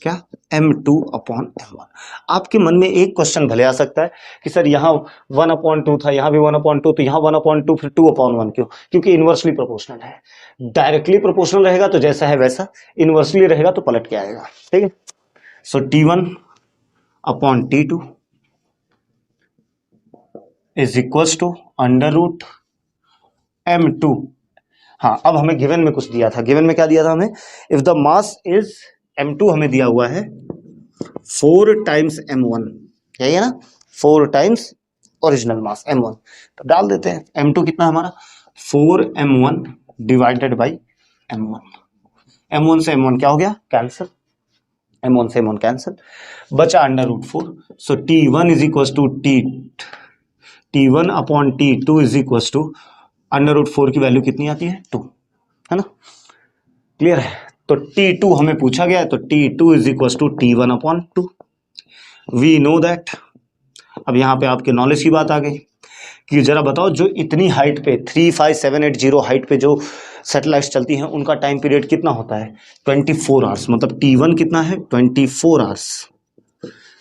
[SPEAKER 1] क्या? m2 upon m1। आपके मन में एक क्वेश्चन भले आ सकता है कि सर यहाँ 1/2 था, यहाँ भी 1/2, तो यहाँ 1/2 फिर 2/1 क्यों? क्योंकि इनवर्सली प्रोपोर्शनल है। डायरेक्टली प्रोपोर्शनल रहेगा तो जैसा है वैसा, इनवर्सली रहेगा तो पलट के आएगा, ठीक है। So t1 upon t2 is equals to under root m2 हाँ, अब हमें गिवन में कुछ दिया था, गिवन में क्या दिया था हमें, if the mass is m2 हमें दिया हुआ है 4 टाइम्स m1, यही है ना, 4 टाइम्स ओरिजिनल मास m1, तो डाल देते हैं m2 कितना हमारा 4m1 divided by m1, m1 से m1 क्या हो गया कैंसिल, m1 से m1 कैंसिल, बचा √4, so t1 is equal to t1 upon t2 is equal to √4 की वैल्यू कितनी आती है 2, है ना, क्लियर है। तो t2 हमें पूछा गया है, तो t2 is equal to t1 upon 2, we know that. अब यहाँ पे आपके नॉलेज की बात आ गई कि जरा बताओ जो इतनी हाइट पे 35780 हाइट पे जो सैटेलाइट्स चलती हैं उनका टाइम पीरियड कितना होता है 24 आवर्स, मतलब t1 कितना है 24 आवर्स,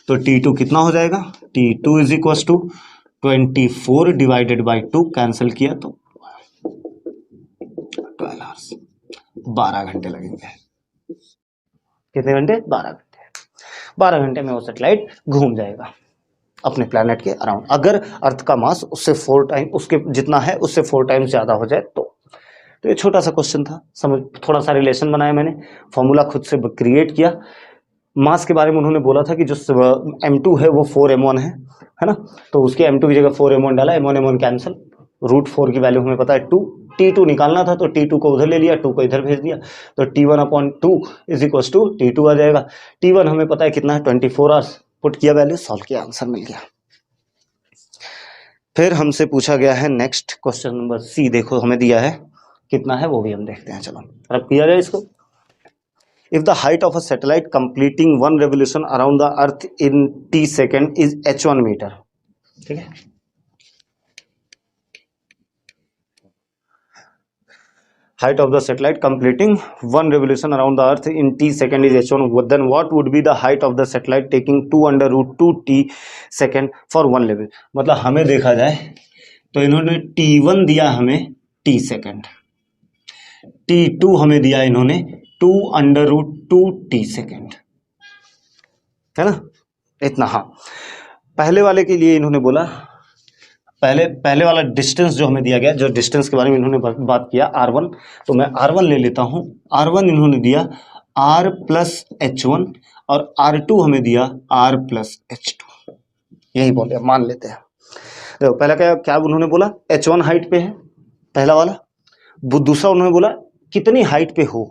[SPEAKER 1] तो t2 कितना हो जाएगा t2 is equal to 24 divided by 2, cancel किया तो 12 आवर्स, 12 घंटे लगेंगे। कितने घंटे 12 घंटे, 12 घंटे में वो सैटेलाइट घूम जाएगा अपने प्लैनेट के अराउंड, अगर अर्थ का मास उससे 4 टाइम उसके जितना है उससे 4 टाइम्स ज्यादा हो जाए तो ये छोटा सा क्वेश्चन था, समझ, थोड़ा सा रिलेशन बनाया मैंने, फॉर्मूला खुद से क्रिएट किया। मास के बारे में उन्होंने बोला था कि जो m2 है वो 4m1 है ना, तो उसके m2 की जगह 4m1 डाला, m1 कैंसिल, √4 की वैल्यू हमें पता है 2, t2 निकालना था तो t2 को उधर ले लिया, 2 को इधर भेज दिया, तो t1 upon 2 is equal to t2 आ जाएगा, t1 हमें पता है कितना है 24 आवर्स, पुट किया वैल्यू, सॉल्व किया, आंसर मिल गया। फिर हमसे पूछा गया है नेक्स्ट क्वेश्चन नंबर सी, देखो हमें दिया है कितना है वो भी हम देखते हैं, चलो अब किया जाए इसको। If the height of a satellite completing 1 revolution around the earth in t second is h1 metre, ठीक है, height of the satellite completing 1 revolution around the earth in t second is h1, then what would be the height of the satellite taking 2 √2 t second for 1 level, मतलब हमें देखा जाए तो इन्होंने t1 दिया हमें t सेकेंड, t2 हमें दिया इन्होंने 2 √2 t सेकेंड, है ना, इतना। हाँ, पहले वाले के लिए इन्होंने बोला, पहले वाला डिस्टेंस जो हमें दिया गया, जो डिस्टेंस के बारे में इन्होंने बात किया r1, तो मैं r1 ले लेता हूं, r1 इन्होंने दिया r प्लस h1 और r2 हमें दिया r प्लस h2, यही बोले, मान लेते हैं। देखो पहला क्या उन्होंने बोला h1 हाइट पे है पहला वाला, दूसरा उन्होंने बोला कितनी हाइट पे हो,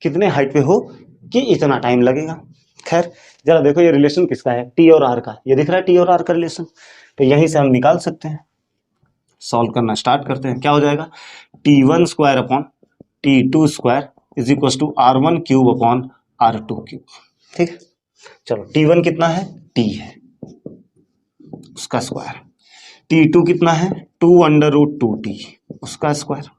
[SPEAKER 1] कितने हाइट पे हो कि इतना टाइम लगेगा। खैर जरा देखो ये रिलेशन किसका है, t और r का, ये दिख रहा है t और r का रिलेशन, तो यहीं से हम निकाल सकते हैं, सॉल्व करना स्टार्ट करते हैं। क्या हो जाएगा t1 square upon t2 square is equal to r1 cube upon r2 cube, ठीक है। चलो t1 कितना है t है उसका स्क्वायर, t2 कितना है 2 √2t उसका स्क्वायर,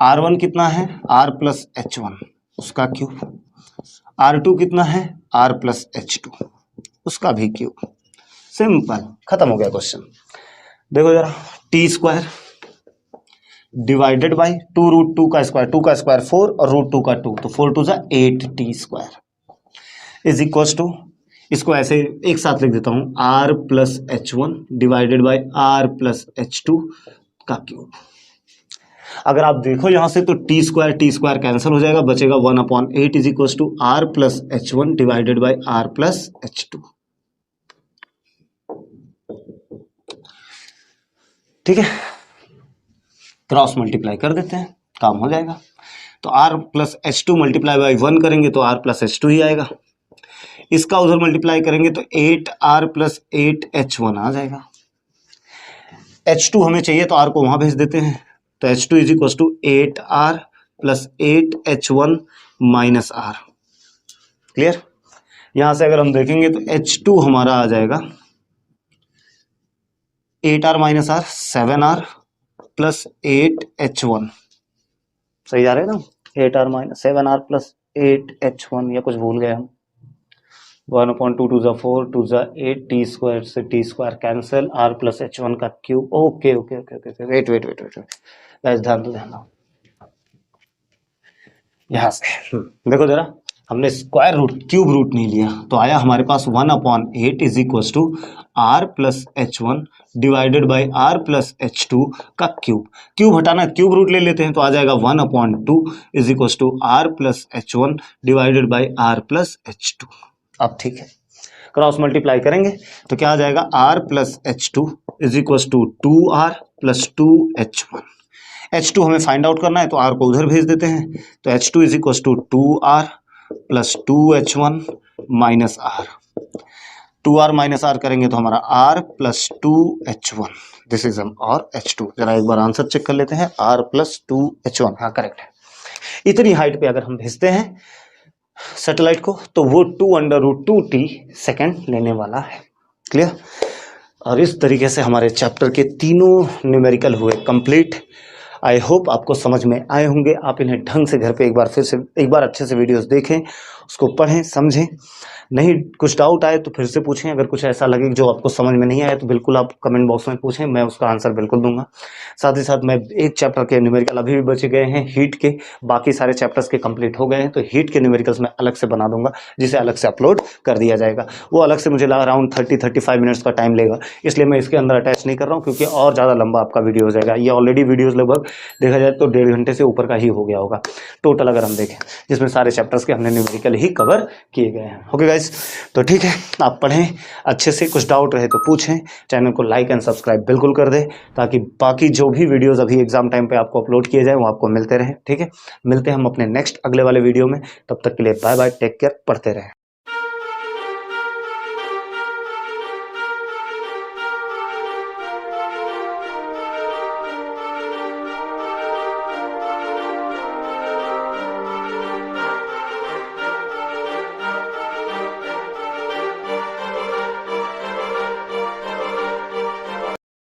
[SPEAKER 1] r1 कितना है r प्लस h1 उसका क्यूब, r2 कितना है r प्लस h2 उसका भी क्यूब, सिंपल, खत्म हो गया क्वेश्चन। देखो जरा टी स्क्वायर डिवाइडेड बाई 2 √2 का स्क्वायर, 2 का स्क्वायर 4 और √2 का 2, तो 4 2 8 T square is equal to, इसको ऐसे एक साथ लिख देता हूं r plus h1 divided by r plus h2 का क्यूब। अगर आप देखो यहां से तो टी स्क्वायर कैंसिल हो जाएगा, बचेगा 1/8 is equal to r plus h1 divided by r plus h2, ठीक है। क्रॉस मल्टीप्लाई कर देते हैं, काम हो जाएगा। तो r plus h2 multiply by 1 करेंगे तो r प्लस h2 ही आएगा, इसका उधर मल्टीप्लाई करेंगे तो 8r प्लस 8h1 आ जाएगा। h2 हमें चाहिए तो r को वहां भेज देते हैं, तो h2 is equal to 8r plus 8h1 minus r, clear. यहां से अगर हम देखेंगे तो h2 हमारा आ जाएगा 8r minus r 7r plus 8h1, सही जा रहे हैं ना, 8r minus 7r plus 8h1, या कुछ भूल गए हम, 1/2 2 ज़ा 4 2 ज़ा 8 टी स्क्वायर से T square cancel, r plus h1 का cube, okay okay okay okay, wait ध्यान दो, यहाँ से देखो जरा, हमने स्क्वायर रूट क्यूब रूट नहीं लिया, तो आया हमारे पास 1/8 is equal to R plus H one divided by R plus H two का क्यूब। क्यूब हटाना, क्यूब रूट ले लेते हैं तो आ जाएगा 1/2 is equal to R plus H one divided by R plus H two. अब ठीक है, क्रॉस मल्टीप्लाई करेंगे तो क्या आ जाएगा, R plus H two is equal to 2r plus 2h1। h2 हमें फाइंड आउट करना है तो r को उधर भेज देते हैं, तो h2 is equal to 2r plus 2h1 minus r। 2r minus r करेंगे तो हमारा r plus 2h1 this is और h2। जरा एक बार आंसर चेक कर लेते हैं, r प्लस 2h1, हाँ करेक्ट है। इतनी हाइट पे अगर हम भेजते हैं सैटेलाइट को तो वो 2√2t सेकेंड लेने वाला है। क्लियर? और इस तरीके से हमारे चैप्टर के तीनों न्यूमेरिकल हुए कंप्लीट। आई होप आपको समझ में आए होंगे। आप इन्हें ढंग से घर पे एक बार अच्छे से वीडियोस देखें, उसको पढ़ें, समझें। नहीं कुछ डाउट आए तो फिर से पूछें। अगर कुछ ऐसा लगे जो आपको समझ में नहीं आया तो बिल्कुल आप कमेंट बॉक्स में पूछें, मैं उसका आंसर बिल्कुल दूंगा। साथ ही साथ मैं एक चैप्टर के न्यूमेरिकल अभी भी बचे गए हैं हीट के, बाकी सारे चैप्टर्स के कंप्लीट हो गए हैं, तो हीट के न्यूमेरिकल्स मैं अलग से बना दूंगा, जिसे अलग से अपलोड कर दिया जाएगा। वो अलग से मुझे अराउंड 30-35 मिनट्स का टाइम लेगा, इसलिए मैं इसके अंदर अटैच नहीं कर रहा हूँ, क्योंकि और ज़्यादा लंबा आपका वीडियो हो जाएगा। ये ऑलरेडी वीडियोज़ लगभग देखा जाए तो 1.5 घंटे से ऊपर का ही हो गया होगा टोटल अगर हम देखें, जिसमें सारे चैप्टर्स के हमने न्यूमेरिकल ही कवर किए गए हैं। ओके गाइस, तो ठीक है, आप पढ़ें अच्छे से, कुछ डाउट रहे तो पूछें। चैनल को लाइक एंड सब्सक्राइब बिल्कुल कर दें, ताकि बाकी जो भी वीडियोस अभी एग्जाम टाइम पे आपको अपलोड किए जाए वो आपको मिलते रहें। ठीक है, मिलते हैं हम अपने नेक्स्ट अगले वाले वीडियो में। तब तक के लिए बाय बाय, टेक केयर, पढ़ते रहें।